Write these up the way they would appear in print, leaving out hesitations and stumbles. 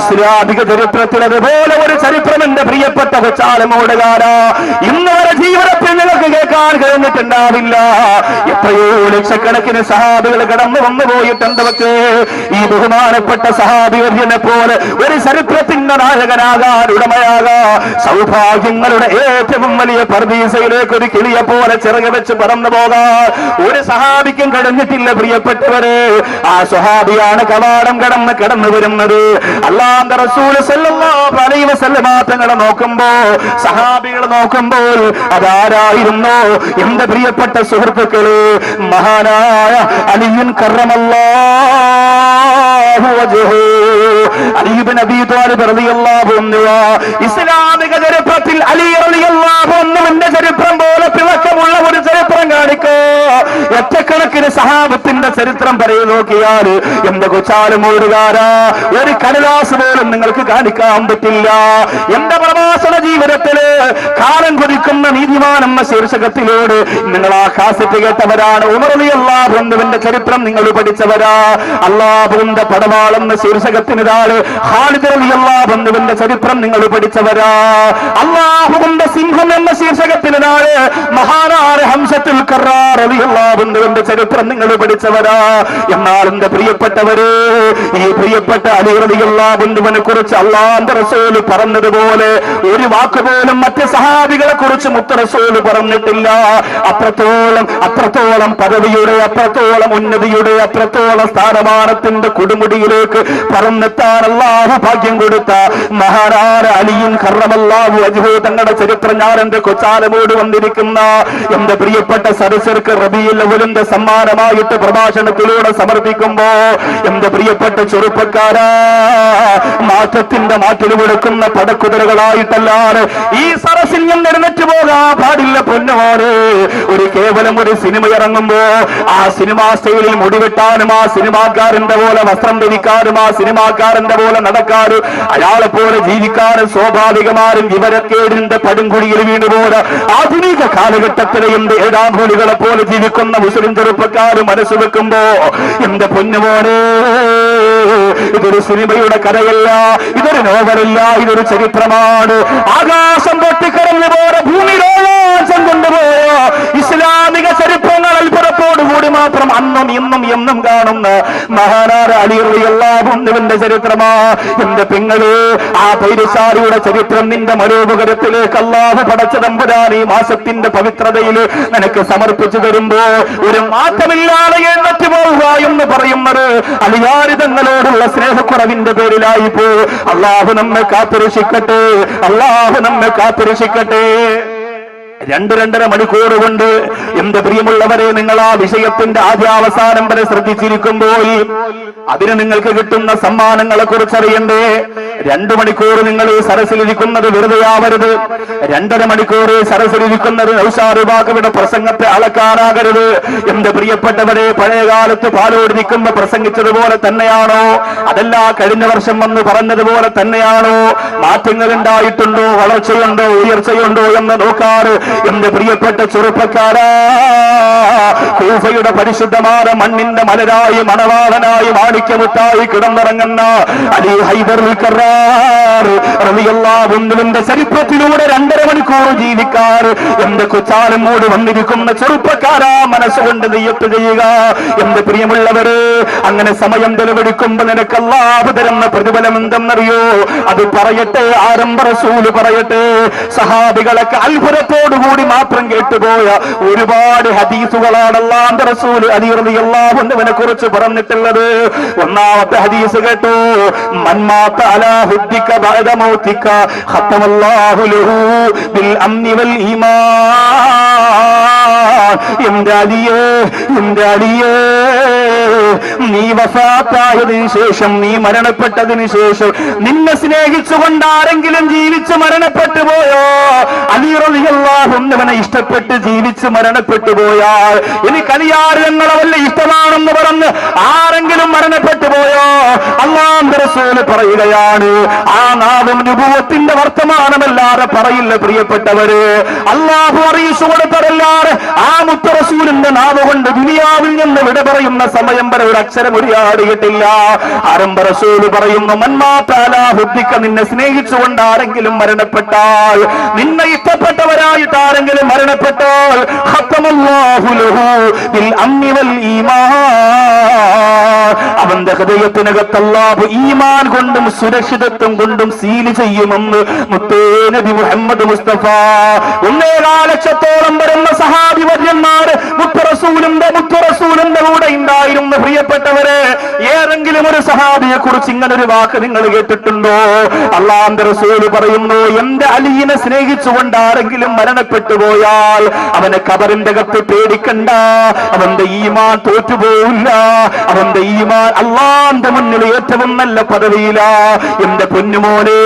ഇസ്ലാമിക ചരിത്രത്തിൽ അതുപോലെ ഒരു ചരിത്രം എന്റെ പ്രിയപ്പെട്ട കൊച്ചാലമോടുകാരാ ഇന്ന് വരെ ജീവിതത്തിൽ നിങ്ങൾക്ക് കേൾക്കാൻ കഴിഞ്ഞിട്ടുണ്ടാവില്ല. എത്രയോ ലക്ഷക്കണക്കിന് സഹാബികൾ കടന്നു വന്നു പോയിട്ടുണ്ട്. പക്ഷേ ഈ ബഹുമാനപ്പെട്ട സഹാബിയെ പോലെ ഒരു ചരിത്രത്തിന്റെ നായകനാകാൻ ഉടമയാകാ സൗഭാഗ്യങ്ങളുടെ ഏറ്റവും വലിയ പർദീസയിലേക്ക് ഒരു കിളിയെ പോലെ ചിറക് വെച്ച് പറന്നു പോകാൻ ഒരു സഹാബിക്കും കഴിഞ്ഞിട്ടില്ല. പ്രിയപ്പെട്ടവര്, ആ സ്വഹാബിയാണ് കവാടം കടന്നു വരുന്നത്. അല്ലാഹുവിന്റെ റസൂൽ സല്ലല്ലാഹു അലൈഹി വസല്ലം തങ്ങളെ നോക്കുമ്പോ, സഹാബികൾ നോക്കുമ്പോൾ അതാരായിരുന്നു? എന്റെ പ്രിയപ്പെട്ട സുഹൃത്തുക്കള്, മഹാനായ അലിയുൻ കറമല്ലാഹു വജ്ഹു അലി ഇബ്നു അബീ ത്വാലിബ് റളിയല്ലാഹു അൻഹു. ഇസ്ലാമിക ചരിത്രത്തിൽ അലി റളിയല്ലാഹു അൻഹുവിന്റെ ചരിത്രം പോലെ തിളക്കമുള്ള ഒരു ചരിത്രം കാണിക്കോ. ഒറ്റക്കണക്കിന് സഹാബത്തിന്റെ ചരിത്രം പറയൂ നോക്കിയാൽ എന്റെ കൊച്ചാലുമൂടുകാരാ ഒരു കടലാസ് പോലും നിങ്ങൾക്ക് കാണിക്കാൻ പറ്റില്ല. എന്റെ പ്രവാസന ജീവിതത്തില് കാലം കുതിക്കുന്ന നീതിമാൻ എന്ന ശീർഷകത്തിലൂടെ നിങ്ങൾ ആ കാസറ്റ് കേട്ടവരാണ്. ഉമർ റളിയല്ലാഹു അൻഹുവിന്റെ ചരിത്രം നിങ്ങൾ പഠിച്ചവരാ. അല്ലാഹുവിന്റെ പടവാൾ എന്ന ശീർഷകത്തിന് താഴെ ഖാലിദ് റളിയല്ലാഹു അൻഹുവിന്റെ ചരിത്രം നിങ്ങൾ പഠിച്ചവരാ. അല്ലാഹുവിന്റെ സിംഹം എന്ന ശീർഷകത്തിന് താഴെ മഹാനായ ഹംസത്തുൽ കറാർ റളിയല്ലാഹു അൻഹുവിന്റെ ചരിത്രം നിങ്ങൾ പഠിച്ചവരാ. എന്നാൽ എന്റെ പ്രിയപ്പെട്ടവര്, ഈ പ്രിയപ്പെട്ട അലി റളിയല്ലാഹു അൻഹുവിനെ കുറിച്ച് അല്ലാഹുവിന്റെ റസൂൽ പറഞ്ഞതുപോലെ ഒരു വാക്കുപോലും മറ്റ് സഹാബികളെ കുറിച്ച് മുത്ത് റസൂൽ പറഞ്ഞിട്ടില്ല. അത്രത്തോളം പദവിയുടെ, അത്രത്തോളം ഉന്നതിയുടെ, അത്രത്തോളം സ്ഥാനമാനത്തിന്റെ കൊടുമുടിയിലേക്ക് പറന്നെത്താൻ അല്ലാഹു ഭാഗ്യം കൊടുത്ത മഹാനായ അലിയും കറമല്ലാഹു വജ്ഹു തങ്ങളുടെ ചരിത്രം ഞാൻ എന്റെ കൊച്ചാലമോട് വന്നിരിക്കുന്ന എന്റെ പ്രിയപ്പെട്ട സദസ്യർക്ക് റബീഉൽ അവ്വലിന്റെ സമ്മാനമായിട്ട് പ്രഭാഷണത്തിലൂടെ സമർപ്പിക്കുമ്പോ എന്റെ പ്രിയപ്പെട്ട ചെറുപ്പക്കാരാ, മാറ്റത്തിന്റെ മാറ്റിൽ വിളിക്കുന്ന പടക്കുതിരകളായിട്ടല്ലാതെ ഈ സരസിൽ നിന്ന് എഴുന്നേറ്റ് പോകാൻ പാടില്ല. പൊന്നുമോനെ, ഒരു കേവലം ഒരു സിനിമ ഇറങ്ങുമ്പോ ആ സിനിമാ സ്റ്റൈലിൽ മുടിവെട്ടാനും, ആ സിനിമാക്കാരന്റെ പോലെ വസ്ത്രം ധരിക്കാനും, ആ സിനിമാക്കാരന്റെ പോലെ നടക്കാനും, അയാളെ പോലെ ജീവിക്കാനും സ്വാഭാവികമാരും വിവരക്കേടിന്റെ പടുംകുഴിയിൽ വീണുപോലെ ആധുനിക കാലഘട്ടത്തിലെ എന്റെ ഏഴാംകൂലികളെ പോലെ ജീവിക്കുന്ന മുസ്ലിം ചെറുപ്പക്കാർ മനസ്സ് വെക്കുമ്പോ എന്റെ പൊന്നുമോനെ, ഇതൊരു സിനിമയുടെ കഥയല്ല, ഇതൊരു നോവലല്ല, ഇതൊരു ചരിത്രമാണ്. ആകാശം പൊട്ടിക്കരഞ്ഞു പോലെ ഭൂമിയിലോളം കൊണ്ടുപോയ ഇസ്ലാമിക ചരിത്രങ്ങൾ അത്ഭുതത്തോടുകൂടി മാത്രം അന്നും ഇന്നും എന്നും കാണുന്ന മഹാനായ അലി റളിയല്ലാഹു അൻഹുവിന്റെ ചരിത്രമാ. എന്റെ പെങ്ങള്, ആ പൈരശാലിയുടെ ചരിത്രം നിന്റെ മനോമുഖരത്തിലേക്ക് അല്ലാഹു പടച്ച തമ്പുരാൻ ഈ മാസത്തിന്റെ പവിത്രതയിൽ നിനക്ക് സമർപ്പിച്ചു തരുമ്പോ ഒരു മാറ്റമില്ലാതെ എഴുന്നേറ്റ് പോവുക എന്ന് പറയുന്നത് അലിയാരിതങ്ങളോടുള്ള സ്നേഹക്കുറവിന്റെ പേരിലായിപ്പോ. അല്ലാഹു നമ്മെ കാത്തുരക്ഷിക്കട്ടെ, അല്ലാഹു നമ്മെ കാത്തുരക്ഷിക്കട്ടെ. 2-2.5 മണിക്കൂർ കൊണ്ട് എന്റെ പ്രിയമുള്ളവരെ, നിങ്ങൾ ആ വിഷയത്തിന്റെ ആദ്യാവസാനം വരെ ശ്രദ്ധിച്ചിരിക്കുമ്പോൾ അതിന് നിങ്ങൾക്ക് കിട്ടുന്ന സമ്മാനങ്ങളെ കുറിച്ച് അറിയണ്ടേ. 2 മണിക്കൂർ നിങ്ങൾ ഈ സരസിലിരിക്കുന്നത് വെറുതെ ആവരുത്. 2.5 മണിക്കൂർ സരസിലിരിക്കുന്നത് നൗഷാറുബാക്കയുടെ പ്രസംഗത്തെ അളക്കാനാകരുത്. എന്റെ പ്രിയപ്പെട്ടവരെ, പഴയകാലത്ത് പാലോട് നിൽക്കുമ്പോ പ്രസംഗിച്ചതുപോലെ തന്നെയാണോ, അതല്ല കഴിഞ്ഞ വർഷം വന്ന് പറഞ്ഞതുപോലെ തന്നെയാണോ? മാറ്റങ്ങൾ ഉണ്ടായിട്ടുണ്ടോ, വളർച്ചയുണ്ടോ, ഉയർച്ചയുണ്ടോ എന്ന് നോക്കാറ് എന്റെ പ്രിയപ്പെട്ട ചെറുപ്പക്കാരാ. കൂഫയുടെ പരിശുദ്ധമായ മണ്ണിന്റെ മലരായി, മണവാളനായി, മാണിക്യമുത്തായി കിടന്നിറങ്ങുന്ന അലി ഹൈദർ കറാർ റളിയല്ലാഹു അൻഹുവിന്റെ ചരിത്രത്തിലൂടെ 2.5 മണിക്കൂർ ജീവിക്കാൻ എന്റെ കൊച്ചാലമോട് വന്നിരിക്കുന്ന ചെറുപ്പക്കാരാ, മനസ്സുകൊണ്ട് നിയ്യത്ത് ചെയ്യുക. എന്റെ പ്രിയമുള്ളവര്, അങ്ങനെ സമയം ചെലവഴിക്കുമ്പോ നിനക്ക് അല്ലാഹു തരുന്ന പ്രതിഫലം എന്തെന്നറിയോ? അത് പറയട്ടെ, ആരംഭ റസൂല് പറയട്ടെ. സഹാബികളൊക്കെ അത്ഭുതത്തോടുകൂടി മാത്രം കേട്ടുപോയ ഒരുപാട് ഹദീസുകളാണ് അല്ലാഹുവിന്റെ റസൂൽ അലി റളിയല്ലാഹു അൻഹുവിനെ കുറിച്ച് പറഞ്ഞിട്ടുള്ളത്. ഒന്നാമത്തെ ഹദീസ് കേട്ടോ, മൻ മാത അലാ ഹുദ്ദിക ബഅദ മൗതിക ഖത്തമല്ലാഹു ലഹു ബിൽ അംനി വൽ ഈമാൻ. എന്റെ അലിയേ, നീ വഫാത്തായതിനു ശേഷം, നീ മരണപ്പെട്ടതിന് ശേഷം നിന്നെ സ്നേഹിച്ചുകൊണ്ട് ആരെങ്കിലും ജീവിച്ച് മരണപ്പെട്ടു പോയോ, അലി റളിയല്ലാഹു അൻഹുവിനെ ഇഷ്ടപ്പെട്ട് ജീവിച്ച് മരണപ്പെട്ടു പോയാൽ, എനിക്ക് അലിയാർ ഞങ്ങളെ വല്ല ഇഷ്ടമാണെന്ന് പറഞ്ഞ് ആരെങ്കിലും മരണപ്പെട്ടു പോയോ, അല്ലാഹുവിന്റെ റസൂൽ പറയുകയാണ്, ആ നാവും നുബുവത്തിന്റെ വർത്തമാനമല്ലാതെ പറയില്ല. പ്രിയപ്പെട്ടവര്, അല്ലാഹു അറിയിച്ചു കൊടുത്തതല്ലാതെ ആ മുത്തറസൂലിന്റെ നാവ് കൊണ്ട് ദുനിയാവിൽ നിന്ന് വിട പറയുന്ന സമയം വരെ ഒരു അക്ഷരം ഉരിയാടിയിട്ടില്ല. ആരംഭ റസൂല് പറയുന്നു, മന്മാത്താലാഹുദ്ദിക്ക, നിന്നെ സ്നേഹിച്ചുകൊണ്ട് ആരെങ്കിലും മരണപ്പെട്ടാൽ, നിന്നെ ഇഷ്ടപ്പെട്ടവരായിട്ട് ആരെങ്കിലും മരണപ്പെട്ടാൽ, ഖത്തമല്ലാഹു ലഹു ബിൽ അംനി വൽ ഈമാൻ, അവന്റെ ഹൃദയത്തിനകത്ത് അല്ലാഹു ഈമാൻ കൊണ്ടും സുരക്ഷിതത്വം കൊണ്ടും സീൽ ചെയ്യുമെന്ന് മുത്തേ നബി മുഹമ്മദ് മുസ്തഫ. 1.4 ലക്ഷത്തോളം വരുന്ന സഹാബി വര്യന്മാര് മുത്തറസൂലിന്റെ കൂടെ ഉണ്ടായിരുന്നു. പ്രിയപ്പെട്ടവരെ, ഏതെങ്കിലും ഒരു സഹാബിയെ കുറിച്ച് ഇങ്ങനെ ഒരു വാക്ക് നിങ്ങൾ കേട്ടിട്ടുണ്ടോ? അല്ലാഹുവിന്റെ റസൂല് പറയുന്നു, എന്റെ അലിയെ സ്നേഹിച്ചുകൊണ്ട് ആരെങ്കിലും മരണപ്പെട്ടു പോയാൽ അവനെ ഖബറിന്റെ അകത്ത് പേടിക്കണ്ട, അവന്റെ ഈമാൻ തോറ്റുപോയില്ല, അവന്റെ ഈമാൻ അല്ലാഹുവിന്റെ മുന്നിൽ ഏറ്റവും നല്ല പദവിയില. എന്റെ പൊന്നുമോനെ,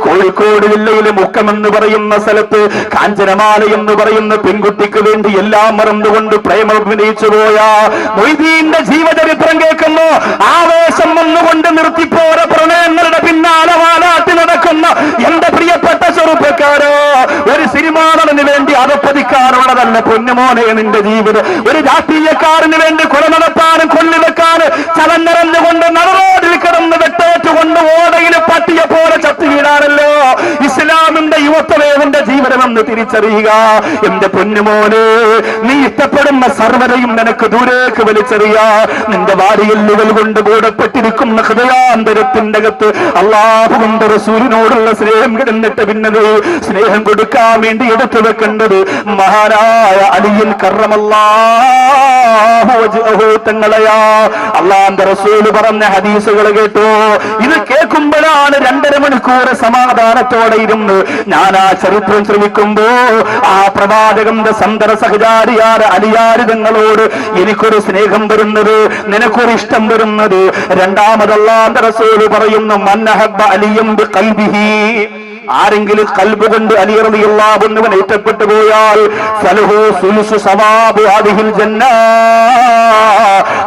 കോഴിക്കോട് ജില്ലയിലെ മുക്കമെന്ന് പറയുന്ന സ്ഥലത്ത് കാഞ്ചനമാല എന്ന് പറയുന്ന പെൺകുട്ടിക്ക് വേണ്ടി എല്ലാം മറന്നുകൊണ്ട് പ്രേമം അഭിനയിച്ചു പോയ മൊയ്തീന്റെ ജീവചരിത്രം കേൾക്കുന്നു. ആവേശം വന്നുകൊണ്ട് നിർത്തിപ്പോര പ്രണയങ്ങളുടെ പിന്നാലെ വാലാട്ടി നടക്കുന്ന എന്റെ പ്രിയപ്പെട്ട ചെറുപ്പക്കാരോ, ഒരു സിനിമാ നടന് വേണ്ടി അതപ്പതിക്കാനുള്ളതല്ല പൊന്നുമോനെ നിന്റെ ജീവിതം. ഒരു രാഷ്ട്രീയക്കാരന് വേണ്ടി കൊല നടത്താനും കൊല്ലിവെക്കാനും ചലഞ്ഞറിഞ്ഞുകൊണ്ട് നടറോഡിൽ കിടന്ന് വെട്ടേറ്റുകൊണ്ട് ഓടയിൽ പട്ടിയെ പോലെ ചത്തു വീടാനല്ലോ ഇസ്ലാമിന്റെ യുവത്വവേദന്റെ ജീവിതമെന്ന് തിരിച്ചറിയുക. എന്റെ പൊന്നുമോനെ, നീ ഇഷ്ടപ്പെടുന്ന സർവ്വതയും നിനക്ക് ദൂരേക്ക് വലിച്ചെറിയ. നിന്റെ വാരിയെല്ലുകൾ കൊണ്ട് മൂടപ്പെട്ടിരിക്കുന്ന ഹൃദയാന്തരത്തിന്റെ അകത്ത് അല്ലാഹുവിന്റെ റസൂലിനോടുള്ള സ്നേഹം കിടന്നിട്ട് പിന്നത് സ്നേഹം കൊടുക്കാൻ വേണ്ടി എടുത്തു വെക്കേണ്ടത് മഹാനായ അലിയിൽ കറമല്ലാഹു വജ്ഹഹു തങ്ങളെയാ. അല്ലാഹുവിന്റെ റസൂല് പറഞ്ഞ ഹദീസുകൾ കേട്ടോ. ഇത് കേൾക്കുമ്പോഴാണ് 2.5 മണിക്കൂർ സമാധാനത്തോടെ ഇരുന്ന് ഞാൻ ആ ചരിത്രം ശ്രമിക്കുമ്പോ ആ പ്രവാചകന്റെ സന്തര സഹചാരിയാർ അലിയാരിതങ്ങളോട് എനിക്കൊരു സ്നേഹം വരുന്നത്, നിനക്കൊരു ഇഷ്ടം വരുന്നത്. രണ്ടാമത് അല്ലാഹുവിന്റെ റസൂല് പറയുന്നു, മൻ അഹബ്ബ അലിയം ബിഖൽബിഹി, ആരെങ്കിലും ഖൽബ് കൊണ്ട് അലി റളിയല്ലാഹു അൻഹുവിനെ ഇഷ്ടപ്പെട്ടു പോയാൽ ഫലഹു സുലുസു സവാബു ഹാദിഹിൽ ജന്ന,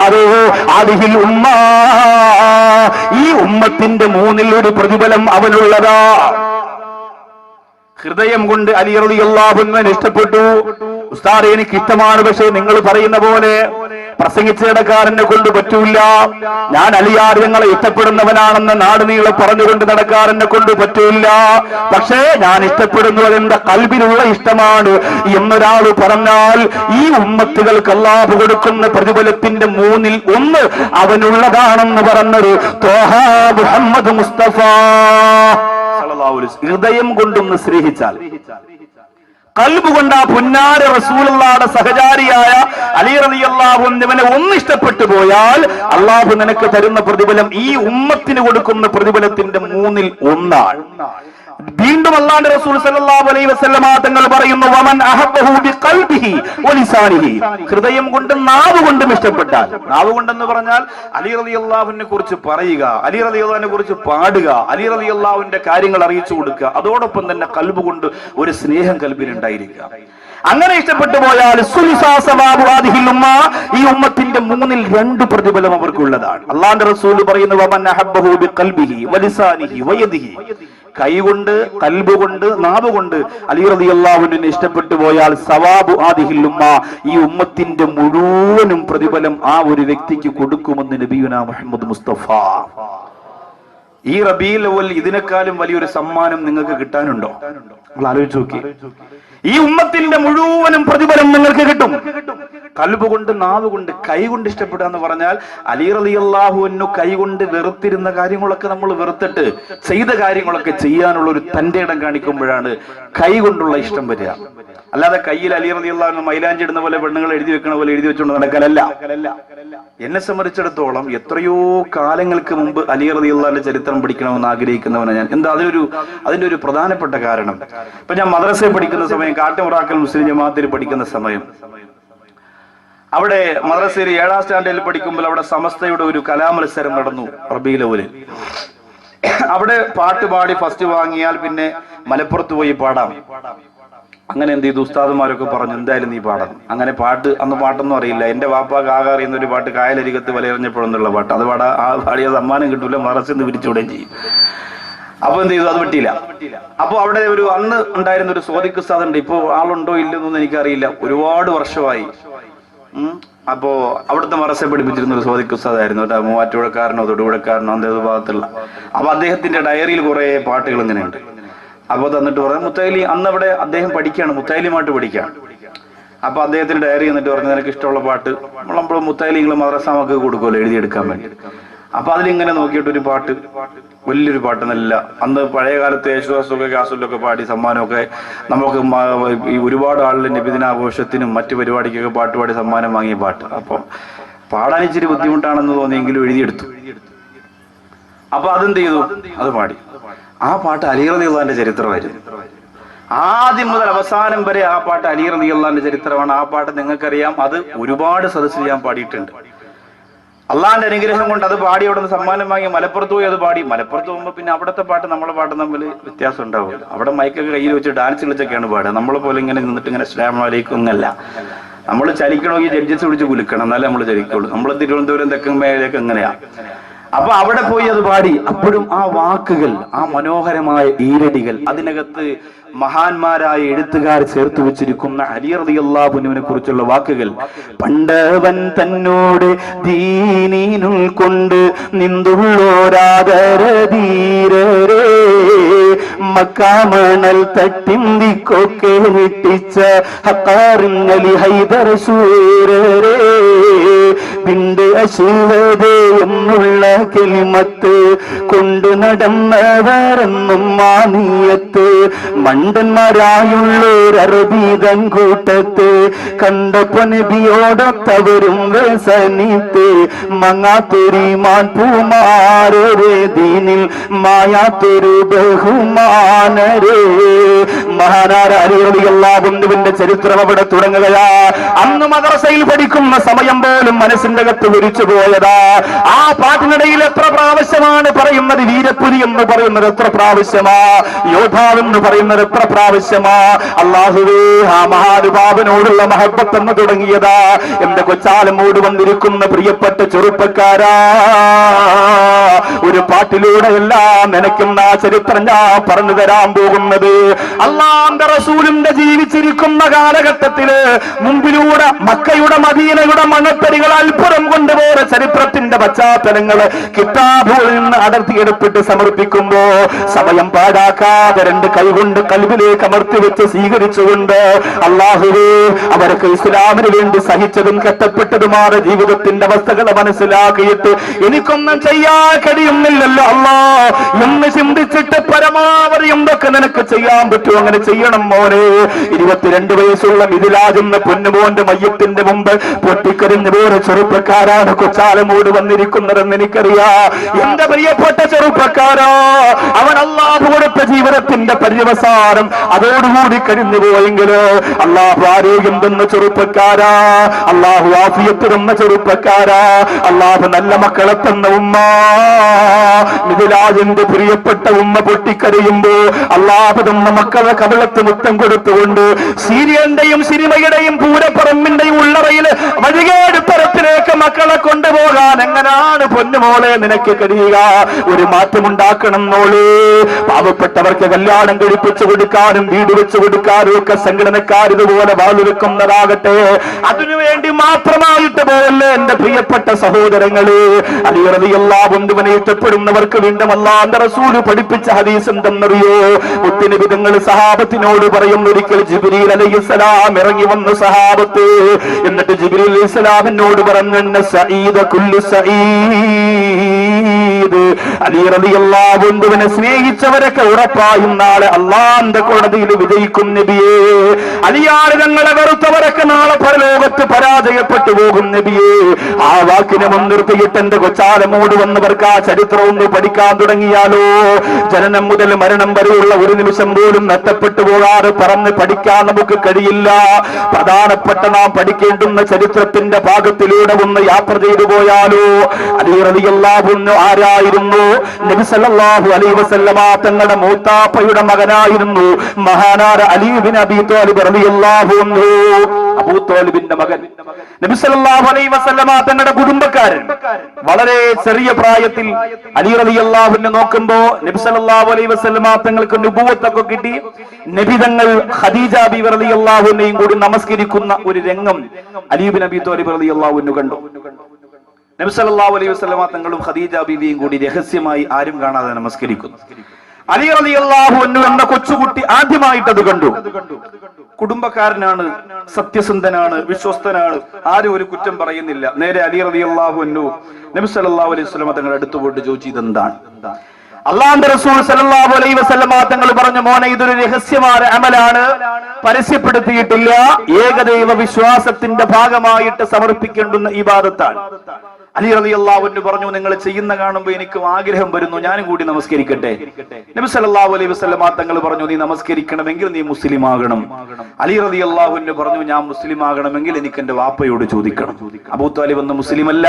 അതോ ഹാദിഹിൽ ഉമ്മ, ഈ ഉമ്മത്തിന്റെ 1/3 പ്രതിഫലം അവനുള്ളതാ. ഹൃദയം കൊണ്ട് അലി റളിയല്ലാഹു അൻഹുവിനെ ഇഷ്ടപ്പെട്ടു. ഉസ്താദ് എനിക്ക് ഇഷ്ടമാണ്, പക്ഷേ നിങ്ങൾ പറയുന്ന പോലെ പ്രസംഗിച്ച് നടക്കാരനെ കൊണ്ട് പറ്റൂല. ഞാൻ അലിയാർ ഞങ്ങളെ ഇഷ്ടപ്പെടുന്നവനാണെന്ന് നാടുനീളെ പറഞ്ഞുകൊണ്ട് നടക്കാരനെ കൊണ്ട് പറ്റൂല. പക്ഷേ ഞാൻ ഇഷ്ടപ്പെടുന്നത് എന്റെ കൽബിലുള്ള ഇഷ്ടമാണ് എന്നൊരാൾ പറഞ്ഞാൽ ഈ ഉമ്മത്തുകൾക്ക് അല്ലാഹു കൊടുക്കുന്ന പ്രതിഫലത്തിന്റെ 1/3 അവനുള്ളതാണെന്ന് പറഞ്ഞത് ത്വാഹ മുഹമ്മദ് മുസ്തഫ. ഹൃദയം കൊണ്ടൊന്ന് സ്നേഹിച്ചാൽ, കൽബ് കൊണ്ട് ആ പുന്നാര റസൂലുള്ളാഹിയുടെ സഹചാരിയായ അലി റളിയല്ലാഹു അൻഹുവിനെ ഒന്ന് ഇഷ്ടപ്പെട്ടു പോയാൽ അല്ലാഹു നിനക്ക് തരുന്ന പ്രതിഫലം ഈ ഉമ്മത്തിന് കൊടുക്കുന്ന പ്രതിഫലത്തിന്റെ 1/3. വീണ്ടും അല്ലാഹുവിന്റെ റസൂൽ സല്ലല്ലാഹു അലൈഹി വസല്ലമ തങ്ങൾ പറയുന്നു, വമൻ അഹബ്ബഹു ബിഖൽബിഹി വലിസാനിഹി, ഹൃദയം കൊണ്ട് നാവ് കൊണ്ടും ഇഷ്ടപ്പെട്ടാൽ. നാവ് കൊണ്ടെന്ന് പറഞ്ഞാൽ അലി റളിയല്ലാഹുവിനെ കുറിച്ച് പറയുക, അലി റളിയല്ലാഹുവിനെ കുറിച്ച് പാടുക, അലി റളിയല്ലാഹുവിന്റെ കാര്യങ്ങൾ അറിയിച്ചു കൊടുക്കുക. അതോടൊപ്പം തന്നെ കൽബ് കൊണ്ട് ഒരു സ്നേഹം കൽബിലുണ്ടായിരിക്കുക. അങ്ങനെ ഇഷ്ടപ്പെട്ടു പോയാൽ ഈ ഉമ്മത്തിന്റെ 1/2 പ്രതിഫലം അവർക്കുള്ളതാണ്. അല്ലാഹുവിന്റെ റസൂൽ പറയുന്നു, വമൻ അഹബ്ബഹു ബിഖൽബിഹി വലിസാനിഹി വയദിഹി, കൈകൊണ്ട് കൽബ് കൊണ്ട് നാവ് കൊണ്ട് അലി റളിയല്ലാഹു അൻഹുവിനെ ഇഷ്ടപ്പെട്ടു പോയാൽ സവാബു ആദിഹിൽ ഉമ്മ, ഈ ഉമ്മത്തിന്റെ മുഴുവനും പ്രതിഫലം ആ ഒരു വ്യക്തിക്ക് കൊടുക്കുമെന്ന് നബിയുനാ മുഹമ്മദ് മുസ്തഫ. ഈ റബീഉൽ അവ്വൽ ഇതിനേക്കാളും വലിയൊരു സമ്മാനം നിങ്ങൾക്ക് കിട്ടാനുണ്ടോ? നിങ്ങൾ ആലോചിച്ച് നോക്കി. ഈ ഉമ്മത്തിന്റെ മുഴുവനും പ്രതിഫലം നിങ്ങൾക്ക് കിട്ടും. കൽബ് കൊണ്ട് നാവ് കൊണ്ട് കൈ കൊണ്ട് ഇഷ്ടപ്പെടുക എന്ന് പറഞ്ഞാൽ അലി റളിയല്ലാഹു അൻഹു കൈ കൊണ്ട് വെറുത്തിരുന്ന കാര്യങ്ങളൊക്കെ നമ്മൾ വെറുത്തിട്ട് ചെയ്ത കാര്യങ്ങളൊക്കെ ചെയ്യാനുള്ള ഒരു തന്റെ ഇടം കാണിക്കുമ്പോഴാണ് കൈ കൊണ്ടുള്ള ഇഷ്ടം വരിക. അല്ലാതെ കയ്യിൽ അലി റളിയല്ലാഹു അൻഹു മൈലാഞ്ചി ഇടുന്ന പോലെ പെണ്ണുങ്ങൾ എഴുതി വെക്കണ പോലെ എഴുതി വെച്ചുകൊണ്ട് നടക്കലല്ല. എന്നെ സംബന്ധിച്ചിടത്തോളം എത്രയോ കാലങ്ങൾക്ക് മുമ്പ് അലി റളിയല്ലാഹുവിന്റെ ചരിത്രം പഠിക്കണമെന്ന് ആഗ്രഹിക്കുന്നവനാണ് ഞാൻ. എന്താ അതിന്റെ ഒരു പ്രധാനപ്പെട്ട കാരണം, ഇപ്പൊ ഞാൻ മദ്രസയിൽ പഠിക്കുന്ന സമയം, കാട്ടുമുറാക്കൽ മുസ്ലിം ജമാഅത്തിൽ പഠിക്കുന്ന സമയം, അവിടെ മദ്രസയിൽ 7ാം സ്റ്റാൻഡേർഡിൽ പഠിക്കുമ്പോൾ അവിടെ സമസ്തയുടെ ഒരു കലാമത്സരം നടന്നു റബീഉൽ അവ്വലിൽ. അവിടെ പാട്ട് പാടി ഫസ്റ്റ് വാങ്ങിയാൽ പിന്നെ മലപ്പുറത്ത് പോയി പാടാം. അങ്ങനെ എന്ത് ചെയ്തു, ഉസ്താദുമാരൊക്കെ പറഞ്ഞു എന്തായാലും നീ പാടണം. അങ്ങനെ പാട്ട്, അന്ന് പാട്ടൊന്നും അറിയില്ല. എന്റെ വാപ്പാക്ക് ആകെ അറിയുന്ന ഒരു പാട്ട് കായലരികത്ത് വലയെറിഞ്ഞപ്പോഴെന്നുള്ള പാട്ട്. അത് പാടിയ സമ്മാനം കിട്ടൂല, മദ്രസയിൽ നിന്ന് പിരിച്ചുവിടുകയും ചെയ്യും. അപ്പൊ എന്ത് ചെയ്തു? അത് പറ്റിയില്ല. അപ്പൊ അവിടെ ഒരു അന്ന് ഉണ്ടായിരുന്ന ഒരു സ്വാദിഖ് ഉസ്താദ് ഉണ്ട്. ഇപ്പൊ ആളുണ്ടോ ഇല്ലെന്നൊന്നും എനിക്കറിയില്ല, ഒരുപാട് വർഷമായി. അപ്പോ അവിടുത്തെ മറസെ പഠിപ്പിച്ചിരുന്ന ഒരു സ്വാദിഖ് ഉസ്താദായിരുന്നു. മൂവാറ്റുപുഴക്കാരനോ തൊടുപുഴക്കാരനോ അന്തേ ഭാഗത്തുള്ള. അപ്പൊ അദ്ദേഹത്തിന്റെ ഡയറിയിൽ കുറെ പാട്ടുകൾ ഇങ്ങനെയുണ്ട്. അപ്പൊ തന്നിട്ട് പറയാം, മുത്തൈലി അന്ന് അവിടെ അദ്ദേഹം പഠിക്കുകയാണ്, മുത്തൈലിയുമായിട്ട് പഠിക്കുകയാണ്. അപ്പൊ അദ്ദേഹത്തിന്റെ ഡയറി എന്നിട്ട് പറഞ്ഞു, നിനക്ക് ഇഷ്ടമുള്ള പാട്ട് നമ്മൾ മുത്തൈലി നിങ്ങൾ മദ്രസാമൊക്കെ കൊടുക്കുമല്ലോ എഴുതിയെടുക്കാൻ വേണ്ടി. അപ്പൊ അതിലിങ്ങനെ നോക്കിയിട്ട് ഒരു പാട്ട്, വലിയൊരു പാട്ട്, നല്ല അന്ന് പഴയ കാലത്ത് യേശുദാസൊക്കെ കാസൂലൊക്കെ പാടി സമ്മാനമൊക്കെ നമുക്ക് ഈ ഒരുപാട് ആളുടെ നബിദിനാഘോഷത്തിനും മറ്റു പരിപാടിക്കൊക്കെ പാട്ട് പാടി സമ്മാനം വാങ്ങിയ പാട്ട്. അപ്പൊ പാടാൻ ഇച്ചിരി ബുദ്ധിമുട്ടാണെന്ന് തോന്നിയെങ്കിലും എഴുതിയെടുത്തു. അപ്പൊ അതെന്ത് ചെയ്തു? അത് പാടി. ആ പാട്ട് അലി റളിയല്ലാഹുവിന്റെ ചരിത്രമായിരുന്നു. ആദ്യം മുതൽ അവസാനം വരെ ആ പാട്ട് അലി റളിയല്ലാഹുവിന്റെ ചരിത്രമാണ്. ആ പാട്ട് നിങ്ങൾക്കറിയാം, അത് ഒരുപാട് സദസ്സിൽ ഞാൻ പാടിയിട്ടുണ്ട്. അള്ളാന്റെ അനുഗ്രഹം കൊണ്ട് അത് പാടി അവിടെ നിന്ന് സമ്മാനം വാങ്ങി മലപ്പുറത്ത് പോയി അത് പാടി. മലപ്പുറത്ത് പോകുമ്പോൾ പിന്നെ അവിടുത്തെ പാട്ട് നമ്മളെ പാട്ട് തമ്മിൽ വ്യത്യാസം ഉണ്ടാവും. അവിടെ മൈക്കൊക്കെ കയ്യിൽ വെച്ച് ഡാൻസ് കളിച്ചൊക്കെയാണ് പാടുക. നമ്മളെ പോലെ ഇങ്ങനെ നിന്നിട്ട് ഇങ്ങനെ അസ്സലാമു അലൈക്കും എന്നല്ല. നമ്മൾ ചലിക്കണമെങ്കിൽ ജഡ്ജസ് പിടിച്ച് കുലുക്കണം, എന്നാലേ നമ്മൾ ചലിക്കുള്ളൂ. നമ്മൾ തിരുവനന്തപുരം തെക്കൻ മേഖലയൊക്കെ എങ്ങനെയാ. അപ്പൊ അവിടെ പോയി അത് പാടി. അപ്പോഴും ആ വാക്കുകൾ, ആ മനോഹരമായ ഈരടികൾ, അതിനകത്ത് മഹാന്മാരായ എഴുത്തുകാർ ചേർത്ത് വെച്ചിരിക്കുന്ന അലി റളിയല്ലാഹു അൻഹുവിനെ കുറിച്ചുള്ള വാക്കുകൾ. പണ്ടവൻ തന്നോട് ദീനീനുൾ കൊണ്ട് നിന്തുള്ളോരാദരധീരരേ, മക്കാമണൽ തട്ടിന്തിക്കൊക്കെ വിട്ടിച്ച ഹക്കാറിങ്ങലി ഹൈദർ ശൂരരേ, പിണ്ട് അശുവതേ എന്നുള്ള കെലിമത്ത് കൊണ്ട് നടന്നവരെന്നും മാനിയത്ത്, മണ്ടന്മാരായുള്ളൊരറബീതൻ കൂട്ടത്ത് കണ്ടപ്പോ നബിയോടൊത്തവരും വ്യസനിത്ത്, മങ്ങാത്തൊരിമാൻ പൂമാരേ ദീനിൽ മായാത്തൊരു ബഹുമാനരേ. മഹാനായ അലി റളിയല്ലാഹു അൻഹുവിന്റെ ചരിത്രം അവിടെ തുടങ്ങുകയാ. അന്ന് മദ്രസയിൽ പഠിക്കുന്ന സമയം പോലും മനസ്സിന്റെ അകത്ത് വിരിച്ചു പോയതാ. ആ പാട്ടിനിടയിൽ എത്ര പ്രാവശ്യമാണ് പറയുന്നത് വീരപ്പുലി എന്ന് പറയുന്നത്, എത്ര പ്രാവശ്യമാ യോദ്ധാവെന്ന് പറയുന്നത്, എത്ര പ്രാവശ്യമാ. അല്ലാഹുവേ, ആ മഹാനുഭാവനോടുള്ള മഹബത്ത് എന്ന് തുടങ്ങിയതാ. എന്റെ കൊച്ചാലമോട് വന്നിരിക്കുന്ന പ്രിയപ്പെട്ട ചെറുപ്പക്കാരാ, ഒരു പാട്ടിലൂടെ എല്ലാം നിനക്കുന്ന ആ ചരിത്രം ഞാൻ പറഞ്ഞു തരാൻ പോകുന്നത്. അല്ലാഹുവിന്റെ റസൂലിന്റെ ജീവിച്ചിരിക്കുന്ന കാലഘട്ടത്തില് മുമ്പിലൂടെ മക്കയുടെ മദീനയുടെ മണത്തരികൾ അത്ഭുതം കൊണ്ടുപോയ ചരിത്രത്തിന്റെ പശ്ചാത്തലങ്ങള് കിതാബുകളിൽ നിന്ന് അടർത്തിയെടുത്തിട്ട് സമർപ്പിക്കുമ്പോ സമയം പാഴാക്കാതെ രണ്ട് കൈകൊണ്ട് കൽബിലേക്ക് അമർത്തി വെച്ച് സ്വീകരിച്ചുകൊണ്ട് അല്ലാഹുവേ, അവർക്ക് ഇസ്ലാമിന് വേണ്ടി സഹിച്ചതും കഷ്ടപ്പെട്ടതുമായ ജീവിതത്തിന്റെ അവസ്ഥകളെ മനസ്സിലാക്കിയിട്ട് എനിക്കൊന്നും ചെയ്യാൻ കഴിയുന്നില്ലല്ലോ അല്ലാ എന്ന് ചിന്തിച്ചിട്ട് പരമാവധി എന്തൊക്കെ നിനക്ക് ചെയ്യാൻ പറ്റുമോ അങ്ങനെ ചെയ്യണം മോനെ. 22 വയസ്സുള്ള മിഥിലാജ് എന്ന പൊന്നുമോന്റെ മയ്യത്തിന്റെ മുമ്പ് പൊട്ടിക്കരിഞ്ഞ പോലെ ചെറുപ്പക്കാരാണ് കൊച്ചാലമോട് വന്നിരിക്കുന്നതെന്ന് എനിക്കറിയാ. എന്റെ പ്രിയപ്പെട്ട ചെറുപ്പക്കാരാ, അവൻ അല്ലാഹു കൊടുത്ത ജീവിതത്തിന്റെ പര്യവസാനം അതോടുകൂടി കഴിഞ്ഞു പോയെങ്കില് അല്ലാഹു ആരോഗ്യം തന്ന ചെറുപ്പക്കാരാ, അല്ലാഹു ആഫിയത്ത് തന്ന ചെറുപ്പക്കാരാ, അല്ലാഹു നല്ല മക്കളെ തന്ന ഉമ്മ. മിഥിലാജിന്റെ പ്രിയപ്പെട്ട ഉമ്മ പൊട്ടിക്കരയുമ്പോ അല്ലാഹു തന്ന മക്കളെ കവിളത്ത് മുത്തം കൊടുത്തുകൊണ്ട് സീരിയലിന്റെയും സിനിമയുടെയും പൂരപ്പറമ്പിന്റെയും ഉള്ളറയിൽ വഴികേട് തരത്തിലേക്ക് മക്കളെ കൊണ്ടുപോകാൻ എങ്ങനാണ് പൊന്നുമോളെ നിനക്ക് കഴിയുക? ഒരു മാറ്റമുണ്ടാക്കണം നോളേ. പാവപ്പെട്ടവർക്ക് കല്യാണം കഴിപ്പിച്ചു കൊടുക്കാനും വീട് വെച്ചു കൊടുക്കാനും ഒക്കെ സംഘടനക്കാർ ഇതുപോലെ വാളുവെക്കുന്നതാകട്ടെ. അതിനുവേണ്ടി മാത്രമായിട്ട് പോയല്ലേ എന്റെ പ്രിയപ്പെട്ട സഹോദരങ്ങള്. അലി റളിയല്ലാഹു അൻഹുവിനെ ഇഷ്ടപ്പെടുന്നവർക്ക് വീണ്ടും അല്ലാഹുവിന്റെ റസൂൽ പഠിപ്പിച്ച ഹദീസ് എന്തെന്നറിയോ? മുത്തുനബി തങ്ങൾ സഹാബത്തിനോട് പറയുന്നു, ഒരിക്കൽ ജിബ്രീൽ അലൈഹിസ്സലാം ഇറങ്ങി വന്നു സഹാബത്ത്. എന്നിട്ട് ജിബ്രീൽ അലൈഹിസ്സലാമിനോട് പറഞ്ഞു, സഈദ കുല്ലു സഈദ്, അലി റളിയല്ലാഹു അൻഹുവിനെ സ്നേഹിച്ചവരൊക്കെ ഉറപ്പായും നാളെ അല്ലാഹുവിന്റെ കോടതിയിൽ വിജയിക്കും നബിയേ. അലിയാർ തങ്ങളെ വെറുത്തവരൊക്കെ നാളെ പരലോകത്ത് പരാജയപ്പെട്ടു പോകും നബിയേ. ആ വാക്കിനെ മുൻനിർത്തിയിട്ട് എന്റെ കൊച്ചാലമോട് വന്നവർക്ക് ആ ചരിത്രം ഒന്ന് പഠിക്കാൻ തുടങ്ങിയാലോ? ജനനം മുതൽ മരണം വരെയുള്ള ഒരു നിമിഷം പോലും നഷ്ടപ്പെട്ടു പോകാതെ പറഞ്ഞ് പഠിക്കാൻ നമുക്ക് കഴിയില്ല. പ്രധാനപ്പെട്ട നാം പഠിക്കേണ്ടുന്ന ചരിത്രത്തിന്റെ ഭാഗത്തിലൂടെ ഒന്ന് യാത്ര ചെയ്തു പോയാലോ? അലി റളിയല്ലാഹു അൻഹു ആരായിരുന്നു? ആരായിരുന്നു? നബി സല്ലല്ലാഹു അലൈഹി വസല്ലമ തങ്ങളുടെ മൂത്താപ്പയുടെ മകനായിരുന്നു മഹാനായ അലി ഇബ്നു അബീ ത്വാലിബ് റളിയല്ലാഹു അൻഹു. അബൂ ത്വാലിബിന്റെ മകൻ നബി സല്ലല്ലാഹു അലൈഹി വസല്ലമ തങ്ങളുടെ കുടുംബക്കാരൻ. വളരെ ചെറിയ പ്രായത്തിൽ അലി റളിയല്ലാഹു അൻഹു നോക്കുമ്പോ നബി സല്ലല്ലാഹു അലൈഹി വസല്ലമ തങ്ങൾക്ക് നുബുവത്തൊക്കെ കിട്ടി. നബി തങ്ങൾ ഖദീജ ബീവി റളിയല്ലാഹു അൻഹയും കൂടി നമസ്കരിക്കുന്ന ഒരു രംഗം അലി ഇബ്നു അബീ ത്വാലിബ് റളിയല്ലാഹു അൻഹു കണ്ടു. നബി സല്ലല്ലാഹു അലൈഹി വസല്ലമ തങ്ങളും ഖദീജ ബീവിയും കൂടി രഹസ്യമായി ആരും കാണാതെ നമസ്കരിക്കുന്നു. അലി റളിയല്ലാഹു അൻഹു എന്ന കൊച്ചുകുട്ടി ആദ്യമായിട്ട് അത് കണ്ടു. കുടുംബക്കാരനാണ്, സത്യസന്ധനാണ്, വിശ്വസ്തനാണ്, ആരും ഒരു കുറ്റം പറയുന്നില്ല. നേരെ അലി റളിയല്ലാഹു അൻഹു നബി സല്ലല്ലാഹു അലൈഹി വസല്ലമ തങ്ങളുടെ അടുത്ത് പോയിട്ട് ചോദിച്ചു, ഇതെന്താണ്? അല്ലാഹുവിന്റെ റസൂൽ സല്ലല്ലാഹു അലൈഹി വസല്ലമ തങ്ങൾ പറഞ്ഞു, മോനെ, ഇതൊരു രഹസ്യമായ അമലാണ്, പരസ്യപ്പെടുത്തിയിട്ടില്ല, ഏകദൈവ വിശ്വാസത്തിന്റെ ഭാഗമായിട്ട് സമർപ്പിക്കേണ്ടുന്ന ഇബാദത്താണ്. അലി റളിയല്ലാഹു അൻഹു പറഞ്ഞു, നിങ്ങൾ ചെയ്യുന്ന കാണുമ്പോൾ എനിക്കും ആഗ്രഹം വരുന്നു, ഞാനും കൂടി നമസ്കരിക്കട്ടെ. നബി സല്ലല്ലാഹു അലൈഹി വസല്ലമ തങ്ങൾ പറഞ്ഞു, നീ നമസ്കരിക്കണമെങ്കിൽ നീ മുസ്ലിം ആകണം. അലി റളിയല്ലാഹു അൻഹു പറഞ്ഞു, ഞാൻ മുസ്ലിം ആകണമെങ്കിൽ എനിക്ക് എന്റെ വാപ്പയോട് ചോദിക്കണം. അബൂ ത്വാലിബ് എന്ന മുസ്ലിം അല്ല.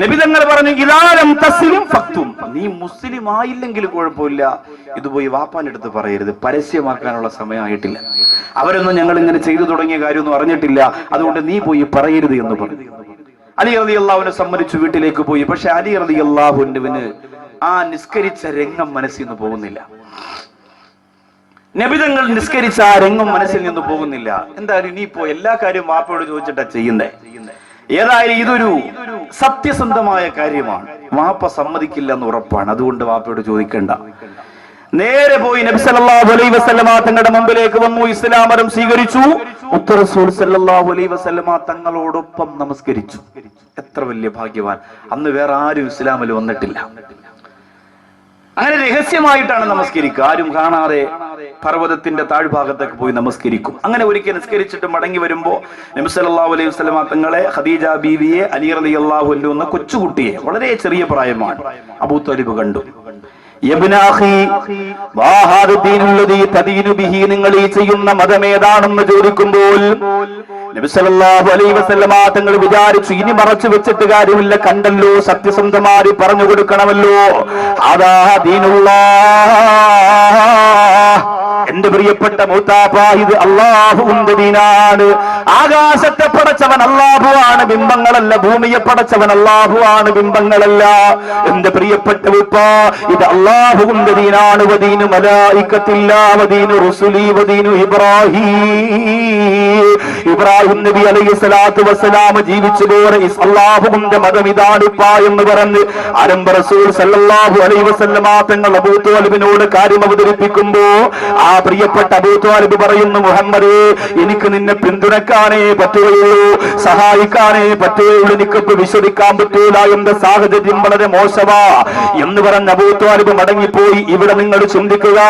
നബി തങ്ങൾ പറഞ്ഞു, ഇദാ ലം തസ്ലിം ഫക്തും, നീ മുസ്ലിം ആയില്ലെങ്കിൽ കുഴപ്പമില്ല, ഇത് പോയി വാപ്പാന്റെ അടുത്ത് പറയരുത്, പരസ്യമാക്കാനുള്ള സമയമായിട്ടില്ല, അവരൊന്നും ഞങ്ങൾ ഇങ്ങനെ ചെയ്തു തുടങ്ങിയ കാര്യമൊന്നും അറിഞ്ഞിട്ടില്ല, അതുകൊണ്ട് നീ പോയി പറയരുത് എന്ന് പറഞ്ഞു. അലി റളിയല്ലാഹുവിനെ സമ്മതിച്ചു, വീട്ടിലേക്ക് പോയി. പക്ഷെ അലി റളിയല്ലാഹുവിന് ആ നിസ്കരിച്ച രംഗം മനസ്സിൽ നിന്ന് പോകുന്നില്ല. നബിതങ്ങൾ നിസ്കരിച്ച ആ രംഗം മനസ്സിൽ നിന്ന് പോകുന്നില്ല. എന്തായാലും ഇനിയിപ്പോ എല്ലാ കാര്യവും വാപ്പയോട് ചോദിച്ചിട്ടാ ചെയ്യുന്നേ. ഏതായാലും ഇതൊരു സത്യസന്ധമായ കാര്യമാണ്, വാപ്പ സമ്മതിക്കില്ല എന്ന് ഉറപ്പാണ്, അതുകൊണ്ട് വാപ്പയോട് ചോദിക്കണ്ട. നേരെ പോയി നബി സല്ലല്ലാഹു അലൈഹി വസല്ലമ തങ്ങളുടെ മുമ്പിലേക്ക് വന്നു, ഇസ്ലാം മതം സ്വീകരിച്ചു. മുത്ത് റസൂൽ സല്ലല്ലാഹു അലൈഹി വസല്ലമ തങ്ങളോടൊപ്പം നമസ്കരിച്ചു. എത്ര വലിയ ഭാഗ്യവാൻ! അന്ന് വേറെ ആരും ഇസ്ലാമിൽ വന്നിട്ടില്ല. അങ്ങനെ രഹസ്യമായിട്ടാണ് നമസ്കരിക്കുക, ആരും കാണാതെ പർവ്വതത്തിന്റെ താഴ്ഭാഗത്തേക്ക് പോയി നമസ്കരിക്കും. അങ്ങനെ ഒരിക്കൽ നിസ്കരിച്ചിട്ട് മടങ്ങി വരുമ്പോ നബി സല്ലല്ലാഹു അലൈഹി വസല്ലമ തങ്ങളെ, ഖദീജ ബീവിയെ, അലി റളിയല്ലാഹു അൻഹു എന്ന കൊച്ചുകുട്ടിയെ, വളരെ ചെറിയ പ്രായമാണ്, അബൂ ത്വാലിബ് കണ്ടു. നിങ്ങൾ ഈ ചെയ്യുന്ന മതമേതാണെന്ന് ചോദിക്കുമ്പോൾ നബി സല്ലല്ലാഹു അലൈഹി വസല്ലമ തങ്ങൾ വിചാരിച്ചു, ഇനി മറച്ചു വെച്ചിട്ട് കാര്യമില്ല, കണ്ടല്ലോ, സത്യസന്ധമായി പറഞ്ഞു കൊടുക്കണമല്ലോ. അതാ ദീനുള്ളാഹ്, എന്റെ പ്രിയപ്പെട്ട മൂത്താപ്പ, ഇത് അല്ലാഹുവിന്റെ ദീനാണ്. ആകാശത്തെ പടച്ചവൻ അല്ലാഹു ആണ്, ബിംബങ്ങളല്ല. ഭൂമിയെ പടച്ചവൻ അല്ലാഹു ആണ്, ബിംബങ്ങളല്ല. എന്റെ പ്രിയപ്പെട്ട ഉപ്പ, ഇത് അല്ലാഹുവിന്റെ ദീനാണ്. വദീനു മലായികത്തില്ലാ വദീനു റസൂലി വദീനു ഇബ്രാഹിം നബി അലൈഹി സ്വലാത്തു വസ്സലാം ജീവിച്ചു പോയ അല്ലാഹുവിന്റെ മതം ഇതാണിപ്പ എന്ന് പറഞ്ഞ് ആരംഭ റസൂൽ സല്ലല്ലാഹു അലൈഹി വസല്ലമ തങ്ങൾ അബൂ ത്വാലിബിനോട് കാര്യം അവതരിപ്പിക്കുമ്പോ ആ പ്രിയപ്പെട്ട അബൂ ത്വാലിബ് പറയുന്നു, മുഹമ്മദേ, എനിക്ക് നിന്നെ പിന്തുണക്കാനേ പറ്റുകയുള്ളൂ, സഹായിക്കാനേ പറ്റുകയുള്ളൂ, എനിക്കിപ്പോ വിശ്വസിക്കാൻ പറ്റൂല, എന്റെ സാഹചര്യം വളരെ മോശമാ എന്ന് പറഞ്ഞ അബൂ ത്വാലിബ് മടങ്ങിപ്പോയി. ഇവിടെ നിങ്ങൾ ചിന്തിക്കുക,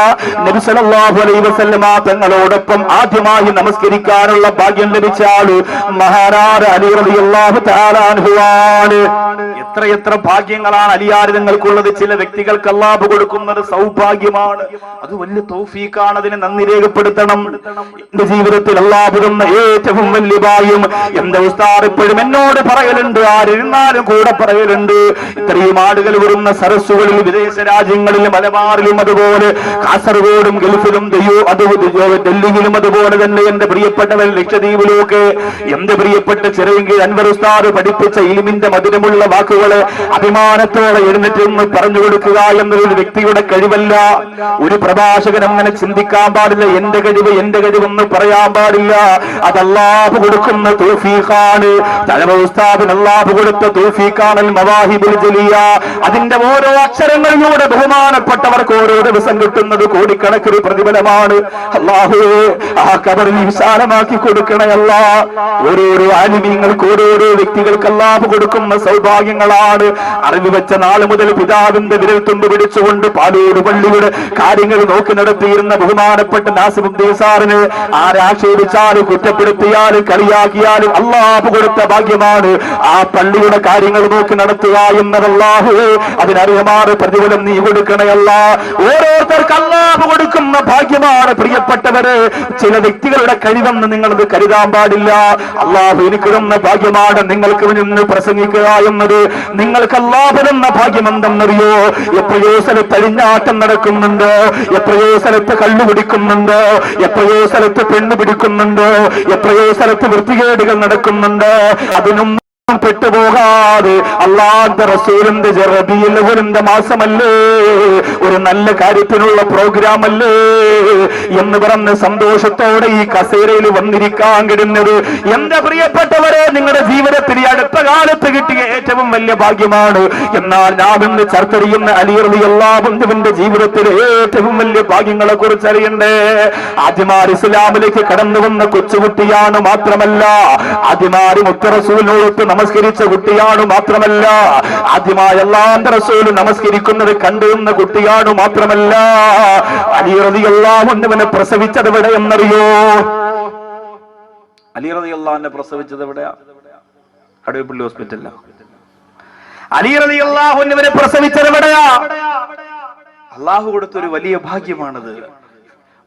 നബി സല്ലല്ലാഹു അലൈഹി വസല്ലമ തങ്ങളോടൊപ്പം ആദ്യമായി നമസ്കരിക്കാനുള്ള ഭാഗ്യം ലഭിച്ച ആള് മഹാനായ അലി റളിയല്ലാഹു തആല അൻഹുവാണ്. എത്രയെത്ര ഭാഗ്യങ്ങളാണ് അലിയാർ നിങ്ങൾക്കുള്ളത്. ചില വ്യക്തികൾക്ക് അല്ലാഹു കൊടുക്കുന്നത് സൗഭാഗ്യമാണ്, അത് വലിയ തൗഫീഖാണ്, അതിനെ നന്ദി രേഖപ്പെടുത്തണം. എന്റെ ജീവിതത്തിൽ അല്ലാഹു തന്ന ഏറ്റവും വലിയ ഭാഗ്യം എന്റെ ഉസ്താദ് എപ്പോഴും എന്നോട് പറയലുണ്ട്, ആരെഴുന്നാലും കൂടെ പറയലുണ്ട്, ഇത്രയും ആളുകൾ വരുന്ന സരസ്സുകളിൽ, വിദേശ രാജ്യങ്ങളിലും മലബാറിലും അതുപോലെ കാസർഗോഡും ഗൾഫിലും ഡൽഹിയിലും അതുപോലെ തന്നെ എന്റെ പ്രിയപ്പെട്ടവൻ ലക്ഷദ്വീപിലുമൊക്കെ എന്റെ പ്രിയപ്പെട്ട ചെറിയ അൻവർ ഉസ്താദ് പഠിപ്പിച്ച ഇൽമിന്റെ മധുരമുള്ള വാക്കുകള് അഭിമാനത്തോടെ എഴുന്നേറ്റ് പറഞ്ഞു കൊടുക്കുക എന്നൊരു വ്യക്തിയുടെ കഴിവല്ല. ഒരു പ്രഭാഷകൻ അങ്ങനെ ചിന്തിക്കാൻ പാടില്ല, എന്റെ കഴിവെന്ന് പറയാൻ പാടില്ല. അത് അല്ലാഹു കൊടുക്കുന്ന തൗഫീഖാണ്. തലവ ഉസ്താദിന് അല്ലാഹു കൊടുത്ത തൗഫീഖാണൽ മവാഹിബുൽ ജലിയ. അതിന്റെ ഓരോ അക്ഷരങ്ങളിലൂടെ ബഹുമാനപ്പെട്ടവർക്ക് ഓരോ ദിവസം കിട്ടുന്നത് കോടിക്കണക്കിന് പ്രതിഫലമാണ്. അല്ലാഹുവേ, ആ ഖബറിൽ വിശാലമാക്കി കൊടുക്കണേ അല്ലാ. ഓരോരോ ആലിമീങ്ങൾക്ക്, ഓരോരോ വ്യക്തികൾക്ക് അല്ലാഹു കൊടുക്കുന്ന സൗഭാഗ്യങ്ങളാണ്. അറിവ് വെച്ച നാൾ മുതൽ പിതാവിന്റെ വിരൽ തുമ്പ് പിടിച്ചുകൊണ്ട് പാലൂർ പള്ളിയുടെ കാര്യങ്ങൾ നോക്കി നടത്തിയിരുന്ന ബഹുമാനപ്പെട്ട ബഹുമാനപ്പെട്ട നാസിമുദ്ദീൻ സാറിന് ആരാക്ഷേപിച്ചാലും കുറ്റപ്പെടുത്തിയാലും കളിയാക്കിയാലും അല്ലാഹു കൊടുത്ത ഭാഗ്യമാണ് ആ പള്ളിയുടെ കാര്യങ്ങൾ നോക്കി നടത്തുക എന്നത്. അല്ലാഹു അതിനറിയമാറ് പ്രതിഫലം നീ കൊടുക്കണയല്ല. ഓരോരുത്തർക്ക് അല്ലാഹു കൊടുക്കുന്ന ഭാഗ്യമാണ് പ്രിയപ്പെട്ടവര്. ചില വ്യക്തികളുടെ കഴിവെന്ന് നിങ്ങളത് കരുതാൻ പാടില്ല. അല്ലാഹു എനിക്ക് തന്ന ഭാഗ്യമാണ് നിങ്ങൾക്ക് നിന്ന് പ്രസംഗിക്കുക എന്നത്. നിങ്ങൾക്ക് അല്ലാഹു തന്ന ഭാഗ്യം എന്തെന്നറിയോ? എത്രയോ സ്ഥലത്ത് അഴിഞ്ഞാട്ടം നടക്കുന്നുണ്ട്, എത്രയോ സ്ഥലത്ത് കള്ളു പിടിക്കുന്നുണ്ട്, എത്രയോ സ്ഥലത്ത് പെണ്ണ് പിടിക്കുന്നുണ്ട്, എത്രയോ സ്ഥലത്ത് വൃത്തികേടുകൾ നടക്കുന്നുണ്ട്. അതിനും പെട്ടുപോകാതെ അല്ലാഹുവിന്റെ റസൂലിന്റെ റബീഉൽ അവ്വലിന്റെ മാസമല്ലേ, ഒരു നല്ല കാര്യത്തിനുള്ള പ്രോഗ്രാം അല്ലേ എന്ന് പറഞ്ഞ് സന്തോഷത്തോടെ ഈ കസേരയിൽ വന്നിരിക്കാൻ കിടുന്നത് എന്റെ പ്രിയപ്പെട്ടവരെ നിങ്ങളുടെ ജീവിതത്തിൽ അടുത്ത കാലത്ത് കിട്ടിയ ഏറ്റവും വലിയ ഭാഗ്യമാണ്. എന്നാൽ ഞാൻ ഇന്ന് ചർച്ച ചെയ്യുന്ന അലി റളിയല്ലാഹു അൻഹുവിന്റെ ജീവിതത്തിലെ ഏറ്റവും വലിയ ഭാഗ്യങ്ങളെ കുറിച്ച് അറിയണ്ടേ. ആദ്യമാർ ഇസ്ലാമിലേക്ക് കടന്നു വന്ന കൊച്ചുകുട്ടിയാണ് മാത്രമല്ല, ആദ്യമാർ മുത്ത റസൂലിനോടൊത്ത് നമസ്കരിച്ച കുട്ടിയാണ് മാത്രമല്ല, ആദ്യമായി അല്ലാഹുവിന്റെ റസൂൽ നമസ്കരിക്കുന്നത് കണ്ടുവന്ന കുട്ടിയാണ് മാത്രമല്ല, അലി റളിയല്ലാഹു അൻഹുവിനെ പ്രസവിച്ചത് എവിടെ എന്നറിയോ? അലി റളിയല്ലാഹു അൻഹു പ്രസവിച്ചത് എവിടെയാ? കടുവപ്പള്ളി ഹോസ്പിറ്റലിലാ. അലി റളിയല്ലാഹു അൻഹുവിനെ പ്രസവിച്ചത് എവിടെയാ? അല്ലാഹു കൊടുത്തൊരു വലിയ ഭാഗ്യമാണത്.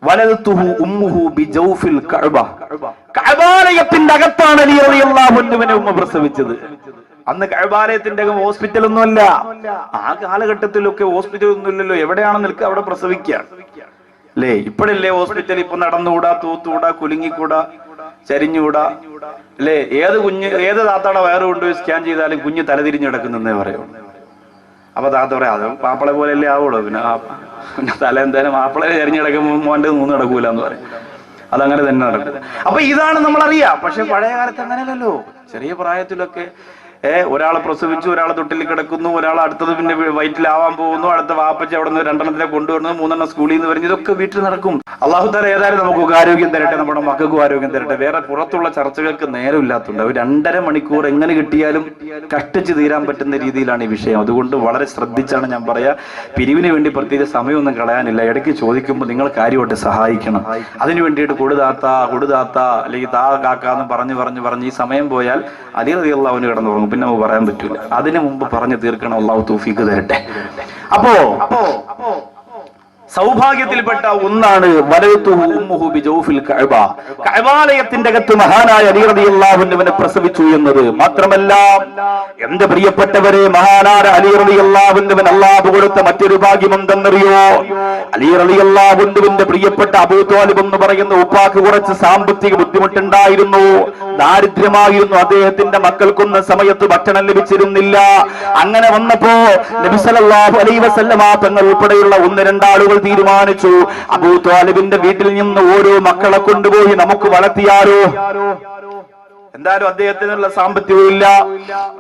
വലദതുഹു ഉമ്മുഹു ബിജൗഫിൽ കഅബ. കഅബാലയത്തിന്റെ അകത്താണ് അലി റളിയല്ലാഹു അൻഹുവിനെ ഉമ്മ പ്രസവിച്ചത്. അന്ന് കഅബാലയത്തിന്റെ അകം ഹോസ്പിറ്റലൊന്നും അല്ല. ആ കാലഘട്ടത്തിലൊക്കെ ഹോസ്പിറ്റൽ ഒന്നും ഇല്ലല്ലോ. എവിടെയാണ് നിൽക്കുക അവിടെ പ്രസവിക്കുക അല്ലേ? ഇപ്പോഴല്ലേ ഹോസ്പിറ്റൽ. ഇപ്പൊ നടന്നുകൂടാ, തൂത്തുകൂടാ, കുലുങ്ങിക്കൂടാ, ചരിഞ്ഞുകൂടാ അല്ലേ? ഏത് താത്താടെ വയറ് കൊണ്ടുപോയി സ്കാൻ ചെയ്താലും കുഞ്ഞ് തലതിരിഞ്ഞ് കിടക്കുന്നേ പറയും. അപ്പൊ താത്ത പറയാം അത് മാപ്പിളെ പോലെയല്ലേ ആവുള്ളൂ. പിന്നെ തല എന്തായാലും മാപ്പിളെ ചരിഞ്ഞിടക്കുമ്പോൾ മോന്റെ മൂന്ന് നടക്കൂല എന്ന് പറയും. അതങ്ങനെ തന്നെ നടക്കും. അപ്പൊ ഇതാണ് നമ്മൾ അറിയാം. പക്ഷെ പഴയ കാലത്ത് അങ്ങനെയല്ലല്ലോ. ചെറിയ പ്രായത്തിലൊക്കെ ഒരാളെ പ്രസവിച്ചു, ഒരാളെ തൊട്ടിൽ കിടക്കുന്നു, ഒരാൾ അടുത്തത് പിന്നെ വയറ്റിലാവാൻ പോകുന്നു, അടുത്ത വാപ്പച്ച അവിടെ നിന്ന് രണ്ടെണ്ണത്തിനെ കൊണ്ടുവരുന്നു, മൂന്നെണ്ണം സ്കൂളിൽ നിന്ന് വരുന്നു. ഇതൊക്കെ വീട്ടിൽ നടക്കും. അല്ലാഹു തആല ഏതായാലും നമുക്കൊക്കെ ആരോഗ്യം തരട്ടെ, നമ്മുടെ മക്കൾക്കും ആരോഗ്യം തരട്ടെ. വേറെ പുറത്തുള്ള ചർച്ചകൾക്ക് നേരമില്ലാത്തതുണ്ട്. ഒരു 2.5 മണിക്കൂർ എങ്ങനെ കിട്ടിയാലും കഷ്ടിച്ച് തീരാൻ പറ്റുന്ന രീതിയിലാണ് ഈ വിഷയം. അതുകൊണ്ട് വളരെ ശ്രദ്ധിച്ചാണ് ഞാൻ പറയാ. പിരിവിന് വേണ്ടി പ്രത്യേക സമയമൊന്നും കളയാനില്ല. ഇടയ്ക്ക് ചോദിക്കുമ്പോൾ നിങ്ങൾ കാര്യമായിട്ട് സഹായിക്കണം. അതിനു വേണ്ടിയിട്ട് കൊടുതാത്ത അല്ലെങ്കിൽ താ കാക്കാന്ന് പറഞ്ഞ് ഈ സമയം പോയാൽ അലി റളിയല്ലാഹു അൻഹു കിടന്നു തുടങ്ങും. പിന്നെ നമുക്ക് പറയാൻ പറ്റൂല. അതിനു മുമ്പ് പറഞ്ഞു തീർക്കണം. അല്ലാഹു തൗഫീഖ് തരട്ടെ. അപ്പോ സൗഭാഗ്യത്തിൽപ്പെട്ട ഒന്നാണ് വലദതുഹു ഉമ്മുഹു ബിജൗഫിൽ കഅബ. കഅബാലയത്തിന്റെ അകത്ത് മഹാനായ അലി റളിയല്ലാഹു അൻഹുവിനെ പ്രസവിച്ചു എന്നത് മാത്രമല്ല, എന്റെ പ്രിയപ്പെട്ടവരെ, മഹാനായ അലി റളിയല്ലാഹു അൻഹുവിന് അല്ലാഹു കൊടുത്ത മറ്റൊരു ഭാഗ്യം എന്തെന്നറിയോ? അലി റളിയല്ലാഹു അൻഹുവിന്റെ പ്രിയപ്പെട്ട അബൂ ത്വാലിബ് എന്ന് പറയുന്ന ഉപ്പാക്ക് കുറച്ച് സാമ്പത്തിക ബുദ്ധിമുട്ടുണ്ടായിരുന്നു, ദാരിദ്ര്യമായിരുന്നു. അദ്ദേഹത്തിന്റെ മക്കൾക്കൊന്നും സമയത്ത് ഭക്ഷണം ലഭിച്ചിരുന്നില്ല. അങ്ങനെ വന്നപ്പോ നബി സല്ലല്ലാഹു അലൈഹി വസല്ലമ തങ്ങൾ ഉൾപ്പെടെയുള്ള 1-2 ആളുകൾ തീരുമാനിച്ചു, അബൂ ത്വാലിബിന്റെ വീട്ടിൽ നിന്ന് ഓരോ മക്കളെ കൊണ്ടുപോയി നമുക്ക് വളർത്തിയാലോ. എന്തായാലും അദ്ദേഹത്തിനുള്ള സാമ്പത്തികവും ഇല്ല.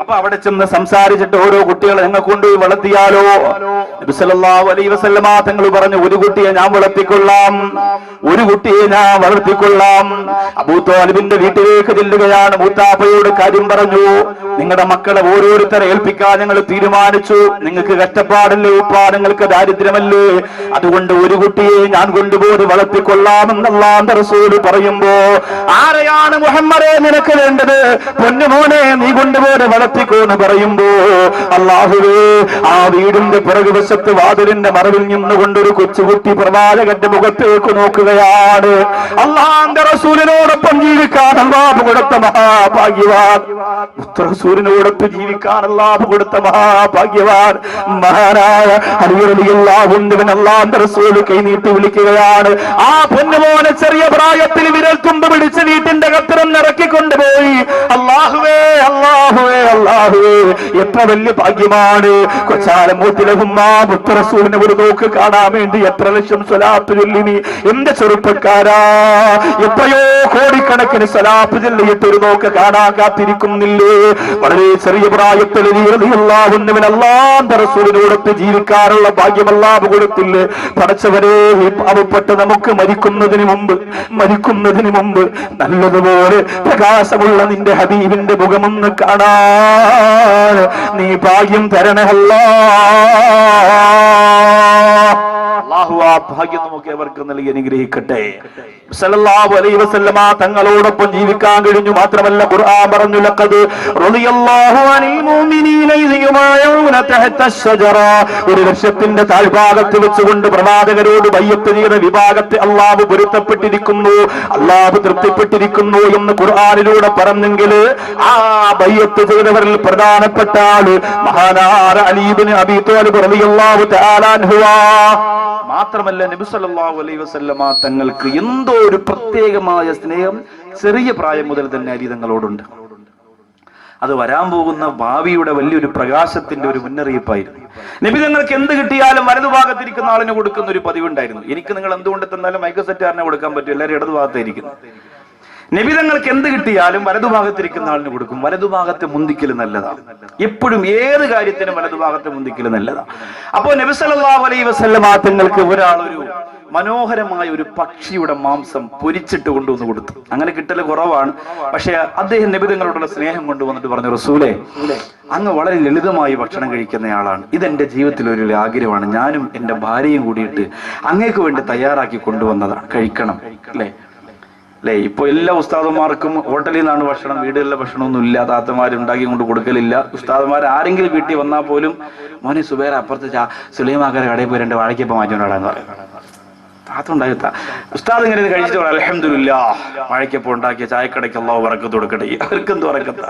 അപ്പൊ അവിടെ ചെന്ന് സംസാരിച്ചിട്ട് ഓരോ കുട്ടികളെ ഞങ്ങൾ കൊണ്ടുപോയി വളർത്തിയാലോ. നബി സല്ലല്ലാഹു അലൈഹി വസല്ലമ തങ്ങൾ പറഞ്ഞു, ഒരു കുട്ടിയെ ഞാൻ വളർത്തിക്കൊള്ളാം, ഒരു കുട്ടിയെ ഞാൻ വളർത്തിക്കൊള്ളാം. അബൂ ത്വാലിബിന്റെ വീട്ടിലേക്ക് ചെല്ലുകയാണ്. മൂത്താപ്പയോട് കാര്യം പറഞ്ഞു, നിങ്ങളുടെ മക്കളെ ഓരോരുത്തരെ ഏൽപ്പിക്കാൻ ഞങ്ങൾ തീരുമാനിച്ചു. നിങ്ങൾക്ക് കഷ്ടപ്പാടല്ലേ ഉപ്പാ, നിങ്ങൾക്ക് ദാരിദ്ര്യമല്ലേ, അതുകൊണ്ട് ഒരു കുട്ടിയെ ഞാൻ കൊണ്ടുപോയി വളർത്തിക്കൊള്ളാമെന്ന് അല്ലാഹുവിന്റെ റസൂൽ പറയുമ്പോ, ആരെയാണ് മുഹമ്മദേ നിനക്ക് വേണ്ടത്? പൊന്നുമോനെ നീ കൊണ്ടുപോയി വളർത്തിക്കോന്ന് പറയുമ്പോ, അല്ലാഹുവേ, ആ വീടിന്റെ പിറകുവശത്ത് വാതിലിന്റെ മറവിൽ നിന്നുകൊണ്ടൊരു കൊച്ചുകുട്ടി പ്രവാചകന്റെ മുഖത്തേക്ക് നോക്കുകയാണ്. അല്ലാഹുവിന്റെ റസൂലിനോടൊപ്പം ജീവിക്കാൻ അല്ലാഹു കൊടുത്ത മഹാഭാഗ്യവാൻ, റസൂലിനോടൊപ്പം ജീവിക്കാൻ അല്ലാഹു കൊടുത്ത മഹാഭാഗ്യവാൻ മഹാനായ അലി റളിയല്ലാഹു അൻഹുവിനെ അല്ലാഹുവിന്റെ റസൂൽ കൈനീട്ടി വിളിക്കുകയാണ്. ആ പൊന്നുമോനെ ചെറിയ പ്രായത്തിൽ വിരൽ തുമ്പ് പിടിച്ച് വീട്ടിന്റെ കത്തിരം ഇറക്കിക്കൊണ്ടുപോയി. അല്ലാഹുവേ, അല്ലാഹുവേ, അല്ലാഹുവേ, എത്ര വലിയ ഭാഗ്യമാണ്. കൊച്ചാലമൂത്തിലഹുമ്മ മുത്തറസൂലിനെ ഒരു നോക്ക് കാണാൻ വേണ്ടി എത്ര ലക്ഷം സ്വലാത്ത് ചൊല്ലിനി എന്റെ ചെറുപ്പക്കാരാ. എത്രയോ കോടിക്കണക്കിന് സ്വലാത്ത് ചൊല്ലിയിട്ട് ഒരു നോക്ക് കാണാൻ കാത്തിരിക്കുന്നില്ലേ? വളരെ ചെറിയ പ്രായത്തിൽ അല്ലാഹുവിന്റെ റസൂലിനോടൊത്ത് ജീവിക്കാനുള്ള ഭാഗ്യം അല്ലാഹു കൊടുത്തില്ലേ? പടച്ചവരെ, പാവപ്പെട്ട് നമുക്ക് മരിക്കുന്നതിന് മുമ്പ് നല്ലതുപോലെ പ്രകാശമുള്ള നിന്റെ ഹബീബിന്റെ മുഖമൊന്ന് കാണാൻ നീ ഭാഗ്യം തരണേ അല്ലാഹ്. അല്ലാഹു ആ ഭാഗ്യം നമുക്ക് അവർക്ക് നൽകി അനുഗ്രഹിക്കട്ടെ. സല്ലല്ലാഹു അലൈഹി വസല്ലമ തങ്ങളോടൊപ്പം ജീവിക്കാൻ കഴിഞ്ഞു. മാത്രമല്ല ഖുർആൻ പറഞ്ഞു ലഖദ് റളിയല്ലാഹു അനിൽ മുഅ്മിനീന ഇദ് യുബായിഊന തഹത അശ്ശജറ. ഒരു വൃക്ഷത്തിന്റെ താഴ്ഭാഗത്ത് വെച്ചുകൊണ്ട് പ്രവാചകരോട് ബയ്യത്ത് ചെയ്ത വിഭാഗത്തെ അല്ലാഹു പൊരുത്തപ്പെട്ടിരിക്കുന്നു, അല്ലാഹു തൃപ്തിപ്പെട്ടിരിക്കുന്നു എന്ന് ഖുർആനിലൂടെ പറഞ്ഞെങ്കിൽ ആ ബയ്യത്ത് ചെയ്തവരിൽ പ്രധാനപ്പെട്ട ആള് മഹാനായ അലി ഇബ്നു അബീ ത്വാലിബ് റളിയല്ലാഹു തആല അൻഹു. മാത്രമല്ല നബി സല്ലല്ലാഹു അലൈഹി വസല്ലമ തങ്ങൾക്ക് എന്തോ ഒരു പ്രത്യേകമായ സ്നേഹം ചെറിയ പ്രായം മുതൽ തന്നെ അലി തങ്ങളോടുണ്ട്. അത് വരാൻ പോകുന്ന ഭാവിയുടെ വലിയൊരു പ്രകാശത്തിന്റെ ഒരു മുന്നറിയിപ്പായിരുന്നു. നബി തങ്ങൾക്ക് എന്ത് കിട്ടിയാലും വലതുഭാഗത്തിരിക്കുന്ന ആളിന് കൊടുക്കുന്ന ഒരു പതിവുണ്ടായിരുന്നു. എനിക്ക് നിങ്ങൾ എന്തുകൊണ്ട് തന്നാലും മൈക്ക് സെറ്റുകാരനെ കൊടുക്കാൻ പറ്റും, എല്ലാവരും ഇടതുഭാഗത്തായിരിക്കുന്നു. നബി തങ്ങൾക്ക് എന്ത് കിട്ടിയാലും വലതുഭാഗത്തിരിക്കുന്ന ആളിന് കൊടുക്കും. വലതുഭാഗത്തെ മുന്തിക്കൽ നല്ലതാണ്. എപ്പോഴും ഏത് കാര്യത്തിനും വലതുഭാഗത്തെ മുന്തിക്കൽ നല്ലതാണ്. അപ്പോ നബി സല്ലല്ലാഹു അലൈഹി വസല്ലമ തങ്ങൾക്ക് ഒരാളൊരു മനോഹരമായ ഒരു പക്ഷിയുടെ മാംസം പൊരിച്ചിട്ട് കൊണ്ടുവന്ന് കൊടുത്തു. അങ്ങനെ കിട്ടല് കുറവാണ്. പക്ഷെ അദ്ദേഹം നബി തങ്ങളോടുള്ള സ്നേഹം കൊണ്ടുവന്നിട്ട് പറഞ്ഞു, റസൂലേ, അങ്ങ് വളരെ ലളിതമായി ഭക്ഷണം കഴിക്കുന്നയാളാണ്. ഇതെന്റെ ജീവിതത്തിൽ ഒരു ആഗ്രഹമാണ്. ഞാനും എന്റെ ഭാര്യയും കൂടിയിട്ട് അങ്ങേക്ക് വേണ്ടി തയ്യാറാക്കി കൊണ്ടുവന്നതാണ്, കഴിക്കണം അല്ലേ. ഇപ്പൊ എല്ലാ ഉസ്താദന്മാർക്കും ഹോട്ടലിൽ നിന്നാണ് ഭക്ഷണം, വീടുകളിലെ ഭക്ഷണമൊന്നും ഇല്ല, താത്തമാര് ഉണ്ടാക്കി കൊണ്ട് കൊടുക്കലില്ല. ഉസ്താദന്മാർ ആരെങ്കിലും വീട്ടിൽ വന്നാൽ പോലും മോനെ സുബൈർ അപ്പുറത്ത് സുലൈമാക്കാരെ കടയിൽ പോയി 2 വാഴയ്ക്കപ്പം മാറ്റിക്കൊണ്ടാടാന്ന് പറയും. താത്തുണ്ടായിത്ത ഉസ്താദ് ഇങ്ങനെ കഴിച്ചിട്ട് പറയാം, അൽഹംദുലില്ലാഹ് വാഴയ്ക്കപ്പം ഉണ്ടാക്കിയ ചായക്കടയ്ക്ക് അല്ലാഹു ബറക്കത്ത് കൊടുക്കട്ടെ. അവർക്ക് എന്ത് ബറക്കത്താ?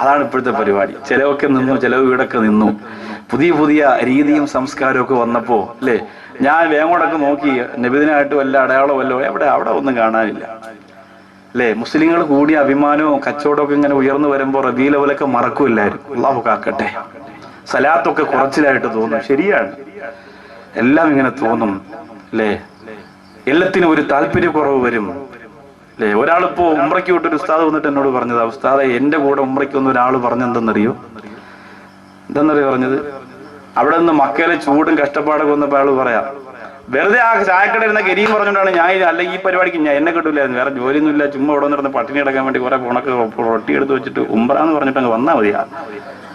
അതാണ് ഇപ്പോഴത്തെ പരിപാടി. ചിലവൊക്കെ നിന്നു, ചിലവ് വീടൊക്കെ നിന്നു. പുതിയ പുതിയ രീതിയും സംസ്കാരവും ഒക്കെ വന്നപ്പോ അല്ലേ, ഞാൻ വേങ്ങോടൊക്കെ നോക്കി നബിദിനായിട്ട് വല്ല അടയാളോ വല്ലോ അവിടെ ഒന്നും കാണാനില്ല അല്ലേ. മുസ്ലിങ്ങൾ കൂടിയ അഭിമാനവും കച്ചവടമൊക്കെ ഇങ്ങനെ ഉയർന്നു വരുമ്പോ റബീഉൽ അവ്വലൊക്കെ മറക്കൂല്ലായിരുന്നു. അല്ലാഹു കാക്കട്ടെ. സലാത്തൊക്കെ കുറച്ചിലായിട്ട് തോന്നും. ശരിയാണ്, എല്ലാം ഇങ്ങനെ തോന്നും അല്ലേ. എല്ലാത്തിനും ഒരു താല്പര്യക്കുറവ് വരും അല്ലേ. ഒരാളിപ്പോ ഉംറയ്ക്ക് വിട്ടൊരു ഉസ്താദ് വന്നിട്ട് എന്നോട് പറഞ്ഞതാ, ഉസ്താദെ എന്റെ കൂടെ ഉംറയ്ക്ക് വന്ന ഒരാൾ പറഞ്ഞെന്തെന്നറിയോ പറഞ്ഞത്, അവിടെ നിന്ന് മക്കയിലെ ചൂടും കഷ്ടപ്പാടൊക്കെ വന്നപ്പോ അയാൾ പറയാ, വെറുതെ ആ ചായക്കട ഇരുന്ന ഗരീം പറഞ്ഞുകൊണ്ടാണ് ഞാൻ, അല്ലെങ്കിൽ ഈ പരിപാടിക്ക് ഞാൻ എന്നെ കിട്ടൂലായിരുന്നു, വേറെ ജോലിയൊന്നും ഇല്ല, ചുമ്മാ ഇവിടെ വന്നിരുന്ന പട്ടിണി അടക്കാൻ വേണ്ടി കുറെ ഉണക്ക് റൊട്ടി എടുത്ത് വെച്ചിട്ട് ഉംറന്ന് പറഞ്ഞിട്ട് അങ്ങ് വന്നാൽ മതിയാ.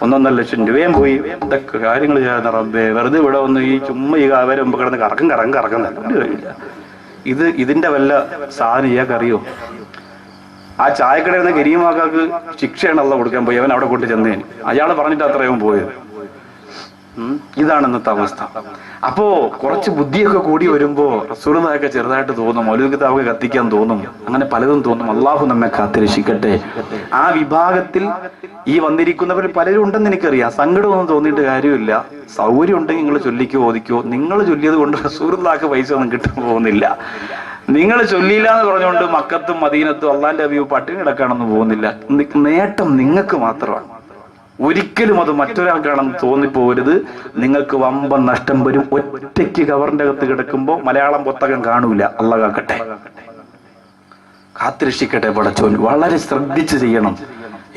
1.5 ലക്ഷം രൂപയും പോയി. എന്തൊക്കെ കാര്യങ്ങൾ ചെയ്യാൻ റബ്ബേ, വെറുതെ ഇവിടെ വന്ന് ഈ ചുമ്മാ ഈ അവരെ മുമ്പ് കിടന്ന് കറക്കുന്നില്ല. ഇതിന്റെ വല്ല സാധനം ഇയാൾക്കറിയോ? ആ ചായക്കട ഇരുന്ന ഗരീമാക്കാക്ക് ശിക്ഷയാണ് അള്ളാഹ് കൊടുക്കാൻ പോയി. അവൻ അവിടെ കൊണ്ട് ചെന്നേന്, അയാൾ പറഞ്ഞിട്ട് അത്രയും പോയത്. ഇതാണ് ഇന്നത്തെ അവസ്ഥ. അപ്പോ കുറച്ച് ബുദ്ധിയൊക്കെ കൂടി വരുമ്പോ റസൂലുള്ളാഹിയൊക്കെ ചെറുതായിട്ട് തോന്നും, മൗലൂദ് കിതാബൊക്കെ കത്തിക്കാൻ തോന്നും, അങ്ങനെ പലതും തോന്നും. അള്ളാഹു നമ്മെ കാത്തിരക്ഷിക്കട്ടെ. ആ വിഭാഗത്തിൽ ഈ വന്നിരിക്കുന്നവർ പലരും ഉണ്ടെന്ന് എനിക്കറിയാം. സങ്കടമൊന്നും തോന്നിയിട്ട് കാര്യമില്ല. സൗകര്യം ഉണ്ടെങ്കിൽ നിങ്ങൾ ചൊല്ലിക്കോ ഓദിക്കോ. നിങ്ങൾ ചൊല്ലിയത് കൊണ്ട് റസൂലുള്ളാഹിക്ക് പൈസ ഒന്നും കിട്ടാൻ പോകുന്നില്ല. നിങ്ങൾ ചൊല്ലിയില്ല എന്ന് പറഞ്ഞുകൊണ്ട് മക്കത്തും മദീനത്തും അള്ളാന്റെ അബിയും പട്ടിണി കിടക്കാനൊന്നും പോകുന്നില്ല. നേട്ടം നിങ്ങൾക്ക് മാത്രമാണ്. ഒരിക്കലും അത് മറ്റൊരാൾക്കാണെന്ന് തോന്നിപ്പോകരുത്. നിങ്ങൾക്ക് വമ്പൻ നഷ്ടം വരും. ഒറ്റയ്ക്ക് കവറിന്റെ അകത്ത് കിടക്കുമ്പോ മലയാളം പുസ്തകം കാണൂല. അള്ളാഹ് കാക്കട്ടെ, കാത്തിരക്ഷിക്കട്ടെ പടച്ചോൻ. വളരെ ശ്രദ്ധിച്ച് ചെയ്യണം.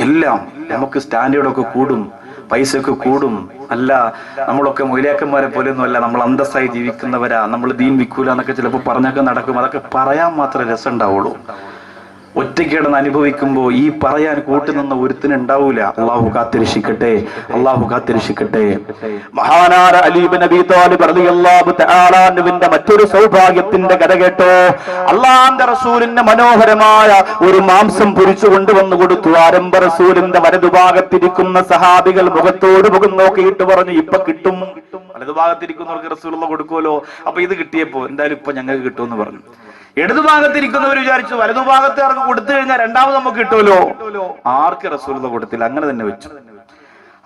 എല്ലാം നമുക്ക് സ്റ്റാൻഡേർഡൊക്കെ കൂടും, പൈസയൊക്കെ കൂടും. അല്ല, നമ്മളൊക്കെ മൊയിലാക്കന്മാരെ പോലെയൊന്നും അല്ല. നമ്മൾ അന്തസ്സായി ജീവിക്കുന്നവരാ. നമ്മൾ ദീൻ വിൽക്കൂല എന്നൊക്കെ ചിലപ്പോൾ പറഞ്ഞൊക്കെ നടക്കും. അതൊക്കെ പറയാൻ മാത്രമേ രസം ഉണ്ടാവുള്ളൂ. ഒറ്റയ്ക്ക് കിടന്ന് അനുഭവിക്കുമ്പോ ഈ പറയാൻ കൂട്ടുനിന്ന ഒരുത്തിനുണ്ടാവൂല. അള്ളാഹു കാത്തിരക്ഷിക്കട്ടെ, അള്ളാഹു കാത്തിരക്ഷിക്കട്ടെ. മഹാനായ അലി ഇബ്നു അബീ ത്വാലിബ് റളിയല്ലാഹു തആല അൻഹുവിന്റെ മറ്റൊരു സൗഭാഗ്യത്തിന്റെ കഥ കേട്ടോ. അള്ളാഹുവിന്റെ റസൂലിന്റെ മനോഹരമായ ഒരു മാംസം പൊരിച്ചു കൊണ്ടുവന്നു കൊടുത്തു. ആരംഭ റസൂലിന്റെ വലതുഭാഗത്തിരിക്കുന്ന സഹാബികൾ മുഖത്തോട് മുഖം നോക്കിയിട്ട് പറഞ്ഞു, ഇപ്പൊ കിട്ടും. വലതുഭാഗത്തിരിക്കുന്നവർക്ക് റസൂലുള്ള കൊടുക്കുമല്ലോ. അപ്പൊ ഇത് കിട്ടിയപ്പോ എന്തായാലും ഇപ്പൊ ഞങ്ങൾക്ക് കിട്ടുമെന്ന് പറഞ്ഞു. ഇടതുഭാഗത്തിരിക്കുന്നവർ വിചാരിച്ചു വലതുഭാഗത്തുകാർക്ക് കൊടുത്തു കഴിഞ്ഞാൽ രണ്ടാമത് നമുക്ക് കിട്ടുമല്ലോ. ആർക്ക് റസൂലുള്ള കൊടുത്തില്ല, അങ്ങനെ തന്നെ വെച്ചു.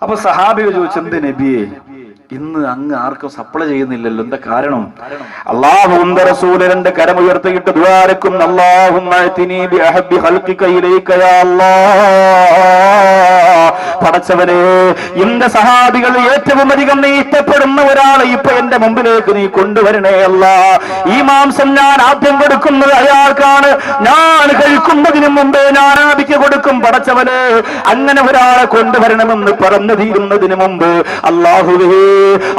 അപ്പൊ സഹാബികൾ ചോദിച്ചു, എന്ത് നബിയെ, ഇന്ന് അങ്ങ് ആർക്കും സപ്ലൈ ചെയ്യുന്നില്ലല്ലോ, എന്താ കാരണം? അല്ലാഹുവിന്റെ റസൂൽ രണ്ട് കരമുയർത്തിയിട്ട് ദുആരക്കും, അല്ലാഹുമ്മ അഅ്തിനി ബിഅഹബ്ബി ഖൽഖിക ഇലൈക യാ അല്ലാഹ്. പടച്ചവനെ, എന്റെ സഹാബികൾ ഏറ്റവും അധികം നീ ഇഷ്ടപ്പെടുന്ന ഒരാളെ ഇപ്പൊ എന്റെ മുമ്പിലേക്ക് നീ കൊണ്ടുവരണേ അല്ലാഹ്. ഈ മാംസം ഞാൻ ആദ്യം കൊടുക്കുന്നത് അയാൾക്കാണ്. ഞാൻ കഴിക്കുന്നതിന് മുമ്പേ ഞാൻ ആബിക്ക് കൊടുക്കും. പടച്ചവനെ, അങ്ങനെ ഒരാളെ കൊണ്ടുവരണമെന്ന് പറഞ്ഞു തീരുന്നതിന് മുമ്പ് അല്ലാഹുവേ,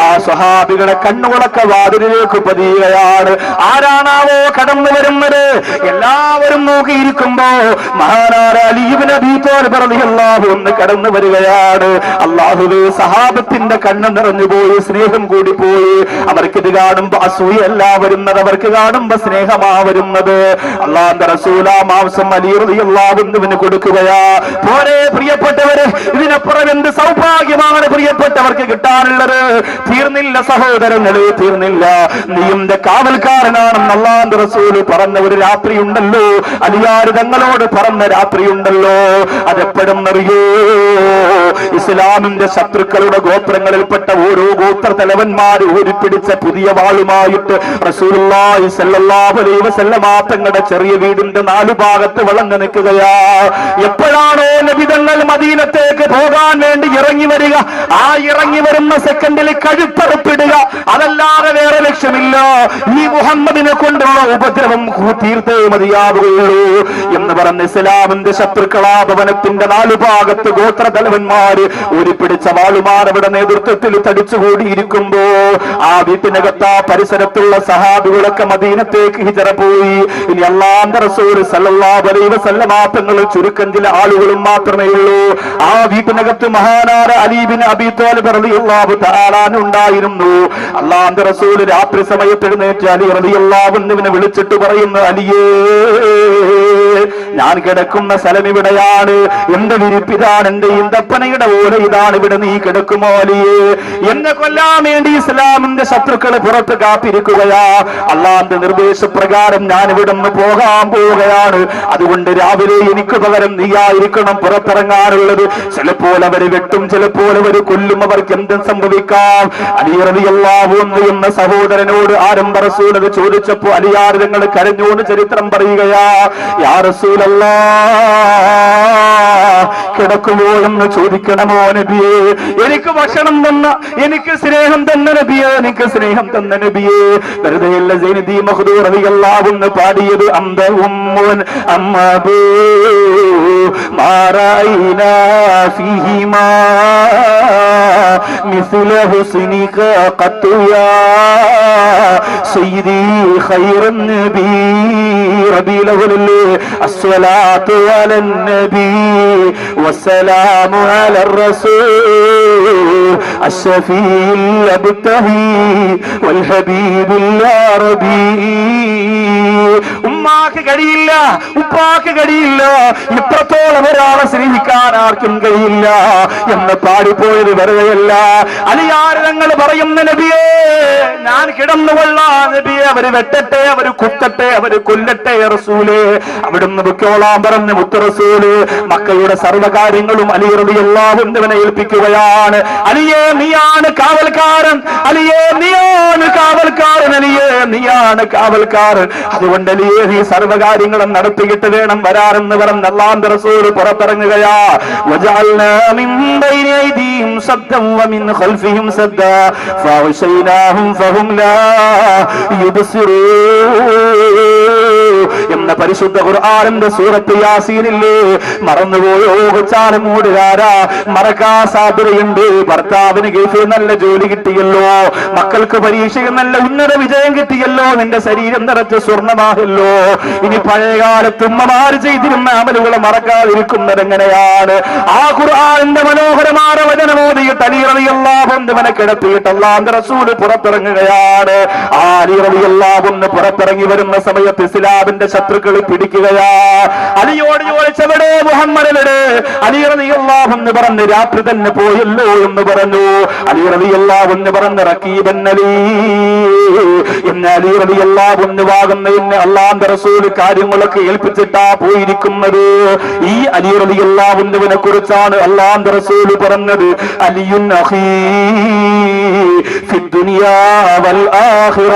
ആ സ്വഹാബികളെ കണ്ണുകളൊക്കെ വാതിലിലേക്ക് പതിയുകയാണ്. ആരാണാവോ കടന്നു വരുന്നത്? എല്ലാവരും നോക്കിയിരിക്കുമ്പോ മഹാനായ അലി ഇബ്നു അബീ ത്വാലിബ് റളിയല്ലാഹു അൻഹു കടന്നു വരികയാണ്. അല്ലാഹുവേ, സഹാബത്തിന്റെ കണ്ണ് നിറഞ്ഞുപോയി, സ്നേഹം കൂടി പോയി. അവർക്കിത് കാണുമ്പോ അസൂയല്ല വരുന്നത്, അവർക്ക് കാണുമ്പോ സ്നേഹമാ വരുന്നത്. അല്ലാഹുവിന്റെ റസൂൽ ആ മാംസം അലി റളിയല്ലാഹു അൻഹുവിന് കൊടുക്കുകയാ. പോരെ പ്രിയപ്പെട്ടവരെ, ഇതിനപ്പുറം എന്ത് സൗഭാഗ്യമാണ് പ്രിയപ്പെട്ടവർക്ക് കിട്ടാനുള്ളത്? തീർന്നില്ല സഹോദരങ്ങളെ, തീർന്നില്ല. നീന്റെ കാവൽക്കാരനാണെന്ന് അല്ലാഹുവിന്റെ റസൂൽ പറഞ്ഞ ഒരു രാത്രി ഉണ്ടല്ലോ, അലിയാർ തങ്ങളോട് പറഞ്ഞ രാത്രി ഉണ്ടല്ലോ. അതെപ്പോഴും അറിയോ? ഇസ്ലാമിന്റെ ശത്രുക്കളുടെ ഗോത്രങ്ങളിൽപ്പെട്ട ഓരോ ഗോത്ര തലവന്മാര് ഊരിപ്പിടിച്ച പുതിയ വാളുമായിട്ട് റസൂലുള്ളാഹി സ്വല്ലല്ലാഹു അലൈഹി വസല്ലമ തങ്ങളുടെ ചെറിയ വീടിന്റെ നാലു ഭാഗത്ത് വളർന്നു നിൽക്കുകയാ. എപ്പോഴാണോ നബി തങ്ങൾ മദീനത്തേക്ക് പോകാൻ വേണ്ടി ഇറങ്ങി വരിക, ആ ഇറങ്ങി വരുന്ന സെക്കൻഡിൽ കഴുത്തറുപ്പിടുക, അതല്ലാതെ വേറെ ലക്ഷ്യമില്ല. ഈ മുഹമ്മദിനെ കൊണ്ടുള്ള ഉപദ്രവം തീർത്തേ മതിയാവുകയുള്ളൂ എന്ന് പറഞ്ഞ് ഇസ്ലാമിന്റെ ശത്രുക്കളാ ഭവനത്തിന്റെ നാലു ഭാഗത്ത് ഗോത്ര തലവന്മാര് ഊരിപ്പിടിച്ച വാളുമാർ അവിടെ നേതൃത്വത്തിൽ തടിച്ചുകൂടിയിരിക്കുമ്പോ ആ വീട്ടിനകത്ത് ആ പരിസരത്തുള്ള സഹാബികളൊക്കെ മദീനത്തേക്ക് ഹിജറ പോയി. ഇനി അല്ലാഹുവിന്റെ റസൂൽ സല്ലല്ലാഹു അലൈഹി വസല്ലമ തങ്ങൾ ചുരുക്കം ചില ആളുകളും മാത്രമേ ഉള്ളൂ. ആ വീട്ടിനകത്ത് മഹാനായ അലി ബിൻ അബീ ത്വാലിബ് റളിയല്ലാഹു തആല അൻഹു ഉണ്ടായിരുന്നു. അല്ലാഹുവിന്റെ റസൂൽ രാത്രി സമയത്ത് എഴുന്നേറ്റ് അലി റളിയല്ലാഹു അൻഹുവിനെ വിളിച്ചിട്ട് പറയുന്നു, അലിയേ, ഞാൻ കിടക്കുന്ന സ്ഥലം ഇവിടെയാണ്, എന്റെ വിരിപ്പിതാണ്, എന്റെ ഈന്തപ്പനയുടെ പോലെ ഇതാണ്, ഇവിടെ നീ കിടക്കുമോ അലിയേ? എന്നെ കൊല്ലാൻ വേണ്ടി ഇസ്ലാമിന്റെ ശത്രുക്കളെ പുറത്ത് കാത്തിരിക്കുകയാ. അള്ളാന്റെ നിർദ്ദേശപ്രകാരം ഞാൻ ഇവിടെ നിന്ന് പോകാൻ പോവുകയാണ്. അതുകൊണ്ട് രാവിലെ എനിക്ക് പകരം നീയായിരിക്കണം പുറത്തിറങ്ങാനുള്ളത്. ചിലപ്പോൾ അവര് വെട്ടും, ചിലപ്പോൾ അവര് കൊല്ലും, അവർക്ക് എന്തും സംഭവിക്കാം. അലി റളിയല്ലാഹു അൻഹു എന്ന സഹോദരനോട് ആരംഭ റസൂൽ അത് ചോദിച്ചപ്പോ അലിയാർ തങ്ങൾ കരഞ്ഞോണ്ട് ചരിത്രം പറയുകയാ, യാ റസൂലല്ലാഹ്, കിടക്കുമോ എന്ന് ചോദിക്കണമോ നബിയേ? എനിക്ക് ഭക്ഷണം തന്ന, എനിക്ക് സ്നേഹം തന്ന നബിയേ, എനിക്ക് സ്നേഹം തന്ന നബിയേ. വെറുതെയല്ല സൈനുദ്ദീൻ മഖ്ദൂർ റളിയല്ലാഹു അൻഹു പാടിയത്, അംദ ഉമ്മുൻ അമ്മബൂ മാറൈനാ ഫീഹിമാ മിസ്ല ഹുസ്നിക ഖത്തു യാ സയ്യിദി ഖൈറുൻ നബി. റബീഉൽ അവ്വൽ അസ്സലാത്തു അലൻ നബി വസ്സലാമു അലർ റസൂൽ അശ്ശഫീഉൽ അബ്തഹി വൽ ഹബീബുൽ അറബി. ഉമ്മാക്ക് കഴിയില്ല, ഉപ്പാക്ക് കഴിയില്ല, ഇത്രത്തോളം ഒരാളെ സ്നേഹിക്കാൻ ആർക്കും കഴിയില്ല എന്ന് പാടിപ്പോയത് വെറുതെയല്ല. അലിയാർ തങ്ങൾ പറയുന്ന നബിയേ, ഞാൻ കിടന്നുകൊള്ളാ നബിയെ, അവര് വെട്ടട്ടെ, അവര് കുത്തട്ടെ, അവര് കൊല്ലട്ടെ റസൂലേ, അവിടുന്ന് പൊക്കോളാൻ പറഞ്ഞ് മുത്ത് റസൂല് മക്കയുടെ സർവ്വകാര്യങ്ങളും അലി റളിയല്ലാഹു അൻഹുവിനെ ഏൽപ്പിക്കുകയാണ്. അലിയേ, നീയാണ് കാവൽക്കാരൻ, അലിയേ, നീയാണ് കാവൽക്കാരൻ, അലിയേ, നീയാണ് കാവൽക്കാരൻ. അതുകൊണ്ട് അലിയേ, നീ സർവ്വകാര്യങ്ങളും നടത്തിയിട്ട് വേണം വരാറെന്ന് പറഞ്ഞ് അല്ലാഹുവിന്റെ റസൂൽ പുറത്തിറങ്ങുകയാ. വജഅൽനാ മിൻ ബൈനി ഐദിഹിം സദ്ദൻ വമിൻ ഖൽഫിഹിം സദ്ദാ ഫഅഗ്ശൈനാഹും ഫഹും ലാ യുബ്സിറൂൻ എന്ന പരിശുദ്ധ ഖുർആനിന്റെ സൂറത്ത് യാസീനില്ലേ, മറന്നുപോയോ കൊച്ചാണ് മൂടുകാരാ? മറക്കാൻ സാധ്യതയുണ്ട്. ഭർത്താവിന് ഗൾഫിൽ നല്ല ജോലി കിട്ടിയല്ലോ, മക്കൾക്ക് പരീക്ഷയിൽ നല്ല ഉന്നത വിജയം കിട്ടിയല്ലോ, നിന്റെ ശരീരം നിറച്ച് സ്വർണ്ണമായല്ലോ. ഇനി പഴയകാലത്ത് ഉമ്മമാര് ചെയ്തിരുന്ന അമലുകളെ മറക്കാതിരിക്കുന്നത് എങ്ങനെയാണ്? ആ ഖുർആനിന്റെ മനോഹരമായ വചനമോദിയിട്ട് അലി റളിയല്ലാഹു അൻഹുവിനെ കിടത്തിയിട്ട് അല്ലാഹുവിന്റെ റസൂൽ പുറത്തിറങ്ങുകയാണ്. ആ അലി റളിയല്ലാഹു അൻഹു പുറത്തിറങ്ങി വരുന്ന സമയത്ത് ഇസ്ലാമിന്റെ ശത്രുക്കൾ പിടിക്കുകയാ. അലിയോട് ചോദിച്ചവിടെ മുഹമ്മദിനോട് അലി റളിയല്ലാഹു അൻഹു പറഞ്ഞു, രാത്രി തന്നെ പോയല്ലോ എന്ന് പറഞ്ഞു. അലി റളിയല്ലാഹു അൻഹു പറഞ്ഞു, റഖീബൻ അലി, എന്നെ അലി റളിയല്ലാഹു അൻഹു ആകുന്ന എന്നെ അല്ലാഹുവിന്റെ റസൂൽ കാര്യങ്ങളൊക്കെ ഏൽപ്പിച്ചിട്ടാ പോയിരിക്കുന്നത്. ഈ അലി റളിയല്ലാഹു അൻഹുവിനെ കുറിച്ചാണ് അല്ലാഹുവിന്റെ റസൂൽ പറഞ്ഞത്, അലിയുൻ അഖീ ഫിദ്ദുനിയാ വൽ ആഖിറ.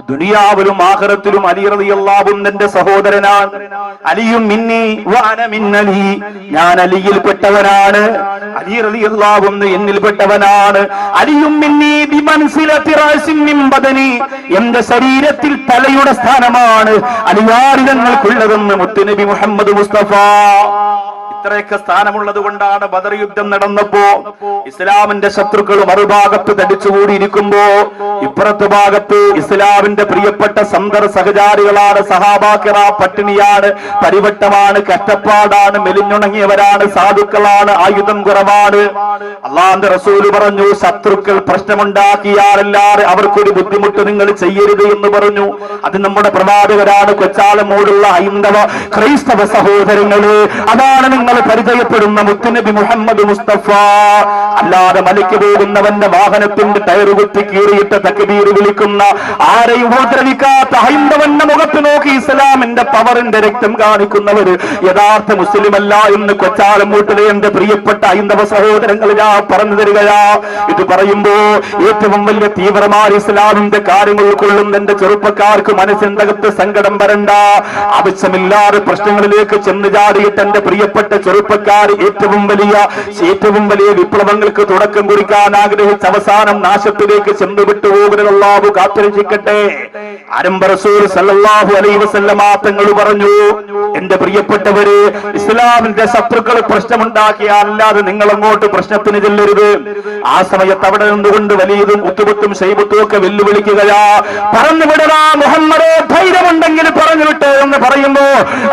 ദുനിയാവിലും ആഖിറത്തിലും അലി റളിയല്ലാഹു അൻഹുവിന്റെ സഹോദരനാണ്. അലിയും മിന്നി വ അന മിൻ അലി, ഞാൻ അലിയിൽപ്പെട്ടവനാണ്, അലി റളിയല്ലാഹു അൻഹു എന്നിൽപ്പെട്ടവനാണ്. അലിയും മിന്നി ബിമൻസിലതി റഅസിൻ മിൻ ബദനി, എന്റെ ശരീരത്തിൽ തലയുടെ സ്ഥാനമാണ് അലിയാരിതങ്ങൾക്കുള്ളതെന്ന് മുത്തുനബി മുഹമ്മദ് മുസ്തഫ. ഇത്രയൊക്കെ സ്ഥാനമുള്ളത് കൊണ്ടാണ് ബദർ യുദ്ധം നടന്നപ്പോ ഇസ്ലാമിന്റെ ശത്രുക്കൾ മറുഭാഗത്ത് തടിച്ചുകൂടിയിരിക്കുമ്പോ ഇപ്പുറത്ത് ഭാഗത്ത് ഇസ്ലാമിന്റെ പ്രിയപ്പെട്ട സന്തർ സഹചാരികളാണ് സഹാബാക്കിറ പട്ടിണിയാണ്, പരിവട്ടമാണ്, കഷ്ടപ്പാടാണ്, മെലിഞ്ഞുണങ്ങിയവരാണ്, സാധുക്കളാണ്, ആയുധം കുറവാണ്. അള്ളാഹുവിന്റെ റസൂല് പറഞ്ഞു, ശത്രുക്കൾ പ്രശ്നമുണ്ടാക്കിയാലല്ലാതെ അവർക്കൊരു ബുദ്ധിമുട്ട് നിങ്ങൾ ചെയ്യരുത് എന്ന് പറഞ്ഞു. അത് നമ്മുടെ പ്രവാചകരാണ്. കൊച്ചാലമോടുള്ള ഹൈന്ദവ ക്രൈസ്തവ സഹോദരങ്ങള്, അതാണ് നിങ്ങൾ പരിചയപ്പെടുന്ന മുത്തുനബി മുഹമ്മദ് മുസ്തഫ. അല്ലാതെ മലയ്ക്ക് പോകുന്നവന്റെ വാഹനത്തിന്റെ ടയർ കുത്തി കീറിയിട്ട് തക്ബീർ വിളിക്കുന്ന, ആരെയും ഉപദ്രവിക്കാത്ത ഹൈന്ദവന്റെ മുഖത്ത് നോക്കി ഇസ്ലാമിന്റെ പവറിന്റെ രക്തം കാണിക്കുന്നവര് യഥാർത്ഥ മുസ്ലിം അല്ല എന്ന് കൊച്ചാലമൂട്ടിലെ എന്റെ പ്രിയപ്പെട്ട ഹൈന്ദവ സഹോദരങ്ങൾ ഞാൻ പറഞ്ഞു തരികയാ. ഇത് പറയുമ്പോ ഏറ്റവും വലിയ തീവ്രമായ ഇസ്ലാമിന്റെ കാര്യങ്ങൾ ഉൾക്കൊള്ളുന്ന എന്റെ ചെറുപ്പക്കാർക്ക് മനസ്സിനകത്ത് സങ്കടം വരണ്ട. ആവശ്യമില്ലാതെ പ്രശ്നങ്ങളിലേക്ക് ചെന്ന് ചാടിയിട്ട് എന്റെ പ്രിയപ്പെട്ട ചെറുപ്പക്കാർ ഏറ്റവും വലിയ വിപ്ലവങ്ങൾക്ക് തുടക്കം കുറിക്കാൻ ആഗ്രഹിച്ച അവസാനം നാശത്തിലേക്ക് ചെന്ന് വിട്ടുപോകുന്നത് അല്ലാഹു കാത്തുരക്ഷിക്കട്ടെ. ആരംഭ റസൂൽ സല്ലല്ലാഹു അലൈഹി വസല്ലമ തങ്ങൾ പറഞ്ഞു, എന്റെ പ്രിയപ്പെട്ടവര്, ഇസ്ലാമിന്റെ ശത്രുക്കൾ പ്രശ്നമുണ്ടാക്കിയാൽ അല്ലാതെ നിങ്ങൾ അങ്ങോട്ട് പ്രശ്നത്തിന് ചെല്ലരുത്. ആ സമയത്ത് അവിടെ നിന്നുകൊണ്ട് വലിയതും ഉത്തുബത്തും ശൈബത്തും ഒക്കെ വെല്ലുവിളിക്കുകയാ. പറഞ്ഞു വിടടാ മുഹമ്മദേ, ധൈര്യമുണ്ടെങ്കിൽ പറഞ്ഞു വിട്ട് എന്ന് പറയുമ്പോ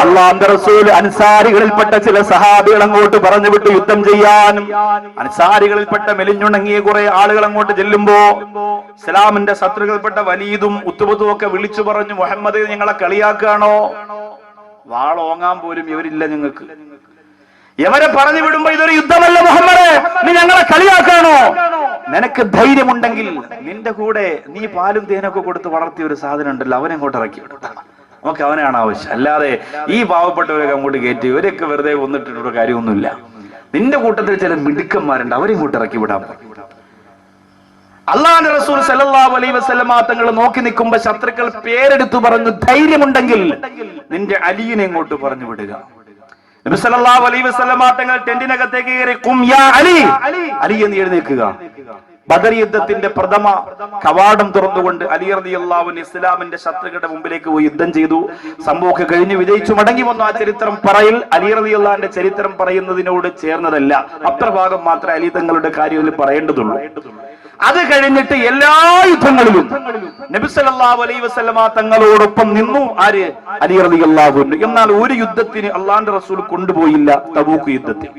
അല്ലാഹുവിന്റെ റസൂൽ അൻസാരികളിൽപ്പെട്ട ചില സഹാബികൾ അങ്ങോട്ട് പറഞ്ഞു വിട്ട് യുദ്ധം ചെയ്യാൻ. അൻസാരികളിൽപ്പെട്ട മെലിഞ്ഞുണങ്ങിയ കുറെ ആളുകൾ അങ്ങോട്ട് ചെല്ലുമ്പോ ഇസ്ലാമിന്റെ ശത്രുക്കളിൽപ്പെട്ട വലീദും ഉത്തുബത്തും ഒക്കെ വിളിച്ചു പറഞ്ഞു, മുഹമ്മദ് ഞങ്ങളെ കളിയാക്കുകയാണോ? വാളോങ്ങാൻ പോലും ഇവരില്ല നിങ്ങൾക്ക്. എവരെ പറഞ്ഞു വിടുമ്പോ ഇതൊരു യുദ്ധമല്ല മുഹമ്മദേ, നീ ഞങ്ങളെ കളിയാക്കാണോ? നിനക്ക് ധൈര്യമുണ്ടെങ്കിൽ നിന്റെ കൂടെ നീ പാലും തേനൊക്കെ കൊടുത്ത് വളർത്തിയ ഒരു സാധനം ഉണ്ടല്ലോ, അവനെ അങ്ങോട്ട് ഇറക്കി വിടും. നമുക്ക് അവനാണ് ആവശ്യം. അല്ലാതെ ഈ പാവപ്പെട്ടവരൊക്കെ അങ്ങോട്ട് കയറ്റി ഇവരൊക്കെ വെറുതെ വന്നിട്ടുള്ള കാര്യമൊന്നുമില്ല. നിന്റെ കൂട്ടത്തിൽ ചില മിടുക്കന്മാരുണ്ട്, അവരെ ഇങ്ങോട്ട് ഇറക്കി വിടാൻ പറയും. അല്ലാഹുവിന്റെ റസൂൽ സല്ലല്ലാഹു അലൈഹി വസല്ലമ തങ്ങൾ നോക്കി നിൽക്കുമ്പോ ശത്രുക്കൾ പേരെടുത്തു പറഞ്ഞു, ധൈര്യമുണ്ടെങ്കിൽ നിന്റെ അലിയെ ഇങ്ങോട്ട് പറഞ്ഞു വിടുക. നബി സല്ലല്ലാഹു അലൈഹി വസല്ലമ തങ്ങൾ ടെന്റിനകത്തേക്ക് കയറി, ഖും യാ അലി, അലി എന്ന് എഴുന്നേൽക്കുക. ബദർ യുദ്ധത്തിന്റെ പ്രഥമ കവാടം തുറന്നുകൊണ്ട് അലി റളിയല്ലാഹു അൻഹു ഇസ്ലാമിന്റെ ശത്രുക്കളുടെ മുമ്പിലേക്ക് പോയി യുദ്ധം ചെയ്തു. സംഭവമൊക്കെ കഴിഞ്ഞ് വിജയിച്ചു മടങ്ങി വന്നു. ആ ചരിത്രം പറയൽ അലി റളിയല്ലാഹുവിന്റെ ചരിത്രം പറയുന്നതിനോട് ചേർന്നതല്ല. അത്ര ഭാഗം മാത്രമേ അലി തങ്ങളുടെ കാര്യത്തിൽ പറയേണ്ടതുള്ളൂ. അത് കഴിഞ്ഞിട്ട് എല്ലാ യുദ്ധങ്ങളിലും നബി സല്ലല്ലാഹു അലൈഹി വസല്ലമ തങ്ങളോടൊപ്പം നിന്നു ആര്? അലി റളിയല്ലാഹു അൻഹു. എന്നാൽ ഒരു യുദ്ധത്തിന് അള്ളാഹുവിന്റെ റസൂൽ കൊണ്ടുപോയില്ല. തബൂക്ക് യുദ്ധത്തിൽ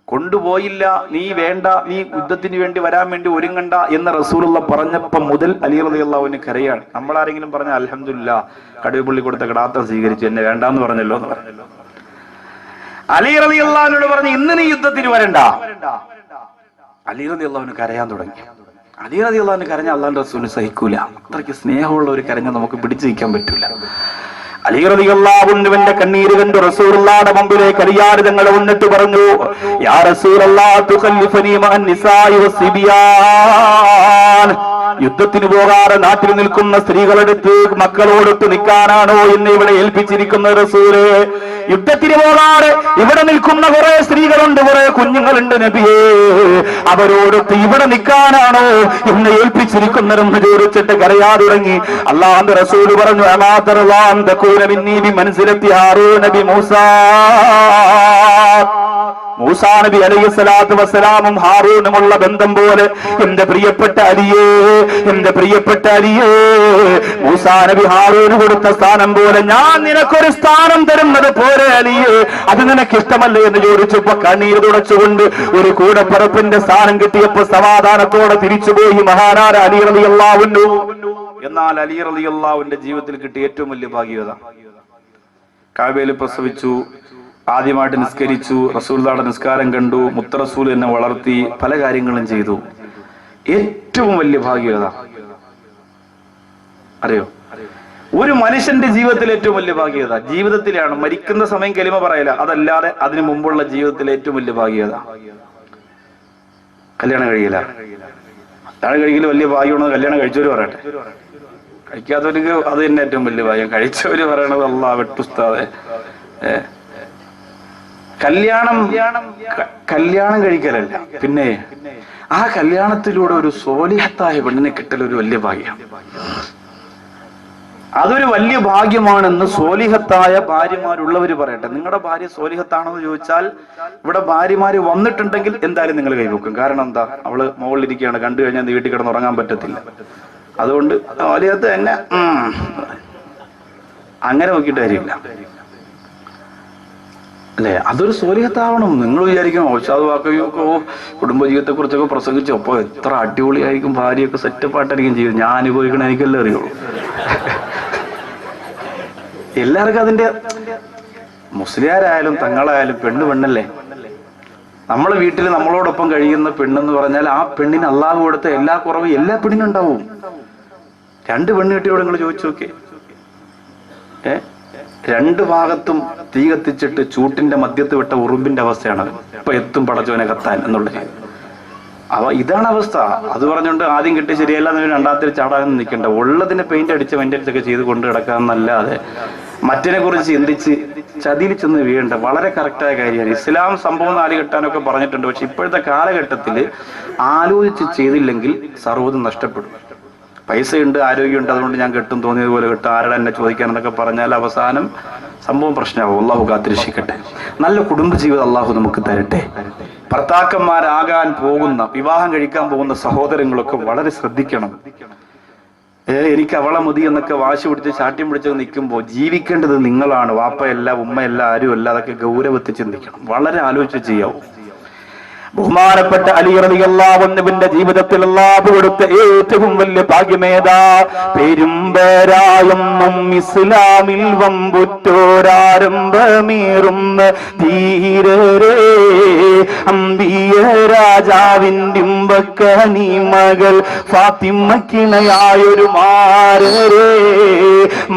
കൊണ്ടുപോയില്ല. നീ വേണ്ട, നീ യുദ്ധത്തിന് വേണ്ടി വരാൻ വേണ്ടി ഒരുങ്ങണ്ട എന്ന് റസൂലുള്ള പറഞ്ഞപ്പം മുതൽ അലി റളിയല്ലാഹു അൻഹു കരയാണ്. നമ്മളാരെങ്കിലും പറഞ്ഞ അൽഹംദുലില്ലാ, കടുവപ്പള്ളി കൊടുത്ത കടാത്തം സ്വീകരിച്ചു, എന്നെ വേണ്ടാന്ന് പറഞ്ഞല്ലോ എന്ന് പറഞ്ഞല്ലോ. അലി റളിയല്ലാഹു അൻഹു പറഞ്ഞു, ഇന്ന് നീ യുദ്ധത്തിന് വരണ്ട. അലി റളിയല്ലാഹു അൻഹു കരയാൻ തുടങ്ങി. അലി റളിയല്ലാഹു അൻഹു കരഞ്ഞ അല്ലാഹുവിന്റെ റസൂലിന് സഹിക്കൂല. അത്രയ്ക്ക് സ്നേഹമുള്ള ഒരു കരഞ്ഞ നമുക്ക് പിടിച്ചു നിൽക്കാൻ പറ്റൂല. അലി റളിയല്ലാഹു അൻഹുവിന്റെ കണ്ണീര് കണ്ട് റസൂലുള്ളാഹിയുടെ മുമ്പിലേക്ക് അലിയാർ തങ്ങൾ വന്നിട്ട് പറഞ്ഞു, യാ റസൂലല്ലാഹ് തുഖല്ലിഫനി മഅൻ നിസാഇ വസ്സിബിയാൻ. യുദ്ധത്തിന് പോകാതെ നാട്ടിൽ നിൽക്കുന്ന സ്ത്രീകളെടുത്ത് മക്കളോടൊത്ത് നിൽക്കാനാണോ എന്നെ ഇവിടെ ഏൽപ്പിച്ചിരിക്കുന്ന റസൂലേ? യുദ്ധത്തിന് പോകാതെ ഇവിടെ നിൽക്കുന്ന കുറെ സ്ത്രീകളുണ്ട്, കുറെ കുഞ്ഞുങ്ങളുണ്ട് നബിയേ, അവരോടൊത്ത് ഇവിടെ നിൽക്കാനാണോ എന്നെ ഏൽപ്പിച്ചിരിക്കുന്നതെന്ന് ചോദിച്ചിട്ട് കരയാ തുടങ്ങി. അല്ലാഹുവിന്റെ റസൂല് പറഞ്ഞു, അലാ തർലാൻ തകൂന മിന്നീ ബിമൻസിലത്തി ഹാറൂന ബി മൂസാ. മൂസാ നബി അലൈഹിസ്സലാത്തു വസ്സലാമും ഹാറൂനുമുള്ള ബന്ധം പോലെ എന്റെ പ്രിയപ്പെട്ട അലിയേ, എന്റെ പ്രിയപ്പെട്ട അലിയേ, മൂസാ നബി ഹാറൂന് കൊടുത്ത സ്ഥാനം പോലെ ഞാൻ നിനക്കൊരു സ്ഥാനം തരുന്നത് പോലെ അലിയേ, അത് നിനക്ക് ഇഷ്ടമല്ലേ എന്ന് ചോദിച്ചപ്പോ കണ്ണീര് തുടച്ചുകൊണ്ട് ഒരു കൂടപ്പറപ്പിന്റെ സ്ഥാനം കിട്ടിയപ്പോ സമാധാനത്തോടെ തിരിച്ചുപോയി മഹാനായ അലി റളിയല്ലാഹു അൻഹു. എന്നാൽ അലി റളിയല്ലാഹുവിന്റെ ജീവിതത്തിൽ കിട്ടിയ ഏറ്റവും വലിയ ഭാഗ്യത, കഅബയിൽ പ്രസവിച്ചു, ആദ്യമായിട്ട് നിസ്കരിച്ചു, റസൂലുള്ളാഹിയുടെ നിസ്കാരം കണ്ടു, മുത്ത റസൂൽ എന്നെ വളർത്തി, പല കാര്യങ്ങളും ചെയ്തു. ഏറ്റവും വലിയ ഭാഗ്യത അറിയോ? ഒരു മനുഷ്യന്റെ ജീവിതത്തിൽ ഏറ്റവും വലിയ ഭാഗ്യത ജീവിതത്തിലാണ്. മരിക്കുന്ന സമയം കലിമ പറയല, അതല്ലാതെ അതിനു മുമ്പുള്ള ജീവിതത്തിലെ ഏറ്റവും വലിയ ഭാഗ്യത കല്യാണം കഴിയില്ല. കല്യാണം കഴിക്കല് വലിയ ഭാഗ്യമാണെന്ന് കല്യാണം കഴിച്ചവര് പറയട്ടെ. കഴിക്കാത്തവർക്ക് അത് തന്നെ ഏറ്റവും വലിയ ഭാഗ്യം. കഴിച്ചവര് പറയണത് അല്ലാഹ് വെട്ടുസ്താദെ. കല്യാണം കഴിക്കലല്ല, പിന്നെ ആ കല്യാണത്തിലൂടെ ഒരു സോലിഹത്തായ പെണ്ണിനെ കിട്ടൽ ഒരു വലിയ ഭാഗ്യം. അതൊരു വലിയ ഭാഗ്യമാണെന്ന് സോലിഹത്തായ ഭാര്യമാരുള്ളവര് പറയട്ടെ. നിങ്ങളുടെ ഭാര്യ സോലിഹത്താണോ എന്ന് ചോദിച്ചാൽ ഇവിടെ ഭാര്യമാര് വന്നിട്ടുണ്ടെങ്കിൽ എന്തായാലും നിങ്ങൾ കൈവെക്കും. കാരണം എന്താ, അവള് മുകളിലിരിക്കുകയാണ്, കണ്ടു കഴിഞ്ഞാൽ വീട്ടിൽ കിടന്ന് ഉറങ്ങാൻ പറ്റത്തില്ല. അതുകൊണ്ട് സോലിഹത്ത് തന്നെ അങ്ങനെ നോക്കിയിട്ട് കാര്യമില്ല അല്ലെ. അതൊരു സോലിഹത്താവണം. നിങ്ങൾ വിചാരിക്കും ഔഷാദ് വാക്കുകയൊക്കെ കുടുംബജീവിതത്തെ കുറിച്ചൊക്കെ പ്രസംഗിച്ചപ്പോ എത്ര അടിപൊളിയായിരിക്കും, ഭാര്യയൊക്കെ സെറ്റപ്പായിട്ടായിരിക്കും ചെയ്യും. ഞാൻ അനുഭവിക്കണ എനിക്കെല്ലാം അറിയുള്ളൂ. എല്ലാവർക്കും അതിന്റെ, മുസ്ലിയാരായാലും തങ്ങളായാലും പെണ്ണല്ലേ. നമ്മളെ വീട്ടിൽ നമ്മളോടൊപ്പം കഴിയുന്ന പെണ്ണെന്ന് പറഞ്ഞാൽ ആ പെണ്ണിന് അള്ളാഹു കൊടുത്ത എല്ലാ കുറവും എല്ലാ പെണ്ണിനും ഉണ്ടാവും. 2 പെണ്ണ് കെട്ടിയോട് നിങ്ങൾ ചോദിച്ചു നോക്കേ, 2 ഭാഗത്തും തീ കത്തിച്ചിട്ട് ചൂട്ടിന്റെ മധ്യത്ത് വിട്ട ഉറുമ്പിന്റെ അവസ്ഥയാണ് ഇപ്പൊ എത്തും പടച്ചവനെ കത്താൻ എന്നുള്ളത്. ഇതാണ് അവസ്ഥ. അത് പറഞ്ഞുകൊണ്ട് ആദ്യം കെട്ടി ശരിയല്ല എന്ന് രണ്ടാമത്തെ ചാടാനൊന്നും നിൽക്കണ്ട. ഉള്ളതിനെ പെയിന്റ് അടിച്ച് മെയിൻ്റെനൻസ് ഒക്കെ ചെയ്ത് കൊണ്ട് കിടക്കാന്നല്ലാതെ മറ്റിനെ കുറിച്ച് ചിന്തിച്ച് ചതിയിൽ ചെന്ന് വീഴേണ്ട. വളരെ കറക്റ്റായ കാര്യമാണ്. ഇസ്ലാം സംഭവം 4 കെട്ടാനൊക്കെ പറഞ്ഞിട്ടുണ്ട്. പക്ഷെ ഇപ്പോഴത്തെ കാലഘട്ടത്തിൽ ആലോചിച്ച് ചെയ്തില്ലെങ്കിൽ സർവ്വതും നഷ്ടപ്പെടും. പൈസയുണ്ട്, ആരോഗ്യമുണ്ട്, അതുകൊണ്ട് ഞാൻ കെട്ടും, തോന്നിയതുപോലെ കെട്ടും, ആരുടെ എന്നെ ചോദിക്കാനെന്നൊക്കെ പറഞ്ഞാൽ അവസാനം സംഭവം പ്രശ്നമാവും. അള്ളാഹു കാത്തിരക്ഷിക്കട്ടെ. നല്ല കുടുംബജീവിതം അള്ളാഹു നമുക്ക് തരട്ടെ. ഭർത്താക്കന്മാരാകാൻ പോകുന്ന, വിവാഹം കഴിക്കാൻ പോകുന്ന സഹോദരങ്ങളൊക്കെ വളരെ ശ്രദ്ധിക്കണം. എനിക്ക് അവളെ മതി എന്നൊക്കെ വാശി പിടിച്ച് ശാഠ്യം പിടിച്ചൊക്കെ നിൽക്കുമ്പോൾ ജീവിക്കേണ്ടത് നിങ്ങളാണ്. വാപ്പയല്ല, ഉമ്മയല്ല, ആരുമല്ല. അതൊക്കെ ഗൗരവത്തിൽ ചിന്തിക്കണം. വളരെ ആലോചിച്ച് ചെയ്യാവും. ബഹുമാനപ്പെട്ട അലി റളിയല്ലാഹു അൻഹുവിന്റെ ജീവിതത്തിൽ അല്ലാഹു കൊടുത്ത ഏറ്റവും വലിയ ഭാഗ്യമേതാ? പെരുമ്പരായെന്നും ഇസ്ലാമിൽ വമ്പുറ്റോരാരംഭമേറുന്ന ധീരരേ, അമ്പിയ രാജാവിന്റെ ഉമ്പക്കനി മകൾ ഫാത്തിമക്കിണയായൊരു മാരരേ.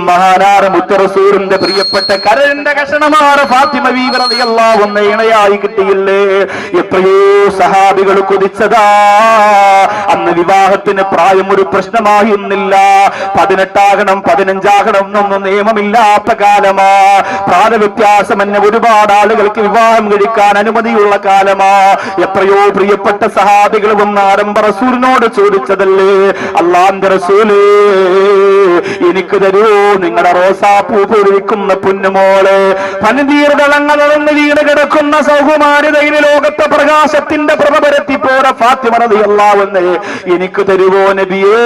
മഹാനായ മുത്തറസൂലിന്റെ പ്രിയപ്പെട്ട കരന്റെ കഷണമാണ് ഫാത്തിമ ബീവി റളിയല്ലാഹു അൻഹ ഇണയായി കിട്ടിയില്ലേ. എത്രയോ സഹാബികൾ കൊതിച്ചതാ. അന്ന് വിവാഹത്തിന് പ്രായം ഒരു പ്രശ്നമായിരുന്നില്ല. 18 15 എന്നൊന്നും നിയമമില്ലാത്ത കാലമാ. പ്രായവ്യത്യാസം എന്നെ ഒരുപാട് ആളുകൾക്ക് വിവാഹം കഴിക്കാൻ അനുമതിയുള്ള കാലമാ. എത്രയോ പ്രിയപ്പെട്ട സഹാബികൾ വന്ന് ആരംഭ റസൂലിനോട് ചോദിച്ചതല്ലേ, അല്ലാഹുവിന്റെ റസൂലേ എനിക്ക് തരൂ നിങ്ങളുടെ റോസാപ്പൂ പൊഴിക്കുന്ന പൊന്നുമോള്, പനിതീർദളങ്ങളൊന്ന് വീണ് കിടക്കുന്ന സൗകുമാരിതയിൽ ലോകത്തെ പ്രകാശത്തിന്റെ പ്രഭ പരത്തിപ്പോടെ ഫാത്തിമ റളിയല്ലാഹു അൻഹ എനിക്ക് തരുവോ നബിയേ?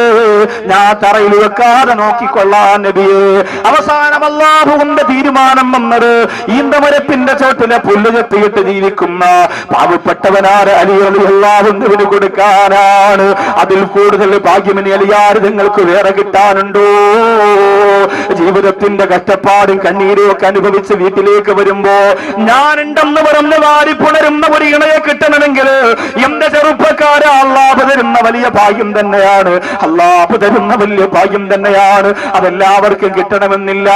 ഞാൻ തറയിൽ വെക്കാതെ നോക്കിക്കൊള്ളാൻ നബിയേ. അവസാനം അല്ലാഹുവിന്റെ തീരുമാനം വന്നത് ഈന്തമരത്തിന്റെ ചോട്ടിലെ പുല്ല് ചെത്തിയിട്ട് ജീവിക്കുന്ന പാവപ്പെട്ടവനാര് അലി റളിയല്ലാഹു അൻഹുവിന് കൊടുക്കാനാണ്. അതിൽ കൂടുതൽ ഭാഗ്യമിനി അലിയാർ നിങ്ങൾക്ക് വേറെ കിട്ടാനുണ്ടോ? ജീവിതത്തിന്റെ കഷ്ടപ്പാടും കണ്ണീരും ഒക്കെ അനുഭവിച്ച് വീട്ടിലേക്ക് വരുമ്പോ ഞാനുണ്ടെന്ന് പറഞ്ഞ് വാരി പുണരുന്ന ഒരു ഇണയെ കിട്ടണമെങ്കിൽ എന്റെ ചെറുപ്പക്കാരെ അല്ലാഹു തരുന്ന വലിയ ഭാഗ്യം തന്നെയാണ്. അല്ലാഹു തരുന്ന വലിയ ഭാഗ്യം തന്നെയാണ്. അതെല്ലാവർക്കും കിട്ടണമെന്നില്ല.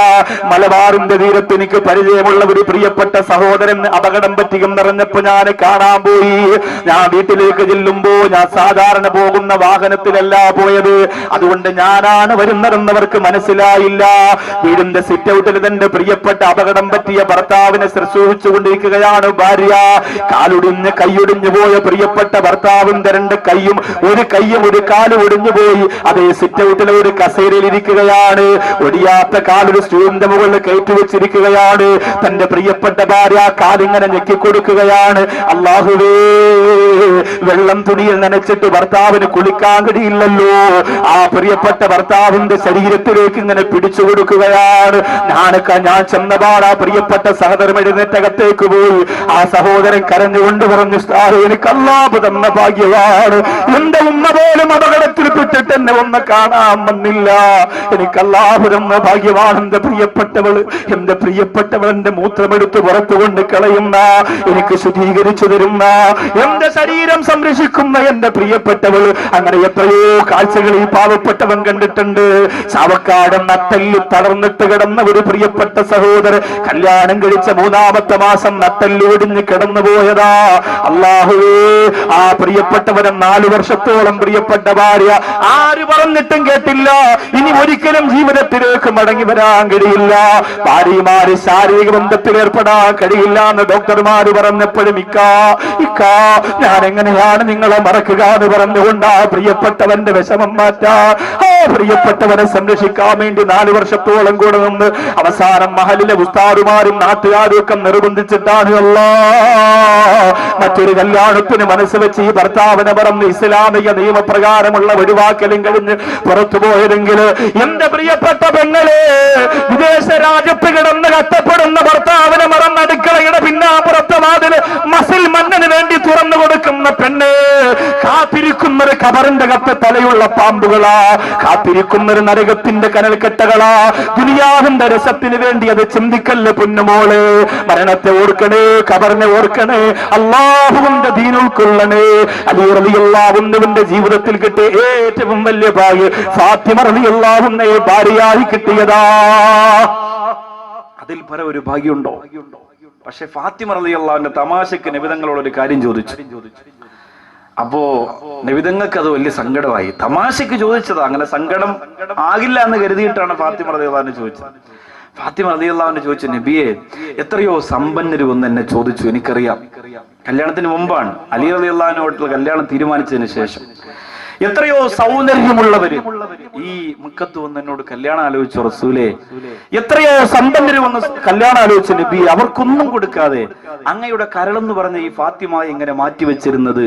മലബാറിന്റെ തീരത്ത് എനിക്ക് പരിചയമുള്ള ഒരു പ്രിയപ്പെട്ട സഹോദരൻ അപകടം പറ്റിയും നിറഞ്ഞപ്പോ ഞാൻ കാണാൻ പോയി. ഞാൻ വീട്ടിലേക്ക് ചെല്ലുമ്പോ ഞാൻ സാധാരണ പോകുന്ന വാഹനത്തിലല്ല പോയത്. അതുകൊണ്ട് ഞാനാണ് വരുന്നതെന്നവർക്ക് മനസ്സിലായില്ല. വീടിന്റെ സിറ്റ് ഔട്ടിൽ തന്റെ പ്രിയപ്പെട്ട അപകടം പറ്റിയ ഭർത്താവിനെ ശുശ്രൂഷിച്ചുകൊണ്ടിരിക്കുകയാണ് ഭാര്യ. കാലൊടിഞ്ഞ് കൈയൊടിഞ്ഞു പോയ പ്രിയപ്പെട്ട ഭർത്താവിന്റെ 2 കൈയും ഒരു കൈയും ഒരു കാലും ഒടിഞ്ഞു പോയി. അതേ സിറ്റ് ഔട്ടിലെ ഒരു കസേരയിൽ ഇരിക്കുകയാണ്. ഒടിയാത്ത കാലൊരു സ്റ്റൂളിന്റെ മുകളിൽ കയറ്റി വെച്ചിരിക്കുകയാണ്. തന്റെ പ്രിയപ്പെട്ട ഭാര്യ കാലിങ്ങനെ ഞെക്കിക്കൊടുക്കുകയാണ്. അല്ലാഹുവേ, വെള്ളം തുണിയിൽ നനച്ചിട്ട് ഭർത്താവിന് കുളിക്കാൻ കഴിയില്ലല്ലോ. ആ പ്രിയപ്പെട്ട ഭർത്താവിന്റെ ശരീരത്തിലേക്ക് ഇങ്ങനെ പിടിച്ചു കൊടുക്കുകയാണ്. ഞാൻ ചെന്നപാട് ആ പ്രിയപ്പെട്ട സഹോദരൻ എഴുന്നേറ്റകത്തേക്ക് പോയി. ആ സഹോദരൻ കരഞ്ഞുകൊണ്ട് പറഞ്ഞു, എനിക്ക് അല്ലാഹു തന്ന ഭാഗ്യമാണ്. എന്റെ ഉമ്മ പോലും അപകടത്തിൽപ്പെട്ടിട്ട് എന്നെ ഒന്ന് കാണാൻ വന്നില്ല. എനിക്ക് അല്ലാഹു തന്ന ഭാഗ്യമാണ്. എന്റെ പ്രിയപ്പെട്ടവൾ എന്റെ മൂത്രമെടുത്ത് പുറത്തുകൊണ്ട് കളയുന്ന, എനിക്ക് ശുദ്ധീകരിച്ചു തരുന്ന, എന്റെ ശരീരം സംരക്ഷിക്കുന്ന എന്റെ പ്രിയപ്പെട്ടവൾ. അങ്ങനെ എത്രയോ കാഴ്ചകൾ ഈ പാവപ്പെട്ടവൻ കണ്ടിട്ടുണ്ട്. ചാവക്കാട് നട്ടെല്ല് തളർന്നിട്ട് കിടന്ന ഒരു പ്രിയപ്പെട്ട സഹോദരൻ കല്യാണം കഴിച്ച 3ാമത്തെ മാസം നട്ടെല്ല് ഒടിഞ്ഞ് കിടന്നു പോയതാ. അല്ലാഹുവേ, ആ പ്രിയപ്പെട്ടവരെ 4 വർഷത്തോളം പ്രിയപ്പെട്ട ഭാര്യ ആ ആര് പറഞ്ഞിട്ടും കേട്ടില്ല. ഇനി ഒരിക്കലും ജീവിതത്തിലേക്ക് മടങ്ങി വരാൻ കഴിയില്ല. ഭാര്യമാര് ശാരീരിക ബന്ധത്തിൽ ഏർപ്പെടാൻ കഴിയില്ല എന്ന് ഡോക്ടർമാര് പറഞ്ഞപ്പോഴും ഇക്കാ ഞാൻ എങ്ങനെയാണ് നിങ്ങളെ മറക്കുക എന്ന് പറഞ്ഞുകൊണ്ട് ആ പ്രിയപ്പെട്ടവന്റെ വിഷമം മാറ്റാൻ, ആ പ്രിയപ്പെട്ടവനെ സംരക്ഷിക്കാൻ വേണ്ടി 4 വർഷത്തോളം കൂടെ നിന്ന് അവസാനം മഹലിലെ ഉസ്താദുമാരും നാട്ടുകാരും ഒക്കെ നിർബന്ധിച്ചിട്ടാണ് മറ്റൊരു കല്യാണത്തിന് മനസ്സ് വെച്ച് ഈ ഭർത്താവിനെ പറഞ്ഞ് ഇസ്ലാമിക നിയമപ്രകാരമുള്ള ഒഴിവാക്കലും കഴിഞ്ഞ് പുറത്തു പോയതെങ്കിൽ എന്റെ പ്രിയപ്പെട്ട പെങ്ങളെ, വിദേശ രാജ്യത്ത് കിടന്ന് കഷ്ടപ്പെടുന്ന ഭർത്താവിനെ മറന്ന് അടുക്കളയുടെ പിന്നാമ്പുറത്തെ വാതില് മസിൽ മണ്ണിന് വേണ്ടി തുറന്നു കൊടുക്കുന്ന പെണ്ണ്, കാത്തിരിക്കുന്നൊരു കബറിന്റെ കത്ത് തലയുള്ള പാമ്പുകളാ, കാത്തിരിക്കുന്നൊരു നരകത്തിന്റെ കനൽക്കെട്ടകളാ. ദുനിയാവിന്റെ രസത്തിന് വേണ്ടി അത് ചിന്തിക്കല്ലേ പൊന്നുമോള്. മരണത്തെ ഓർക്കണേ, കബറിനെ ഓർക്കണേ, അല്ലാഹുവിന്റെ ദീൻ ഉൾക്കൊള്ളണേ. അലി റളിയല്ലാഹു അൻഹുവിന്റെ ജീവിതത്തിൽ കിട്ടിയ ഏറ്റവും വലിയ ഭാഗ്യം ഫാത്തിമ റളിയല്ലാഹു അൻഹയെ ഭാര്യയായി കിട്ടിയതാ. അതിൽ പര ഒരു ഭാഗ്യമുണ്ടോ? പക്ഷെ ഫാത്തിമ റളിയല്ലാഹു അൻഹ തമാശക്ക് നബി തങ്ങളോട് ഒരു കാര്യം ചോദിച്ചു. അപ്പോ നബി തങ്ങൾക്ക് അത് വലിയ സങ്കടമായി. തമാശക്ക് ചോദിച്ചതാ, അങ്ങനെ സങ്കടം ആകില്ല എന്ന് കരുതിയിട്ടാണ് ഫാത്തിമ റളിയല്ലാഹു അൻഹ ചോദിച്ചത്. ഫാത്തിമ റളിയല്ലാഹു അൻഹ ചോദിച്ചു, നബിയെ എത്രയോ സമ്പന്നര് വന്ന് എന്നെ ചോദിച്ചു, എനിക്കറിയാം. കല്യാണത്തിന് മുമ്പാണ്, അലി റളിയല്ലാഹു അൻഹുവായിട്ടുള്ള കല്യാണം തീരുമാനിച്ചതിന് ശേഷം എത്രയോ സൗന്ദര്യമുള്ളവര് ഈ മുക്കത്ത് വന്ന് എന്നോട് കല്യാണം ആലോചിച്ചു റസൂലേ. എത്രയോ സമ്പന്നര് വന്ന് കല്യാണം ആലോചിച്ചു നബി, അവർക്കൊന്നും കൊടുക്കാതെ അങ്ങയുടെ കരളെന്ന് പറഞ്ഞ ഈ ഫാത്തിമ ഇങ്ങനെ മാറ്റിവെച്ചിരുന്നത്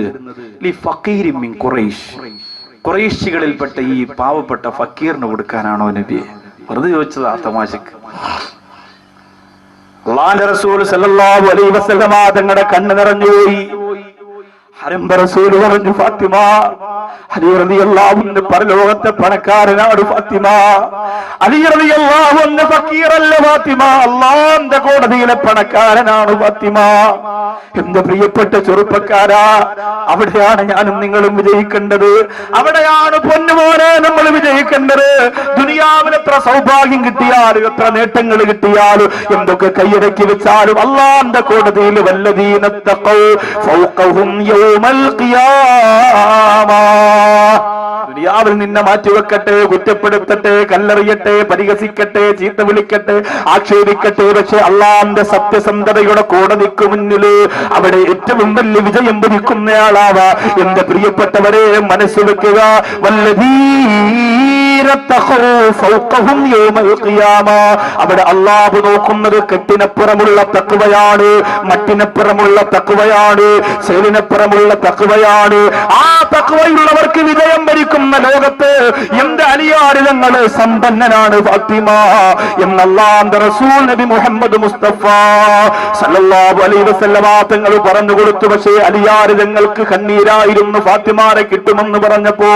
ഖുറൈശികളിൽപ്പെട്ട ഈ പാവപ്പെട്ട ഫക്കീറിന് കൊടുക്കാനാണോ നബി? വെറുതെ ചോദിച്ചതാ തമാശക്ക്. അല്ലാഹുവിന്റെ റസൂൽ സല്ലല്ലാഹു അലൈഹി വസല്ലമ തങ്ങളുടെ കണ്ണ് നിറഞ്ഞുപോയി. ഹരംബ റസൂൽ പറഞ്ഞു, ഫാത്തിമ, അലി റളിയല്ലാഹു അൻഹു പരലോകത്തെ പണക്കാരനാണ് ഫാത്തിമ, അലി റളിയല്ലാഹു അൻഹു ഫക്കീറല്ല ഫാത്തിമ, അല്ലാഹുവിന്റെ കോടതിയിലെ പണക്കാരനാണ് ഫാത്തിമ. എന്റെ പ്രിയപ്പെട്ട ചെറുപ്പക്കാരാ, അവിടെയാണ് ഞാനും നിങ്ങളും വിജയിക്കേണ്ടത്. അവിടെയാണ് പൊന്നുമോനെ നമ്മൾ വിജയിക്കേണ്ടത്. ദുനിയാവിൽ എത്ര സൗഭാഗ്യം കിട്ടിയാലും എത്ര നേട്ടങ്ങൾ കിട്ടിയാലും എന്തൊക്കെ കൈയടക്കി വെച്ചാലും അല്ലാഹുവിന്റെ കോടതിയിൽ വല്ലദീന തഖൗ ഫൗഖഹും യൗമൽ ഖിയാമ. ദുനിയാവിൽ നിന്നെ മാറ്റിവെക്കട്ടെ, കുറ്റപ്പെടുത്തട്ടെ, കല്ലെറിയട്ടെ, പരിഹസിക്കട്ടെ, ചീത്ത വിളിക്കട്ടെ, ആക്ഷേപിക്കട്ടെ, പക്ഷെ അള്ളാന്റെ സത്യസന്ധതയുടെ കോടതിക്ക് മുന്നില് അവിടെ ഏറ്റവും വലിയ വിജയം ഭരിക്കുന്നയാളാവാ. എന്റെ പ്രിയപ്പെട്ടവരെ മനസ്സ് വെക്കുക, അവിടെ അള്ളാഹു നോക്കുന്നത് കെട്ടിനപ്പുറമുള്ള തഖ്വയാണ്, മറ്റിനപ്പുറമുള്ള തഖ്വയാണ്, ശൈലിനപ്പുറമുള്ള തഖ്വയാണ്. ആ തഖ്വയുള്ളവർക്ക് വിജയം ഭരിക്കുന്ന ലോകത്ത് എന്റെ അലിയാരിതങ്ങള് സമ്പന്നനാണ് ഫാത്തിമ എന്ന് അല്ലാഹുവിന്റെ റസൂൽ നബി മുഹമ്മദ് മുസ്തഫ സല്ലല്ലാഹു അലൈഹി വസല്ലമ തങ്ങൾ പറഞ്ഞു കൊടുത്തു. പക്ഷേ അലിയാരിതങ്ങൾക്ക് കണ്ണീരായിരുന്നു ഫാത്തിമാരെ കിട്ടുമെന്ന് പറഞ്ഞപ്പോ.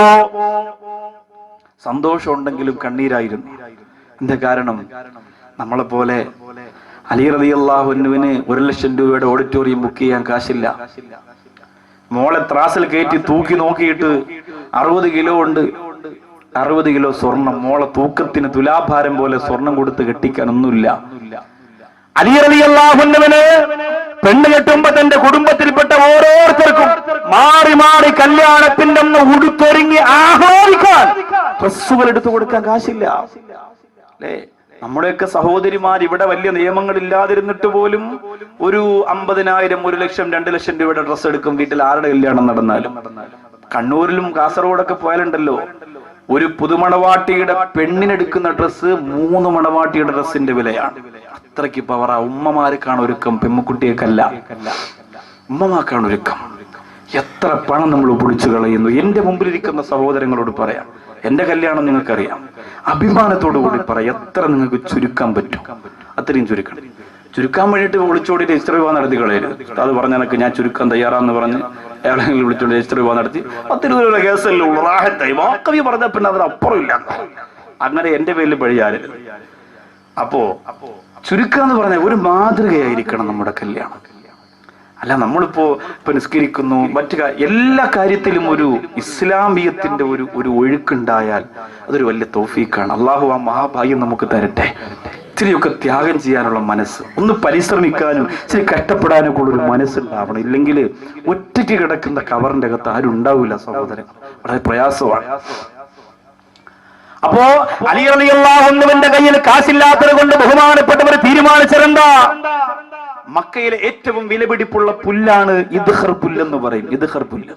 സന്തോഷമുണ്ടെങ്കിലും കണ്ണീരായിരുന്നു. എന്താ കാരണം? നമ്മളെ പോലെ അലി റളിയല്ലാഹു അൻഹുവിന് 1 ലക്ഷം രൂപയുടെ ഓഡിറ്റോറിയം ബുക്ക് ചെയ്യാൻ കാശില്ല. മോളെ ത്രാസിൽ കയറ്റി തൂക്കി നോക്കിയിട്ട് 60 കിലോ ഉണ്ട്, 60 കിലോ സ്വർണം. മോളെ തൂക്കത്തിന് തുലാഭാരം പോലെ സ്വർണം കൊടുത്ത് കെട്ടിക്കാനൊന്നുമില്ല. അലി റളിയല്ലാഹു അൻഹുവിന് പെണ്ണ് കെട്ടുമ്പോ തന്റെ കുടുംബത്തിൽപ്പെട്ട ഓരോരുത്തർക്കും മാറി മാറി കല്യാണത്തിന്റെ ഒന്ന് ഉടുത്തൊരുങ്ങി ആഹ്ലാദിക്കാൻ ഡ്രസ്സുകൾ എടുത്തു കൊടുക്കാൻ കാശില്ല. അല്ലേ? നമ്മുടെയൊക്കെ സഹോദരിമാർ ഇവിടെ വലിയ നിയമങ്ങൾ ഇല്ലാതിരുന്നിട്ട് പോലും ഒരു 50,000, 1 ലക്ഷം, 2 ലക്ഷം രൂപയുടെ ഡ്രസ്സ് എടുക്കും വീട്ടിൽ ആരുടെ കല്യാണം നടന്നാലും. കണ്ണൂരിലും കാസർഗോഡൊക്കെ പോയാലുണ്ടല്ലോ, ഒരു പുതുമണവാട്ടിയുടെ പെണ്ണിനെടുക്കുന്ന ഡ്രസ്സ് 3 മണവാട്ടിയുടെ ഡ്രസ്സിന്റെ വിലയാണ്. അത്രയ്ക്ക് പവറാ. ഉമ്മമാർക്കാണ് ഒരുക്കം, പെമ്മുക്കുട്ടിയേക്കല്ല. ഉമ്മമാർക്കാണ് ഒരുക്കം. എത്ര പണം നമ്മൾ പൊടിച്ചു കളയുന്നു. എന്റെ മുമ്പിലിരിക്കുന്ന സഹോദരങ്ങളോട് പറയാം, എന്റെ കല്യാണം നിങ്ങൾക്കറിയാം, അഭിമാനത്തോടു കൂടി പറയാം, എത്ര നിങ്ങൾക്ക് ചുരുക്കാൻ പറ്റും അത്രയും ചുരുക്കണം. ചുരുക്കാൻ വേണ്ടിയിട്ട് ഒളിച്ചോടി രജിസ്റ്റർ വിവാഹം നടത്തി കളയരുത്. അത് പറഞ്ഞ എനിക്ക് ഞാൻ ചുരുക്കാൻ തയ്യാറാന്ന് പറഞ്ഞ് എവിടെയെങ്കിലും വിളിച്ചോണ്ട് രജിസ്റ്റർ വിവാഹം നടത്തി 10 രൂപയുടെ കേസല്ലേ ഉള്ളൂ, റാഹത്തായി വാക്കവി പറഞ്ഞ പിന്നെ അതിനപ്പുറം ഇല്ല. അങ്ങനെ എന്റെ പേരിൽ പഴിയാരുത്. അപ്പോ ചുരുക്കാന്ന് പറഞ്ഞ ഒരു മാതൃകയായിരിക്കണം നമ്മുടെ കല്യാണം. അല്ല നമ്മളിപ്പോ നിസ്കരിക്കുന്നു, മറ്റു എല്ലാ കാര്യത്തിലും ഒരു ഇസ്ലാമിയത്തിന്റെ ഒരു ഒഴുക്കുണ്ടായാൽ അതൊരു വലിയ തൗഫീഖാണ്. അള്ളാഹു ആ മഹാഭാഗ്യം നമുക്ക് തരട്ടെ. ഇച്ചിരിയൊക്കെ ത്യാഗം ചെയ്യാനുള്ള മനസ്സ്, ഒന്ന് പരിശ്രമിക്കാനും ഇച്ചിരി കഷ്ടപ്പെടാനും കൂടെ ഒരു മനസ്സുണ്ടാവണം. ഇല്ലെങ്കിൽ ഒറ്റയ്ക്ക് കിടക്കുന്ന കവറിന്റെ അകത്ത് ആരും ഉണ്ടാവില്ല സഹോദരൻ. വളരെ പ്രയാസമാണ്. അപ്പോ അലി റളിയല്ലാഹു അൻഹുവിന്റെ കയ്യിൽ കാശില്ലാത്തത് കൊണ്ട് ബഹുമാനപ്പെട്ടവർ തീരുമാനിച്ചതെന്താ? മക്കയിലെ ഏറ്റവും വിലപിടിപ്പുള്ള പുല്ലാണ് ഇദ്ഖർ പുല്ലെന്ന് പറയും. ഇദ്ഖർ പുല്ല്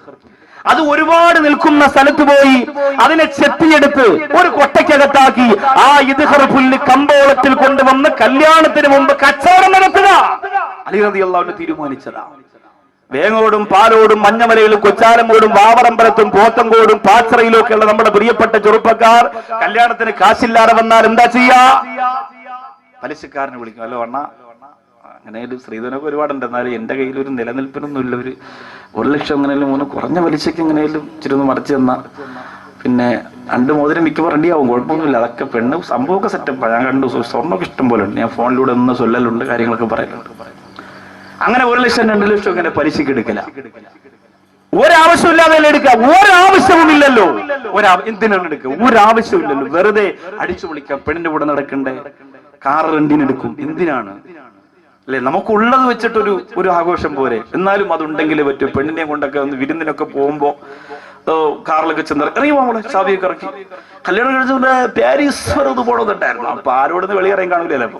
അത് ഒരുപാട് നിൽക്കുന്ന സ്ഥലത്ത് പോയി അതിനെ ചെത്തിയെടുത്ത് ഒരു കൊട്ടയ്ക്കകത്താക്കി ആ ഇദ്ഖർ പുല്ല് കമ്പോളത്തിൽ കൊണ്ടുവന്ന് കല്യാണത്തിന് മുമ്പ് കച്ചവടം നടത്തുക അലി റളിയല്ലാഹു അൻഹു തീരുമാനിച്ചതാ. വേങ്ങോടും പാലോടും മഞ്ഞമലയിലും കൊച്ചാലമൂടും വാവറമ്പലത്തും പോത്തങ്കോടും പാച്ചറയിലും ഒക്കെയുള്ള നമ്മുടെ പ്രിയപ്പെട്ട ചെറുപ്പക്കാർ കല്യാണത്തിന് കാശില്ലാതെ വന്നാൽ എന്താ ചെയ്യാ? പലിശക്കാരനെ വിളിക്കും. അല്ലോ അണ്ണ, അങ്ങനെ ഒരു സ്ത്രീധനൊക്കെ ഒരുപാടുണ്ട്, എന്നാലും എന്റെ കയ്യിൽ ഒരു നിലനിൽപ്പിനൊന്നുമില്ല, ഒരു 1,00,000 എങ്ങനെയും ഒന്ന് കുറഞ്ഞ പലിശക്ക് എങ്ങനെയും ഇച്ചിരി ഒന്ന് മടച്ചു തന്ന പിന്നെ 2 മോതിരം മിക്കപ്പോൾ റെഡിയാവും, കുഴപ്പമൊന്നുമില്ല. അതൊക്കെ പെണ്ണ് സംഭവമൊക്കെ സെറ്റപ്പാണ്. ഞാൻ കണ്ടു, സ്വർണ്ണമൊക്കെ ഇഷ്ടം പോലെ ഉണ്ട്. ഞാൻ ഫോണിലൂടെ ഒന്ന് ചൊല്ലലുണ്ട്, കാര്യങ്ങളൊക്കെ പറയലുണ്ട്. അങ്ങനെ 1,00,000 2,00,000 ഇങ്ങനെ പലിശക്ക് എടുക്കല. ഒരാവശ്യമില്ലാതെ എടുക്കുക, ഒരാവശ്യവുമില്ലല്ലോ. എന്തിനാണ് എടുക്കുക? ഒരാവശ്യമില്ലല്ലോ. വെറുതെ അടിച്ചു വിളിക്കുക. പെണ്ണിന്റെ കൂടെ നടക്കണ്ടേ? കാർ റെന്റിനെടുക്കും. എന്തിനാണ് അല്ലെ? നമുക്കുള്ളത് വെച്ചിട്ടൊരു ഒരു ആഘോഷം പോരെ. എന്നാലും അതുണ്ടെങ്കിലേ പറ്റൂ. പെണ്ണിനെ കൊണ്ടൊക്കെ ഒന്ന് വിരുന്നിനൊക്കെ പോകുമ്പോ കാറിലൊക്കെ ചെന്ന് ഇറങ്ങി പോകണേ, ചാവിയൊക്കെ ഇറക്കി. കല്യാണം കഴിച്ചുകൊണ്ട് പാരീസ് വരെ ഒന്ന് പോകണമെന്നുണ്ടായിരുന്നു. അപ്പൊ ആരോടൊന്ന് വെളിയിറങ്ങി കാണൂലല്ലോ. അപ്പൊ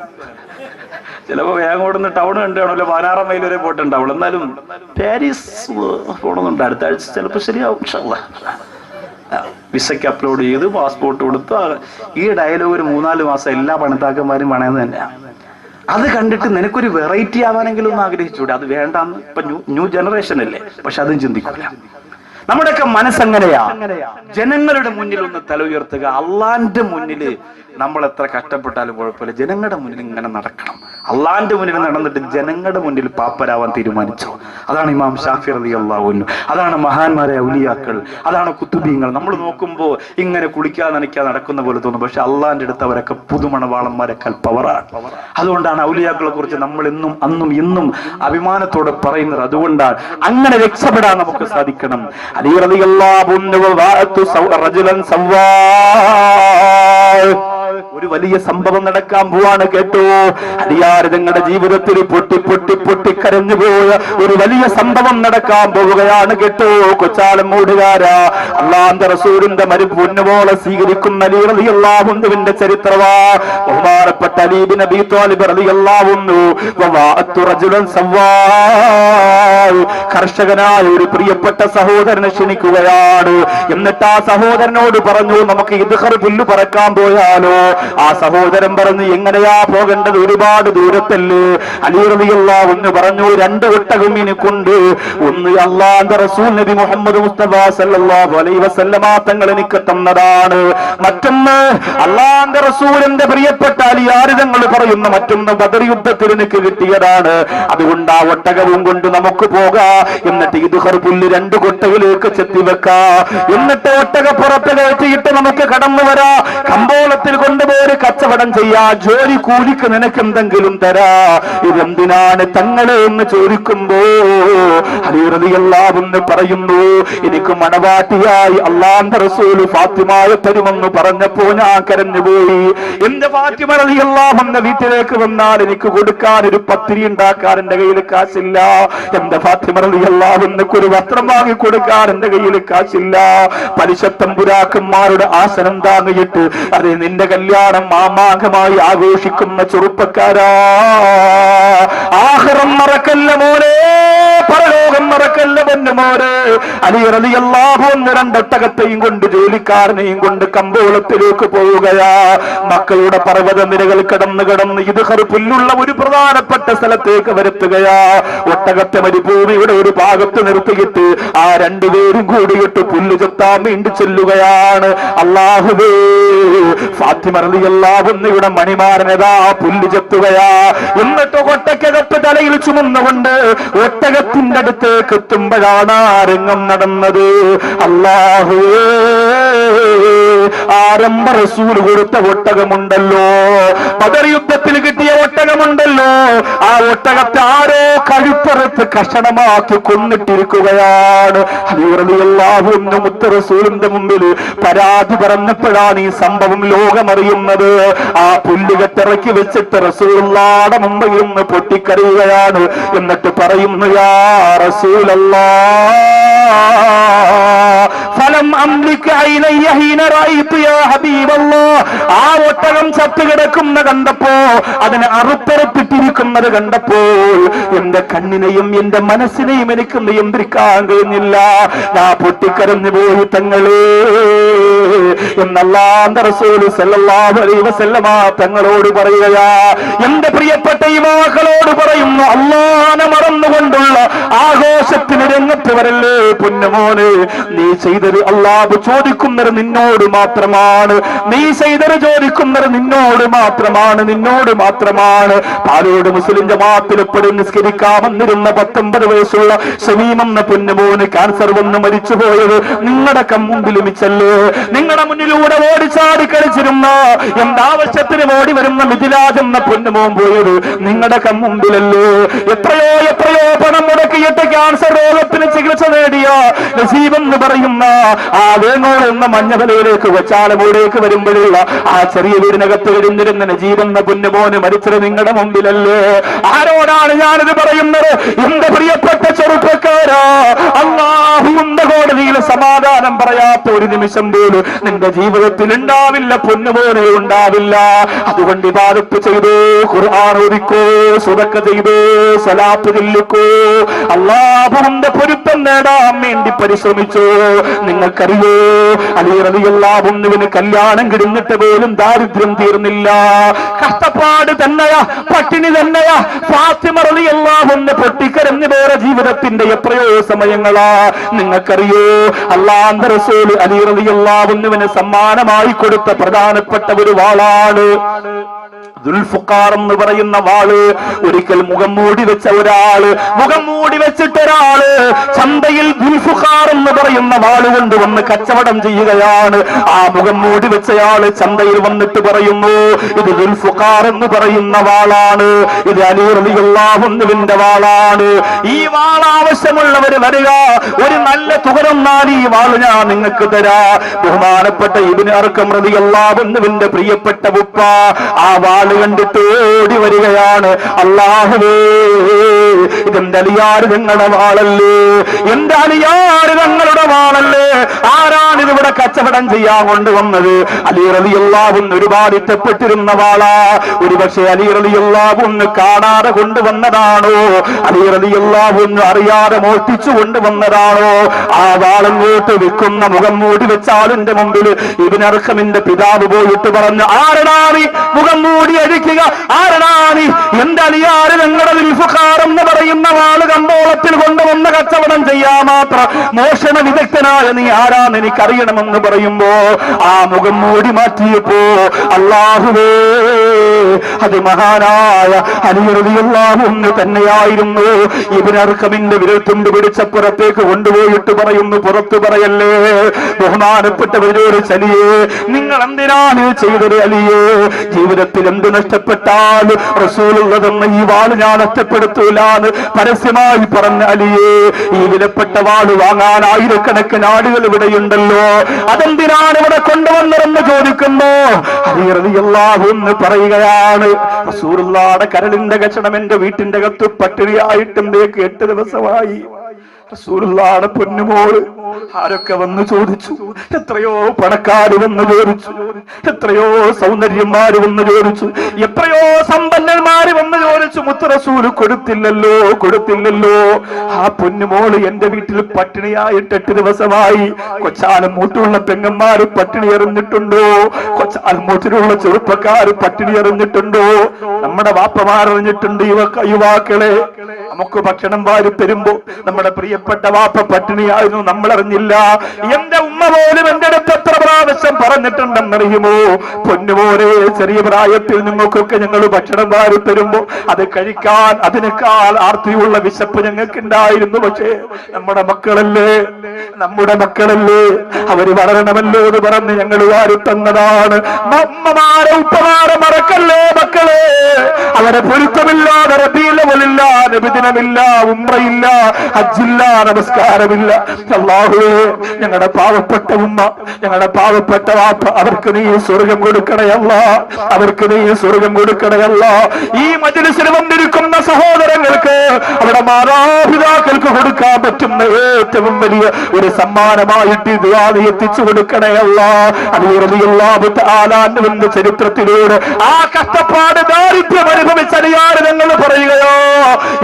ചിലപ്പോ വേഗോടുന്ന് ടൗൺ കണ്ടാണല്ലോ, 16 മൈൽ വരെ പോയിട്ടുണ്ടാവുള്ളൂ. എന്നാലും പാരീസ് പോകണമെന്നുണ്ട്. അടുത്ത ആഴ്ച ചിലപ്പോ ശരിയാവും. വിസയ്ക്ക് അപ്ലോഡ് ചെയ്ത് പാസ്പോർട്ട് കൊടുത്തു. ഈ ഡയലോഗ് ഒരു 3-4 മാസം എല്ലാ പണിത്താക്കന്മാരും പണയെന്ന് തന്നെയാണ്. അത് കണ്ടിട്ട് നിനക്കൊരു വെറൈറ്റി ആവാനെങ്കിലും ഒന്ന് ആഗ്രഹിച്ചൂടെ? അത് വേണ്ടാന്ന്. ഇപ്പൊ ന്യൂ ജനറേഷൻ അല്ലേ, പക്ഷെ അതും ചിന്തിക്കൂല. നമ്മുടെയൊക്കെ മനസ്സെങ്ങനെയാ? ജനങ്ങളുടെ മുന്നിൽ ഒന്ന് തല ഉയർത്തുക. അള്ളാന്റെ മുന്നിൽ നമ്മൾ എത്ര കഷ്ടപ്പെട്ടാലും കുഴപ്പമില്ല, ജനങ്ങളുടെ മുന്നിൽ ഇങ്ങനെ നടക്കണം. അള്ളാന്റെ മുന്നിൽ നടന്നിട്ട് ജനങ്ങളുടെ മുന്നിൽ പാപ്പരാവാൻ തീരുമാനിച്ചു. അതാണ് ഇമാം ഷാഫി റളിയല്ലാഹു അൻഹു, അതാണ് മഹാന്മാരെ ഔലിയാക്കൾ, അതാണ് കുത്തുബീങ്ങൾ. നമ്മൾ നോക്കുമ്പോ ഇങ്ങനെ കുളിക്കാതെ നനയ്ക്കാതെ നടക്കുന്ന പോലെ തോന്നും, പക്ഷെ അള്ളാന്റെ അടുത്ത് അവരൊക്കെ പുതുമണവാളന്മാരെക്കാൾ പവറാണ്. അതുകൊണ്ടാണ് ഔലിയാക്കളെ കുറിച്ച് നമ്മൾ എന്നും അന്നും ഇന്നും അഭിമാനത്തോടെ പറയുന്നത്. അതുകൊണ്ടാണ് അങ്ങനെ രക്ഷപ്പെടാൻ നമുക്ക് സാധിക്കണം. അലി റളിയല്ലാഹു അൻഹു റജുലൻ സവ്വാ, ഒരു വലിയ സംഭവം നടക്കാൻ പോവാണ്. കേട്ടോ, അലിയാർ തങ്ങളുടെ ജീവിതത്തിൽ പൊട്ടി പോയ ഒരു വലിയ സംഭവം നടക്കാൻ പോവുകയാണ്. കേട്ടോ, കൊച്ചാലം മൂടുകാരാ, അല്ലാഹുവിന്റെ റസൂലിന്റെ മരുപൊന്നുപോലെ സ്വീകരിക്കുന്ന അലി റളിയല്ലാഹു അൻഹുവിന്റെ ചരിത്രവാ. ബഹുമാനപ്പെട്ട അലി ഇബ്നു അബീ ത്വാലിബ് റളിയല്ലാഹു അൻഹു വവാഅത്തു റജുലൻ സവ്വാ, കർഷകനായ ഒരു പ്രിയപ്പെട്ട സഹോദരനെ ക്ഷണിക്കുകയാണ്. എന്നിട്ട് ആ സഹോദരനോട് പറഞ്ഞു, നമുക്ക് ഇദ്ഖർ പുല്ല് പറക്കാൻ പോയാലോ? ആ സഹോദരൻ പറഞ്ഞു, എങ്ങനെയാ പോകേണ്ടത്? ഒരുപാട് ദൂരത്തല്ലേ. അലി റളിയല്ലാഹു അൻഹു പറഞ്ഞു, 2 ഒട്ടകം എനിക്കുണ്ട്. ഒന്ന് അല്ലാഹുവിന്റെ റസൂൽ നബി മുഹമ്മദ് മുസ്തഫ സല്ലല്ലാഹു അലൈഹി വസല്ലമ തങ്ങൾ എനിക്ക് തന്നതാണ്. മറ്റൊന്ന് അല്ലാഹുവിന്റെ റസൂലിന്റെ പ്രിയപ്പെട്ട അലിയാർ തങ്ങൾ പറയുന്ന മറ്റൊന്ന് ബദർ യുദ്ധത്തിൽ എനിക്ക് കിട്ടിയതാണ്. അതുകൊണ്ട് ആ ഒട്ടകവും കൊണ്ട് നമുക്ക് പോകാം. എന്നിട്ട് ഇദ്ഖർ പുല്ല് 2 കൊട്ടയിലേക്ക് ചെത്തി വെക്കാം. എന്നിട്ട് ഒട്ടകപ്പുറത്ത് കയറ്റിയിട്ട് നമുക്ക് കടന്നു വരാം. കമ്പോളത്തിൽ കൊണ്ടുപോയി കച്ചവടം ചെയ്യാ. ജോലി കൂലിക്ക് നിനക്ക് എന്തെങ്കിലും തരാ. ഇതെന്തിനാണ് തങ്ങളെ എന്ന് ചോദിക്കുമ്പോ അലി റളിയല്ലാഹു അൻഹു പറയുന്നു, എനിക്ക് മണവാട്ടിയായി അല്ലാഹുവിന്റെ റസൂൽ ഫാത്തിമയെ തരുമെന്ന് പറഞ്ഞപ്പോ ഞാൻ കരഞ്ഞുപോയി. എന്റെ ഫാത്തിമ റളിയല്ലാഹു അൻഹ വീട്ടിലേക്ക് വന്നാൽ എനിക്ക് കൊടുക്കാൻ ഒരു പത്തിരി ഉണ്ടാക്കാൻ എന്റെ കയ്യിൽ കാശില്ല. എന്റെ ഫാത്തിമ റളിയല്ലാഹു അൻഹയ്ക്ക് ഒരു വസ്ത്രം വാങ്ങി കൊടുക്കാൻ എന്റെ കയ്യിൽ കാശില്ല. പലിശത്തമ്പുരാക്കന്മാരുടെ ആസനം താങ്ങിയിട്ട് അതെ നിന്റെ കല്യാണം മാമാങ്കമായി ആഘോഷിക്കുന്ന ചെറുപ്പക്കാരാ, ആഖിറം മറക്കല്ല മോനെ, പരലോകം മറക്കല്ല പൊന്നു മോനെ. അലി റളിയല്ലാഹു അൻഹു 2 ഒട്ടകത്തെയും കൊണ്ട് ജോലിക്കാരനെയും കൊണ്ട് കമ്പോളത്തിലേക്ക് പോവുകയാ. മക്കളുടെ പർവ്വത നിരകൾ കടന്ന് ഇദ്ഖർ പുല്ലുള്ള ഒരു പ്രധാനപ്പെട്ട സ്ഥലത്തേക്ക് വരുത്തുകയാ. ഒട്ടകത്തെ മരുഭൂമിയുടെ ഒരു ഭാഗത്ത് നിർത്തിയിട്ട് ആ 2 പേരും കൂടിയിട്ട് പുല്ല് ചെത്താൻ വേണ്ടി ചെല്ലുകയാണ്. അല്ലാഹുവേ, ഫാത്തിമ റളിയല്ലാഹു അൻഹയുടെ മണിമാരനതാ പുല്ല് ചെത്തുകയാ. എന്നിട്ട് ഒട്ടകത്ത് തലയിൽ ചുമന്നുകൊണ്ട് ഒട്ടകത്തിന്റെ അടുത്തേക്ക് എത്തുമ്പോഴാണ് ആ രംഗം നടന്നത്. അല്ലാഹുവേ, ആരംഭ റസൂൽ കൊടുത്ത ഒട്ടകമുണ്ടല്ലോ, ബദർ യുദ്ധത്തിൽ കിട്ടിയ ഒട്ടകമുണ്ടല്ലോ, ആ ഒട്ടകത്തെ ആരോ കഴുപ്പറുത്ത് കഷണമാക്കി കൊന്നിട്ടിരിക്കുകയാണ്. അലി റളിയല്ലാഹു അൻഹു മുത്ത റസൂലിന്റെ മുമ്പിൽ പരാതി പറഞ്ഞപ്പോഴാണ് ഈ സംഭവം ലോകമറിയുന്നത്. ആ പുല്ലുകെട്ടിറക്കി വെച്ചിട്ട് റസൂലുള്ളാഹിയുടെ മുമ്പിൽ നിന്ന് പൊട്ടിക്കരയുകയാണ്. എന്നിട്ട് പറയുന്നു, യാ റസൂലല്ലാഹ്, ഫലം അംലിക ഇലയ്യ ഹീന റഅയ്തു യാ ഹബീബല്ലാഹ്. ആ ഒട്ടകം ചത്തുകിടക്കുന്ന കണ്ടപ്പോ, അതിനെ അറുപ്പരപ്പിട്ടിരിക്കുന്നത് കണ്ടപ്പോൾ എന്റെ കണ്ണിനെയും എന്റെ മനസ്സിനെയും എനിക്ക് നിയന്ത്രിക്കാൻ കഴിഞ്ഞില്ല. ഞാൻ പൊട്ടിക്കരഞ്ഞു പോയി തങ്ങളേ എന്നല്ലാഹുവിന്റെ റസൂൽ സല്ലല്ലാഹു അലൈഹി വസല്ലമ തങ്ങളോട് പറയുകയാ. എന്റെ പ്രിയപ്പെട്ട യുവാക്കളോട് പറയുന്നു, അല്ലാഹനെ മറന്നുകൊണ്ടുള്ള ആഘോഷത്തിന് രംഗത്ത് വരല്ലേ പൊന്നുമോനെ. നീ ചെയ്തത് അല്ലാഹു ചോദിക്കുന്നത് നിന്നോട് മാത്രമാണ്. നീ ചെയ്തത് ചോദിക്കുന്നത് നിന്നോട് മാത്രമാണ്, നിന്നോട് മാത്രമാണ്. പാലോട് മുസ്ലിം ജമാഅത്തിൽ എപ്പോഴും നിസ്കരിക്കാൻ വന്നിരുന്ന 19 വയസ്സുള്ള ഷമീം എന്ന പൊന്നുമോന് ക്യാൻസർ വന്ന് മരിച്ചുപോയത് നിങ്ങളുടെ കൺമുമ്പിൽ മിച്ചല്ലേ. നിങ്ങളുടെ മുന്നിലൂടെ ഓടിച്ചാടി കളിച്ചിരുന്ന എന്താവശ്യത്തിന് ഓടി വരുന്ന മിഥിലാജ് എന്ന പൊന്നുമോൻ പോയത് നിങ്ങളുടെ കൺമുമ്പിലല്ലേ. എത്രയോ എത്രയോ പണം മുടക്കിയിട്ട് ക്യാൻസർ രോഗത്തിന് ചികിത്സ നേടിയ നസീബ് എന്ന് പറയുന്ന ആ വേങ്ങോൾ എന്ന മഞ്ഞവലയിലേക്ക് വച്ചാലമൂടേക്ക് വരുമ്പോഴുള്ള ആ ചെറിയ വീടിനകത്ത് വരുന്നിരുന്ന നജീബ് എന്ന പൊന്നുമോന് മരിച്ചത് നിങ്ങളുടെ മുമ്പിലല്ലേ. ആരോടാണ് ഞാനിത് പറയുന്നത്? എന്റെ പ്രിയപ്പെട്ട ചെറുപ്പക്കാരാ, അല്ലാഹുവിന്റെ കോടതിയിൽ സമാധാനം പറയാത്ത ഒരു നിമിഷം പോലും നിന്റെ ജീവിതത്തിൽ ഉണ്ടാവില്ല പൊന്നുമോനെ, ഉണ്ടാവില്ല. അതുകൊണ്ട് ഇബാദത്ത് ചെയ്തോ, ഖുർആൻ ഓദിക്കോ, സദഖ ചെയ്തോ, സ്വലാത്ത് ചൊല്ലിക്കോ, അല്ലാഹുവിന്റെ പൊരുത്തം നേടാൻ വേണ്ടി പരിശ്രമിച്ചോ. നിങ്ങൾക്കറിയോ അലി റളിയല്ലാഹു അൻഹുവിന് കല്യാണം കിടന്നിട്ട് പോലും ദാരിദ്ര്യം തീർന്നില്ല. കഷ്ടപ്പാട് തന്നെയാ, പട്ടിണി തന്നെയാ. ഫാത്തിമ റളിയല്ലാഹു അൻഹ പൊട്ടിക്കരഞ്ഞു പോയ ജീവിതത്തിന്റെ എത്രയോ സമയങ്ങളാ. നിങ്ങൾക്കറിയോ അല്ലാഹുവിന്റെ റസൂൽ അലി റളിയല്ലാഹു അൻഹുവിന് സമ്മാനമായി കൊടുത്ത പ്രധാനപ്പെട്ട ഒരു വാളാണ് ദുൽഫുഖാർ എന്ന് പറയുന്ന വാള്. ഒരിക്കൽ മുഖം മൂടി വെച്ച ഒരാള്, മുഖം മൂടി വെച്ചിട്ടൊരാള് ചന്തയിൽ ദുൽഫുഖാർ എന്ന് പറയുന്ന വാള് കൊണ്ടുവന്ന് കച്ചവടം ചെയ്യുകയാണ്. ആ മുഖം മൂടി വെച്ചയാള് ചന്തയിൽ വന്നിട്ട് പറയുന്നു, ഇത് ദുൽഫുഖാർ എന്ന് പറയുന്ന വാളാണ്, ഇത് അലി റളിയല്ലാഹു അൻഹുവിന്റെ വാളാണ്. ഈ വാൾ ആവശ്യമുള്ളവര് വരിക, ഒരു നല്ല തുക തന്നാൽ ഈ വാള് ഞാൻ നിങ്ങൾക്ക് തരാ. ബഹുമാനപ്പെട്ട ഇബ്നു അർഖം റളിയല്ലാഹു അൻഹുവിന്റെ പ്രിയപ്പെട്ട ഉപ്പ ആ വാൾ കണ്ടിട്ട് ഓടി വരികയാണ്. അല്ലാഹുവേ, ഇതെന്റെ അലിയാർ നിങ്ങളുടെ വാളല്ലേ, എന്റെ അലിയാർ ഞങ്ങളുടെ വാളല്ലേ. ആരാണ് ഇതിവിടെ കച്ചവടം ചെയ്യാൻ കൊണ്ടുവന്നത്? അലി റളിയല്ലാഹു അൻഹു ഒരുപാട് ഇഷ്ടപ്പെട്ടിരുന്ന വാളാ. ഒരുപക്ഷെ അലി റളിയല്ലാഹു അൻഹു കാണാതെ കൊണ്ടുവന്നതാണോ, അലി റളിയല്ലാഹു അൻഹു അറിയാതെ മോഷ്ടിച്ചു കൊണ്ടുവന്നതാണോ? ആ വാളങ്ങോട്ട് വിൽക്കുന്ന മുഖം മൂടി വെച്ച ആളിന്റെ മുമ്പിൽ ഇബ്നു അർഖമിന്റെ പിതാവ് പോയിട്ട് പറഞ്ഞു, ആരടാണി മുഖം മൂടി അഴിക്കുക, ആരടാണി? എന്റെ അലിയാര് ഞങ്ങളുടെ ദുൽഫുഖാർ എന്ന് പറയുന്ന വാള് കമ്പോളത്തിൽ കൊണ്ടുവന്ന് കച്ചവടം ചെയ്യാൻ മാത്രം മോഷണ വിദഗ്ധനായ നീ ആരാന്ന് എനിക്കറിയണമെന്ന് പറയുമ്പോ ആ മുഖം മൂടി മാറ്റിയപ്പോ അല്ലാഹുവേ, അത് മഹാനായ അലി റളിയല്ലാഹു അൻഹു തന്നെയായിരുന്നു. ഇബ്നു അർഖമിന്റെ വിരൽത്തുണ്ട് പിടിച്ചപ്പുറത്തേക്ക് കൊണ്ടുപോയിട്ട് പറയുന്നു, പുറത്തു പറയല്ലേ. ബഹുമാനപ്പെട്ടവരോട് ചലിയേ, നിങ്ങൾ എന്തിനാണ് ചെയ്തത് അലിയേ? ജീവിതത്തിൽ എന്ത് നഷ്ടപ്പെട്ടാൽ റസൂലുള്ളതെന്ന് ഈ വാള് ഞാൻ നഷ്ടപ്പെടുത്തൂലാന്ന് പരസ്യമായി പറഞ്ഞ അലിയേ, ഈ വിലപ്പെട്ട വാള് വാങ്ങാൻ ആയിരക്കണക്കിന് ആളുകൾ ഇവിടെയുണ്ടല്ലോ, അതെന്തിനാണ് ഇവിടെ കൊണ്ടുവന്നതെന്ന് ചോദിക്കുമ്പോ അലി റളിയല്ലാഹു അൻഹു പറയുകയാണ്, റസൂലുള്ളാഹിയുടെ കരളിന്റെ കഷണം എന്റെ വീട്ടിന്റെ അകത്ത് പട്ടിണിയായിട്ടും 8 ദിവസമായി. റസൂലുള്ളാഹിയുടെ പൊന്നുമോള് ആരൊക്കെ വന്ന് ചോദിച്ചു, എത്രയോ പണക്കാര് വന്ന് ചോദിച്ചു, എത്രയോ സൗന്ദര്യന്മാര് വന്ന് ചോദിച്ചു, എത്രയോ സമ്പന്നന്മാര് വന്ന് ചോദിച്ചു, മുത്ത് റസൂല് കൊടുത്തില്ലല്ലോ, കൊടുത്തില്ലല്ലോ. ആ പൊന്നുമോള് എന്റെ വീട്ടിൽ പട്ടിണിയായിട്ട് 8 ദിവസമായി. കൊച്ചാലമൂട്ടിലുള്ള പെങ്ങന്മാര് പട്ടിണി എറിഞ്ഞിട്ടുണ്ടോ? കൊച്ചാലമൂട്ടിലുള്ള ചെറുപ്പക്കാര് പട്ടിണി എറിഞ്ഞിട്ടുണ്ടോ? നമ്മുടെ വാപ്പമാരറിഞ്ഞിട്ടുണ്ട്. യുവാക്കളെ, നമുക്ക് ഭക്ഷണം വാരി തരുമ്പോ നമ്മുടെ പ്രിയപ്പെട്ട വാപ്പ പട്ടിണിയായിരുന്നു, നമ്മളറിഞ്ഞില്ല. എന്റെ ഉമ്മ പോലും എന്റെ അടുത്ത് എത്ര പ്രാവശ്യം പറഞ്ഞിട്ടുണ്ടെന്നറിയുമോ? പൊന്നുപോലെ, ചെറിയ പ്രായത്തിൽ നിങ്ങൾക്കൊക്കെ ഞങ്ങൾ ഭക്ഷണം വാരി തരുമ്പോ അത് കഴിക്കാൻ അതിനേക്കാൾ ആർത്തിയുള്ള വിശപ്പ് ഞങ്ങൾക്ക് ഉണ്ടായിരുന്നു. പക്ഷേ നമ്മുടെ മക്കളല്ലേ, നമ്മുടെ മക്കളല്ലേ, അവര് വളരണമല്ലോ എന്ന് പറഞ്ഞ് ഞങ്ങൾ വാരി തന്നതാണ്. അമ്മമാരെ ഉപ്പമാരെ മറക്കല്ലേ മക്കളെ. അവരെ പൊരുത്തമില്ലാതെ റബീഉൽ അവ്വലില്ല, നബിദിനമില്ല, ഉംറയില്ല, ഹജ്ജില്ല, നമസ്കാരമില്ല. അല്ലാഹുവേ, ഞങ്ങളുടെ പാവപ്പെട്ട ഉമ്മ, ഞങ്ങളുടെ പാവപ്പെട്ട വാപ്പ, അവർക്ക് നീ സ്വർഗം കൊടുക്കണയല്ല, അവർക്ക് നീ സ്വർഗം കൊടുക്കണയല്ല. ഈ മജ്‌ലിസിൽ വന്നിരിക്കുന്ന സഹോദരങ്ങൾക്ക് അവരുടെ മാതാപിതാക്കൾക്ക് കൊടുക്കാൻ പറ്റുന്ന ഏറ്റവും വലിയ ഒരു സമ്മാനമായിട്ട് ദുആ എത്തിച്ചു കൊടുക്കണയല്ല. അലി റളിയല്ലാഹു തആല അൻഹുവിന്റെ ചരിത്രത്തിലൂടെ ആ കഷ്ടപ്പാട് ദാരിദ്ര്യം അനുഭവിച്ച അലിയാർ ഞങ്ങൾ പറയുകയോ,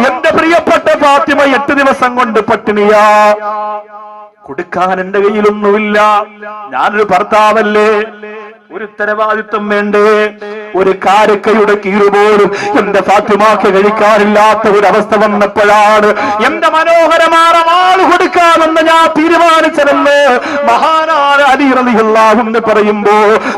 എന്റെ പ്രിയപ്പെട്ട ഫാത്തിമ 8 ദിവസം കൊണ്ട് പട്ടിണിയാ, കൊടുക്കാൻ എന്റെ കയ്യിലൊന്നുമില്ല, ഞാനൊരു ഭർത്താവല്ലേ, ഒരു ഉത്തരവാദിത്വം വേണ്ടേ, ഒരു കാരക്കയുടെ കീറ് പോലും എന്റെ ഫാത്തിമാക്ക് കഴിക്കാനില്ലാത്ത ഒരു അവസ്ഥ വന്നപ്പോഴാണ് എന്റെ മനോഹരമായ ആൾ കൊടുക്കാമെന്ന് ഞാൻ തീരുമാനിച്ചതെന്ന് മഹാനായ അലി റളിയല്ലാഹു അൻഹു പറയുമ്പോ,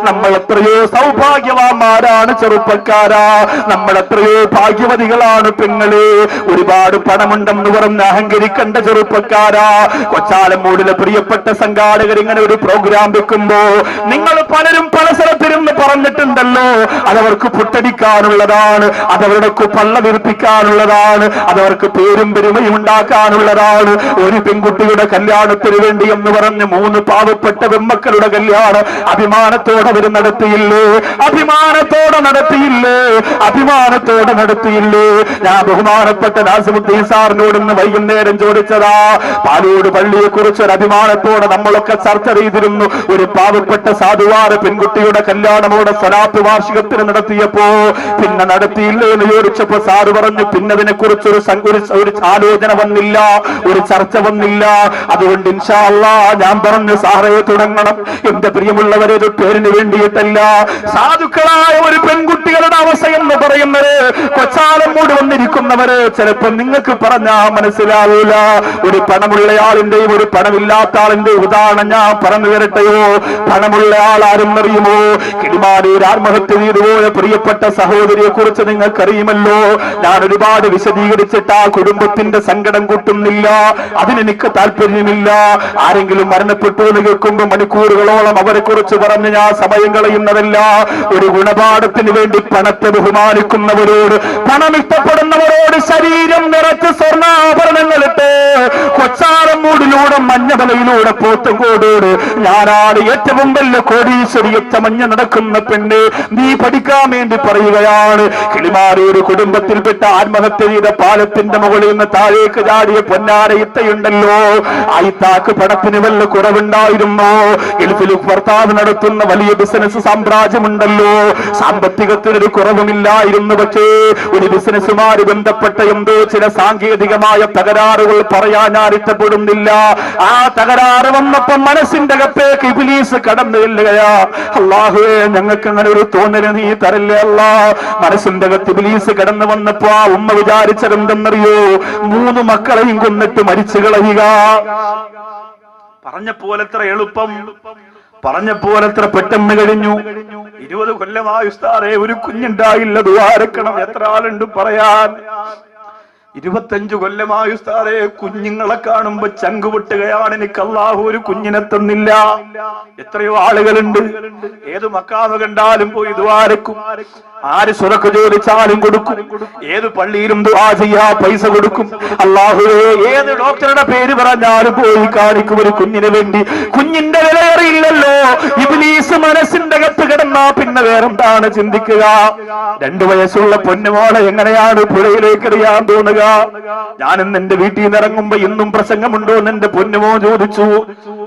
നമ്മൾ എത്രയോ സൗഭാഗ്യവാന്മാരാണ് ചെറുപ്പക്കാരാ, നമ്മൾ എത്രയോ ഭാഗ്യവതികളാണ് പെങ്ങളെ. ഒരുപാട് പണമുണ്ടെന്ന് പറഞ്ഞ് അഹങ്കരിക്കേണ്ട ചെറുപ്പക്കാരാ. കൊച്ചാലമ്മൂടിലെ പ്രിയപ്പെട്ട സംഘാടകർ ഇങ്ങനെ ഒരു പ്രോഗ്രാം വെക്കുമ്പോ നിങ്ങൾ പലരും പല സ്ഥലത്തിരുന്ന് പറഞ്ഞിട്ടുണ്ടല്ലോ, അതവർക്ക് പുട്ടടിക്കാനുള്ളതാണ്, അതവരുടെ പള്ള വിർപ്പിക്കാനുള്ളതാണ്, അതവർക്ക് പേരും പെരുമയും ഉണ്ടാക്കാനുള്ളതാണ്. ഒരു പെൺകുട്ടിയുടെ കല്യാണത്തിന് വേണ്ടി എന്ന് പറഞ്ഞ് 3 പാവപ്പെട്ട പെൺമക്കളുടെ കല്യാണം അഭിമാനത്തോടെ അവർ നടത്തിയില്ലേ, അഭിമാനത്തോടെ നടത്തിയില്ലേ, അഭിമാനത്തോടെ നടത്തിയില്ലേ. ഞാൻ ബഹുമാനപ്പെട്ട നാസിമുദ്ദീൻ സാറിനോട് ഇന്ന് വൈകുന്നേരം ചോദിച്ചതാ, പാലോട് പള്ളിയെ കുറിച്ച് ഒരു അഭിമാനത്തോടെ നമ്മളൊക്കെ ചർച്ച ചെയ്തിരുന്നു. ഒരു പാവപ്പെട്ട സാധുവാര പെൺകുട്ടിയുടെ കല്യാണമോടെ സ്വലാത്ത് വാർഷികത്തിന് നടത്തിയപ്പോ പിന്നെ നടത്തിയില്ലേ എന്ന് ചോദിച്ചപ്പോ സാറ് പറഞ്ഞു, പിന്നെ അതിനെ കുറിച്ചൊരു ഒരു ആലോചന വന്നില്ല, ഒരു ചർച്ച വന്നില്ല. അതുകൊണ്ട് ഇൻഷാ അല്ലാഹ് ഞാൻ പറഞ്ഞു, സാറേ തുടങ്ങണം. എന്റെ പ്രിയമുള്ളവരെ, ഒരു പേരിന് വേണ്ടിയിട്ടല്ല, സാധുക്കളായ ഒരു പെൺകുട്ടികളുടെ അവസ്ഥ എന്ന് പറയുന്നത് കൊച്ചാലമ്മൂട് വന്നിരിക്കുന്നവര് ചിലപ്പോ നിങ്ങൾക്ക് പറഞ്ഞാ മനസ്സിലാവൂല. ഒരു പണമുള്ളയാളിന്റെയും ഒരു പണമില്ലാത്ത ആളിന്റെയും ഉദാഹരണം ഞാൻ പറഞ്ഞു തരട്ടെയോ. പണമുള്ള ആൾ ആരെന്നറിയുമോ? കിളിമാനൂർ ആത്മഹത്യ ചെയ്തുപോയ പ്രിയപ്പെട്ട സഹോദരിയെ കുറിച്ച് നിങ്ങൾക്കറിയുമല്ലോ. ഞാൻ ഒരുപാട് വിശദീകരിച്ചിട്ട് ആ കുടുംബത്തിന്റെ സങ്കടം കൂട്ടുന്നില്ല, അതിനെനിക്ക് താല്പര്യമില്ല. ആരെങ്കിലും മരണപ്പെട്ടു എന്ന് കേൾക്കുമ്പോൾ മണിക്കൂറുകളോളം അവരെ കുറിച്ച് പറഞ്ഞ് ഞാൻ സമയം കളയുന്നതല്ല. ഒരു ഗുണപാഠത്തിന് വേണ്ടി പണത്തെ ബഹുമാനിക്കുന്നവരോട്, പണം ഇഷ്ടപ്പെടുന്നവരോട് ശരീരം നിറച്ച് സ്വർണ്ണാഭരണങ്ങളിട്ട് കൊച്ചാലമ്മൂടിലൂടെ മഞ്ഞമലയിലൂടെ പോത്തുംകോടോട് ഞാനാണ് ഏറ്റവും വലിയ കോടീശ്വരിയൊച്ച മഞ്ഞ നടക്കുന്ന പെണ്ണ്, നീ പഠിക്കാൻ വേണ്ടി പറയുകയാണ്. കിളിമാനൂർ കുടുംബത്തിൽപ്പെട്ട ആത്മഹത്യ ചെയ്ത പാലത്തിന്റെ മുകളിൽ നിന്ന് താഴേക്ക് ചാടിയ പൊന്നാര ഇത്തയുണ്ടല്ലോ, ആ ഇത്താക്ക് പണത്തിന് വല്ല കുറവുണ്ടായിരുന്നോ? ഗൾഫിൽ ഭർത്താവ് നടത്തുന്ന വലിയ ബിസിനസ് സാമ്രാജ്യമുണ്ടല്ലോ, സാമ്പത്തികത്തിനൊരു കുറവുമില്ലായിരുന്നു. പക്ഷേ ഒരു ബിസിനസ്സുമായി ബന്ധപ്പെട്ട എന്തോ ചില സാങ്കേതികമായ തകരാറുകൾ പറയാൻ ഞാൻ ഇഷ്ടപ്പെടുന്നില്ല. ആ തകരാറ് വന്നപ്പോ മനസ്സിന്റെ അകത്തേക്ക് ഇബ്ലീസ് കടന്നു ചെല്ലുകയാ. അല്ലാഹുവേ, ഞങ്ങൾക്ക് അങ്ങനെ ഒരു തോന്നല് നീ തരല്ലേ അല്ലാ. മനസ്സിന്റെ അകത്ത് ഇബ്ലീസ് കടന്നു വന്നപ്പോ ആ ഉമ്മ വിചാരിച്ചതെന്തെന്നറിയോ? 3 മക്കളെയും കൊന്നിട്ട് മരിച്ചു കളയുക. പറഞ്ഞപ്പോലെ എത്ര എളുപ്പം, പറഞ്ഞപ്പോലെ എത്ര പെട്ടെന്ന് കഴിഞ്ഞു. 20 കൊല്ലമായി ഉസ്താദേ ഒരു കുഞ്ഞുണ്ടായില്ല, ദുആരക്കണം. എത്ര ആളുണ്ട് പറയാൻ? 25 കൊല്ലമായി ഉസ്താദേ കുഞ്ഞുങ്ങളെ കാണുമ്പോ ചങ്കുപൊട്ടുകയാണ്, എനിക്ക് അല്ലാഹു ഒരു കുഞ്ഞിനെ തന്നില്ല. എത്രയോ ആളുകളുണ്ട്, ഏത് മക്കാമ കണ്ടാലും പോയി ദുആരക്കും, ആര് സ്വതക്ക് ചോദിച്ചാലും കൊടുക്കും, ഏത് പള്ളിയിലും ദുആ ചെയ്യാ പൈസ കൊടുക്കും. അല്ലാഹുവേ, ഏത് ഡോക്ടറുടെ പേര് പറഞ്ഞാലും പോയി കാണിക്കും ഒരു കുഞ്ഞിന് വേണ്ടി. കുഞ്ഞിന്റെ വിലയേറിയില്ലല്ലോ. ഇബ്ലീസ് മനസ്സിന്റെ അകത്ത് കിടന്നാ പിന്നെ വേറെന്താണ് ചിന്തിക്കുക? 2 വയസ്സുള്ള പൊന്നുമോളെ എങ്ങനെയാണ് പുഴയിലേക്ക് എറിയാൻ തോന്നുക? ഞാനിന്ന് എന്റെ വീട്ടിൽ നിന്ന് ഇറങ്ങുമ്പോ ഇന്നും പ്രസംഗമുണ്ടോ എന്ന് എന്റെ പൊന്നുമോ ചോദിച്ചു.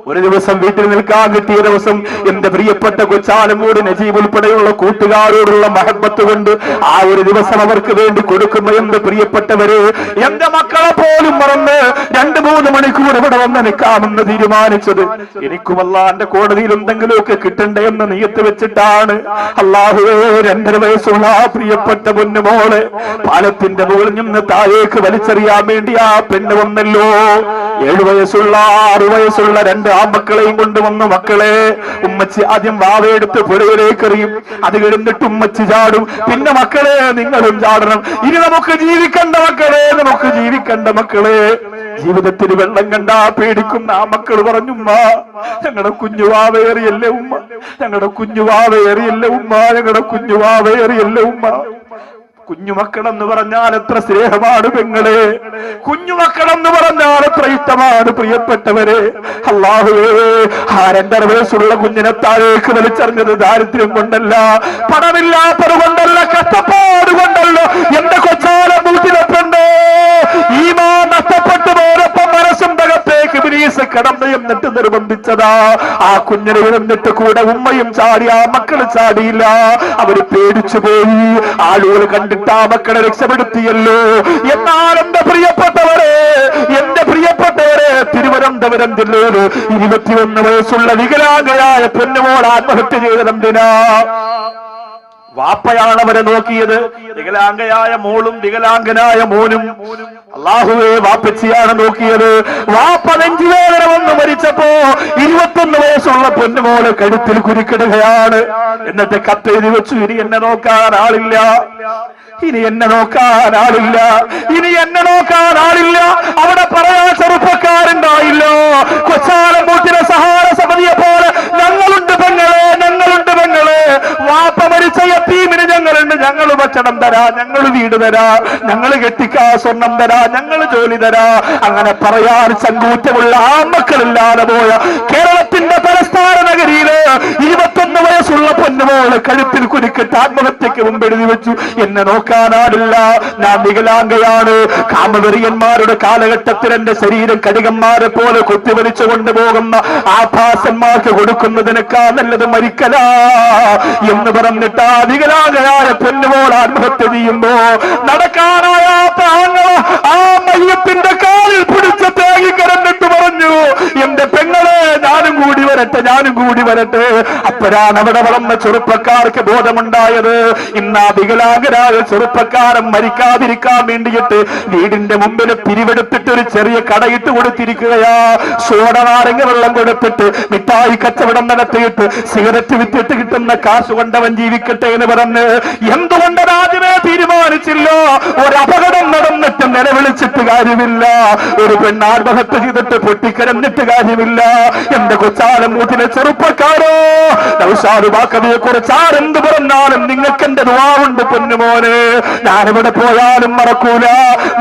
ഒരു ദിവസം വീട്ടിൽ നിൽക്കാൻ കിട്ടിയ ദിവസം എന്റെ പ്രിയപ്പെട്ട കൊച്ചാലമ്മൂട് നജീബ് ഉൾപ്പെടെയുള്ള കൂട്ടുകാരോടുള്ള മഹബത്ത് കൊണ്ട് ആ ഒരു ദിവസം അവർക്ക് വേണ്ടി കൊടുക്കുന്ന എന്റെ പ്രിയപ്പെട്ടവര്, എന്റെ മക്കളെ പോലും മറന്ന് 2-3 മണിക്കൂർ ഇവിടെ വന്ന് നിൽക്കാമെന്ന് തീരുമാനിച്ചത്. എനിക്കും അല്ലാഹുവിന്റെ കോടതിയിൽ എന്തെങ്കിലുമൊക്കെ കിട്ടണ്ടേ എന്ന് നിയത്ത് വെച്ചിട്ടാണ്. അല്ലാഹുവേ, 2.5 വയസ്സുള്ള ആ പ്രിയപ്പെട്ട പൊന്നുമോളെ പാലത്തിന്റെ മുകളിൽ നിന്ന് താഴേക്ക് വലിച്ചെറിയാൻ വേണ്ടി ആ പെണ്ണ് വന്നല്ലോ. 7 വയസ്സുള്ള 6 വയസ്സുള്ള 2 ആൺമക്കളെയും കൊണ്ടുവന്നു. മക്കളെ, ഉമ്മച്ചി ആദ്യം വാവയെടുത്ത് പുഴയിലേക്ക് എറിയും, അത് കഴിഞ്ഞിട്ട് ഉമ്മച്ചി ചാടും, പിന്നെ മക്കളെ നിങ്ങളും ചാടണം. ഇനി നമുക്ക് ജീവിക്കണ്ട മക്കളെ, നമുക്ക് ജീവിക്കണ്ട മക്കളെ. ജീവിതത്തിൽ വെള്ളം കണ്ടാ പേടിക്കുന്ന ആ മക്കൾ പറഞ്ഞു, ഉമ്മ ഞങ്ങളുടെ കുഞ്ഞുവാവേറിയല്ലേ ഉമ്മ, ഞങ്ങളുടെ കുഞ്ഞുവാവേറിയല്ലേ ഉമ്മ, ഞങ്ങളുടെ കുഞ്ഞുവാവേറിയല്ലേ ഉമ്മ. കുഞ്ഞുമക്കളെന്ന് പറഞ്ഞാൽ എത്ര സ്നേഹമാണ് പെങ്ങളെ, കുഞ്ഞുമക്കളെന്ന് പറഞ്ഞാൽ എത്ര ഇഷ്ടമാണ് പ്രിയപ്പെട്ടവരെ. അല്ലാഹുവേ, ആ 2.5 വയസ്സുള്ള കുഞ്ഞിനെ താഴേക്ക് വലിച്ചെറിഞ്ഞത് ദാരിദ്ര്യം കൊണ്ടല്ല, പണമില്ലാത്തത് കൊണ്ടല്ല, കഷ്ടപ്പാട് കൊണ്ടല്ല. എന്റെ കൊച്ചാല വീട്ടിലെപ്പുണ്ട് ഈമാൻ നഷ്ടപ്പെട്ടു പോയപ്പോ മനസ്സും തകത്തേക്ക് ഇബ്ലീസ് കടന്നു എന്നിട്ട് നിർബന്ധിച്ചതാ. ആ കുഞ്ഞിനെ എന്നിട്ട് കൂടെ ഉമ്മയും ചാടി, ആ മക്കള് ചാടിയില്ല. അവര് പേടിച്ചു പോയി. ആളുകൾ കണ്ടിട്ട് ആ മക്കളെ രക്ഷപ്പെടുത്തിയല്ലോ. എന്നാൽ എന്റെ പ്രിയപ്പെട്ടവരെ, തിരുവനന്തപുരം ജില്ലയിൽ 21 വയസ്സുള്ള വികലാംഗയായ പെണ്ണുമോൾ ആത്മഹത്യ ചെയ്തതെന്തിനാ? വാപ്പയാണ് അവരെ നോക്കിയത്. വികലാംഗയായ മോളും വികലാംഗനായ മോനും. അല്ലാഹുവേ, വാപ്പച്ചിയാണ് നോക്കിയത്. വാപ്പ നെഞ്ചുവേദന വന്ന് മരിച്ചപ്പോ 21 വയസ്സുള്ള പൊന്നുമോള് കഴുത്തിൽ കുരുക്കിടുകയാണ്. എന്നിട്ട് കത്തെഴുതി വെച്ചു, ഇനി എന്നെ നോക്കാൻ ആളില്ല, ഇനി എന്നെ നോക്കാൻ ആളില്ല, ഇനി എന്നെ നോക്കാൻ ആളില്ല. അവിടെ പറയാൻ ചെറുപ്പക്കാരുണ്ടായില്ലോ. കൊച്ചാലം മൂട്ടിലെ സഹാര സമിതിയെ പോലെ ഞങ്ങളുണ്ട് പെങ്ങളെ, ഞങ്ങളുണ്ട് പെങ്ങളെ. വാപ്പ മരിച്ച യതീമിന് ഞങ്ങളുണ്ട്, ഞങ്ങൾ ഭക്ഷണം തരാ, ഞങ്ങൾ വീട് തരാ, ഞങ്ങൾ കെട്ടിക്കാ സ്വർണം തരാ, ഞങ്ങൾ ജോലി തരാ. അങ്ങനെ പറയാൻ ചങ്കൂറ്റമുള്ള ആൺമക്കളില്ലാതെ പോയ കേരളത്തിന്റെ തലസ്ഥാന നഗരിയില് 21 വയസ്സുള്ള പൊന്നുമോള് കഴുത്തിൽ കുരുക്കിട്ട് ആത്മഹത്യക്ക് മുമ്പ് എഴുതി വെച്ചു, എന്നെ നോക്കാനാടില്ല, ഞാൻ വികലാംഗയാണ്. കാമവെറിയന്മാരുടെ കാലഘട്ടത്തിൽ എന്റെ ശരീരം കടികന്മാരെ പോലെ കൊത്തിവലിച്ചു കൊണ്ടുപോകുന്ന ആഭാസന്മാർക്ക് കൊടുക്കുന്നതിനേക്കാൾ നല്ലത് മരിക്കലാ എന്ന് പറഞ്ഞിട്ട് ആ വികലാംഗയായ പൊന്നുമോൾ ആത്മഹത്യ ചെയ്യുമ്പോ നടക്കാനായാത്ത ആ മയ്യത്തിന്റെ കാലിൽ പിടിച്ച തേങ്ങി കരന്നിട്ട് പറഞ്ഞു, എന്റെ പെങ്ങളെ ഞാനും കൂടി വരട്ടെ, ഞാനും കൂടി വരട്ടെ. അപ്പോഴാണ് അവിടെ വളർന്ന ചെറുപ്പക്കാർക്ക് ബോധമുണ്ടായത്. ഇന്ന് ആ വികലാംഗരായ ചെറുപ്പക്കാരൻ മരിക്കാതിരിക്കാൻ വേണ്ടിയിട്ട് വീടിന്റെ മുമ്പിൽ പിരിവെടുത്തിട്ട് ഒരു ചെറിയ കടയിട്ട് കൊടുത്തിരിക്കുകയാ. സോഡ നാരങ്ങ വെള്ളം കൊടുത്തിട്ട് മിഠായി കച്ചവടം നടത്തിയിട്ട് സിഗരറ്റ് വിറ്റിട്ട് കിട്ടുന്ന കാശ് കൊണ്ടവൻ ജീവിക്കട്ടെ എന്ന് പറഞ്ഞ് എന്തുകൊണ്ട് ആദ്യമേ തീരുമാനിച്ചില്ല? ഒരപകടം നടന്നിട്ട് നിലവിളിച്ചിട്ട് കാര്യമില്ല, ഒരു പെണ്ണ് ആത്മഹത്യ ചെയ്തിട്ട് പൊട്ടിക്കരഞ്ഞിട്ട് കാര്യമില്ല. എന്റെ കൊച്ചാലം മൂട്ടിലെ ചെറുപ്പക്കാരോ, നൗഷാദുബാക്കവിയെ കുറിച്ച് ആരെന്ത് പറഞ്ഞാലും നിങ്ങൾക്ക് എന്റെ ദുആവുണ്ട് പൊന്നുമോനെ. ഞാനെവിടെ പോയാലും മറക്കൂല.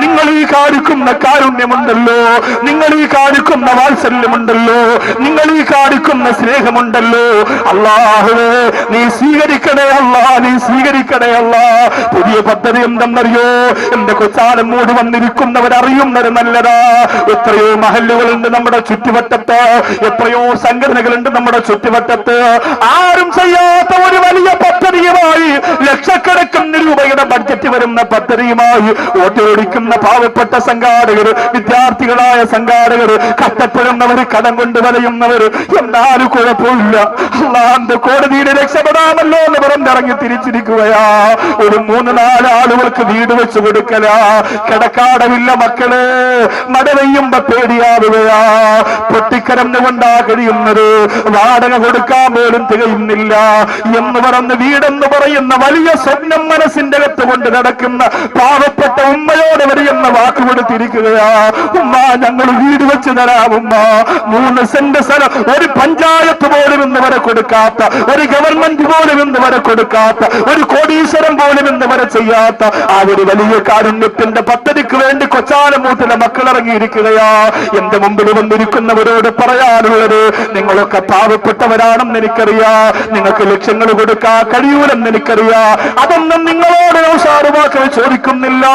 നിങ്ങൾ ഈ കാണിക്കുന്ന കാരുണ്യമുണ്ടല്ലോ, നിങ്ങൾ ഈ കാണിക്കുന്ന വാത്സല്യമുണ്ടല്ലോ, നിങ്ങൾ ഈ കാണിക്കുന്ന സ്നേഹമുണ്ടല്ലോ. അല്ലാഹുവേ, നീ സ്വീകരിക്കണേ അല്ലാ, നീ സ്വീകരിക്കണേ അല്ലാ. പുതിയ പദ്ധതി എന്തെന്നറിയോ? എന്റെ കൊച്ചാലം മൂടി വന്നിരിക്കുന്നവരറിയുന്നത് നല്ലതാ. എത്രയോ മഹല്ലുകളുണ്ട് നമ്മുടെ ചുറ്റുവട്ടത്ത്, എത്രയോ സംഘടനകളുണ്ട് നമ്മുടെ ചുറ്റുവട്ടത്ത്. ആരും ചെയ്യാത്ത ഒരു വലിയ പദ്ധതിയുമായി, ലക്ഷക്കണക്കിന് രൂപയുടെ ബഡ്ജറ്റ് വരുന്ന പദ്ധതിയുമായി ഓട്ടോടിക്കുന്ന പാവപ്പെട്ട സംഘാടകർ, വിദ്യാർത്ഥികളായ സംഘാടകർ, കഷ്ടപ്പെടുന്നവർ, കടം കൊണ്ട് വലയുന്നവർ. എന്നാലും കുഴപ്പമില്ല, അല്ലാഹുവിന്റെ കോടതിയിൽ രക്ഷപ്പെടാമല്ലോ എന്ന് പറഞ്ഞിറങ്ങി തിരിച്ചിരിക്കുകയാ. ഒരു 3-4 ആളുകൾക്ക് വീട് വെച്ച് കൊടുക്കലാ. കിടക്കാടമില്ല മക്കള്, മഴ പെയ്യുമ്പോ പേടിയാവുകയാ. പൊട്ടിക്കരഞ്ഞുകൊണ്ടാ കഴിയുന്നത്, വാടക കൊടുക്കാൻ പോലും തികയുന്നില്ല എന്ന് പറഞ്ഞ് വീടെന്ന് പറയുന്ന വലിയ സ്വപ്നം മനസ്സിന്റെ അകത്ത് കൊണ്ട് നടക്കുന്ന പാവപ്പെട്ട ഉമ്മയോട് വരെയെന്ന വാക്ക് കൊടുത്തിരിക്കുകയാ. ഉമ്മ, ഞങ്ങൾ വീട് വെച്ച് തരാം ഉമ്മ. 3 സെന്റ് സ്ഥലം ഒരു പഞ്ചായത്ത് പോലും ഇന്ന് വരെ കൊടുക്കാത്ത, ഒരു ഗവൺമെന്റ് പോലും ഇന്ന് വരെ കൊടുക്കാത്ത, ഒരു കോടീശ്വരം പോലും ഇന്ന് വരെ ചെയ്യാത്ത ആ ഒരു വലിയ കാരുണ്യത്തിന്റെ പദ്ധതിക്ക് വേണ്ടി കൊച്ചാലമൂട്ടിലെ മക്കൾ ഇറങ്ങിയിരിക്കുകയാ. എന്റെ മുമ്പിൽ വന്നിരിക്കുന്നവരോട് പറയാനുള്ളത്, നിങ്ങളൊക്കെ പാവപ്പെട്ടവരാണെന്ന് എനിക്കറിയാ, നിങ്ങൾക്ക് ലക്ഷ്യങ്ങൾ കൊടുക്കാൻ കഴിയൂലെന്ന് എനിക്കറിയാ. അതൊന്നും നിങ്ങളോട് നൗഷാദുബാക്കവി ചോദിക്കുന്നില്ല.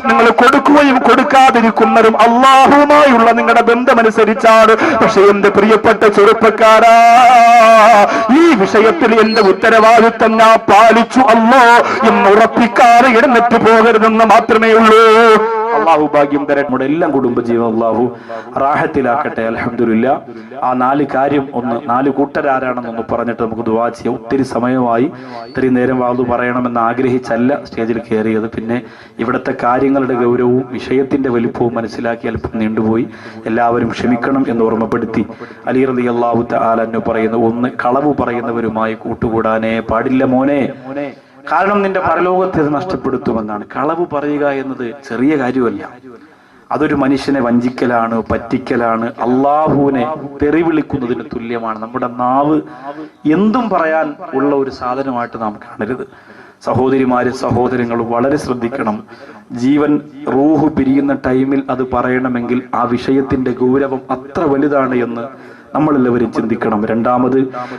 നിങ്ങൾ കൊടുക്കുകയും കൊടുക്കാതിരിക്കുന്നതും അല്ലാഹുവുമായുള്ള നിങ്ങളുടെ ബന്ധമനുസരിച്ചാണ്. പക്ഷെ എന്റെ പ്രിയപ്പെട്ട ചെറുപ്പക്കാരാ, ഈ വിഷയത്തിൽ എന്റെ ഉത്തരവാദിത്വം ഞാൻ പാലിച്ചു അല്ലോ എന്ന് ഉറപ്പിക്കാതെ എഴുന്നേറ്റ് പോകരുതെന്ന് മാത്രമേ ഉള്ളൂ. അള്ളാഹു ഭാഗ്യം തരട്ടെ. നമ്മുടെ എല്ലാം കുടുംബജീവൻ അള്ളാഹു റാഹത്തിലാക്കട്ടെ. അൽഹംദുലില്ലാ. ആ 4 കാര്യം, 4 കൂട്ടരാരാണെന്നൊന്ന് പറഞ്ഞിട്ട് നമുക്ക് ദുആ ചെയ്യാം. ഒത്തിരി സമയമായി, ഇത്രയും നേരം വാദു പറയണമെന്ന് ആഗ്രഹിച്ചല്ല സ്റ്റേജിൽ കയറിയത്. പിന്നെ ഇവിടുത്തെ കാര്യങ്ങളുടെ ഗൗരവവും വിഷയത്തിന്റെ വലിപ്പവും മനസ്സിലാക്കി അല്പം നീണ്ടുപോയി. എല്ലാവരും ക്ഷമിക്കണം എന്ന് ഓർമ്മപ്പെടുത്തി അലി റളിയല്ലാഹു തആല അൻഹു പറയുന്നു, 1 കളവ് പറയുന്നവരുമായി കൂട്ടുകൂടാനേ പാടില്ല മോനെ, കാരണം നിന്റെ പരലോകത്തെ അത് നഷ്ടപ്പെടുത്തുമെന്നാണ്. കളവ് പറയുക എന്നത് ചെറിയ കാര്യമല്ല, അതൊരു മനുഷ്യനെ വഞ്ചിക്കലാണ്, പറ്റിക്കലാണ്, അള്ളാഹുവിനെ തെറി വിളിക്കുന്നതിന് തുല്യമാണ്. നമ്മുടെ നാവ് എന്തും പറയാൻ ഉള്ള ഒരു സാധനമായിട്ട് നാം കാണരുത്. സഹോദരിമാര് സഹോദരങ്ങൾ വളരെ ശ്രദ്ധിക്കണം. ജീവൻ റൂഹ് പിരിയുന്ന ടൈമിൽ അത് പറയണമെങ്കിൽ ആ വിഷയത്തിന്റെ ഗൗരവം അത്ര വലുതാണ് എന്ന് നമ്മളെല്ലാവരും ചിന്തിക്കണം. രണ്ടാമത്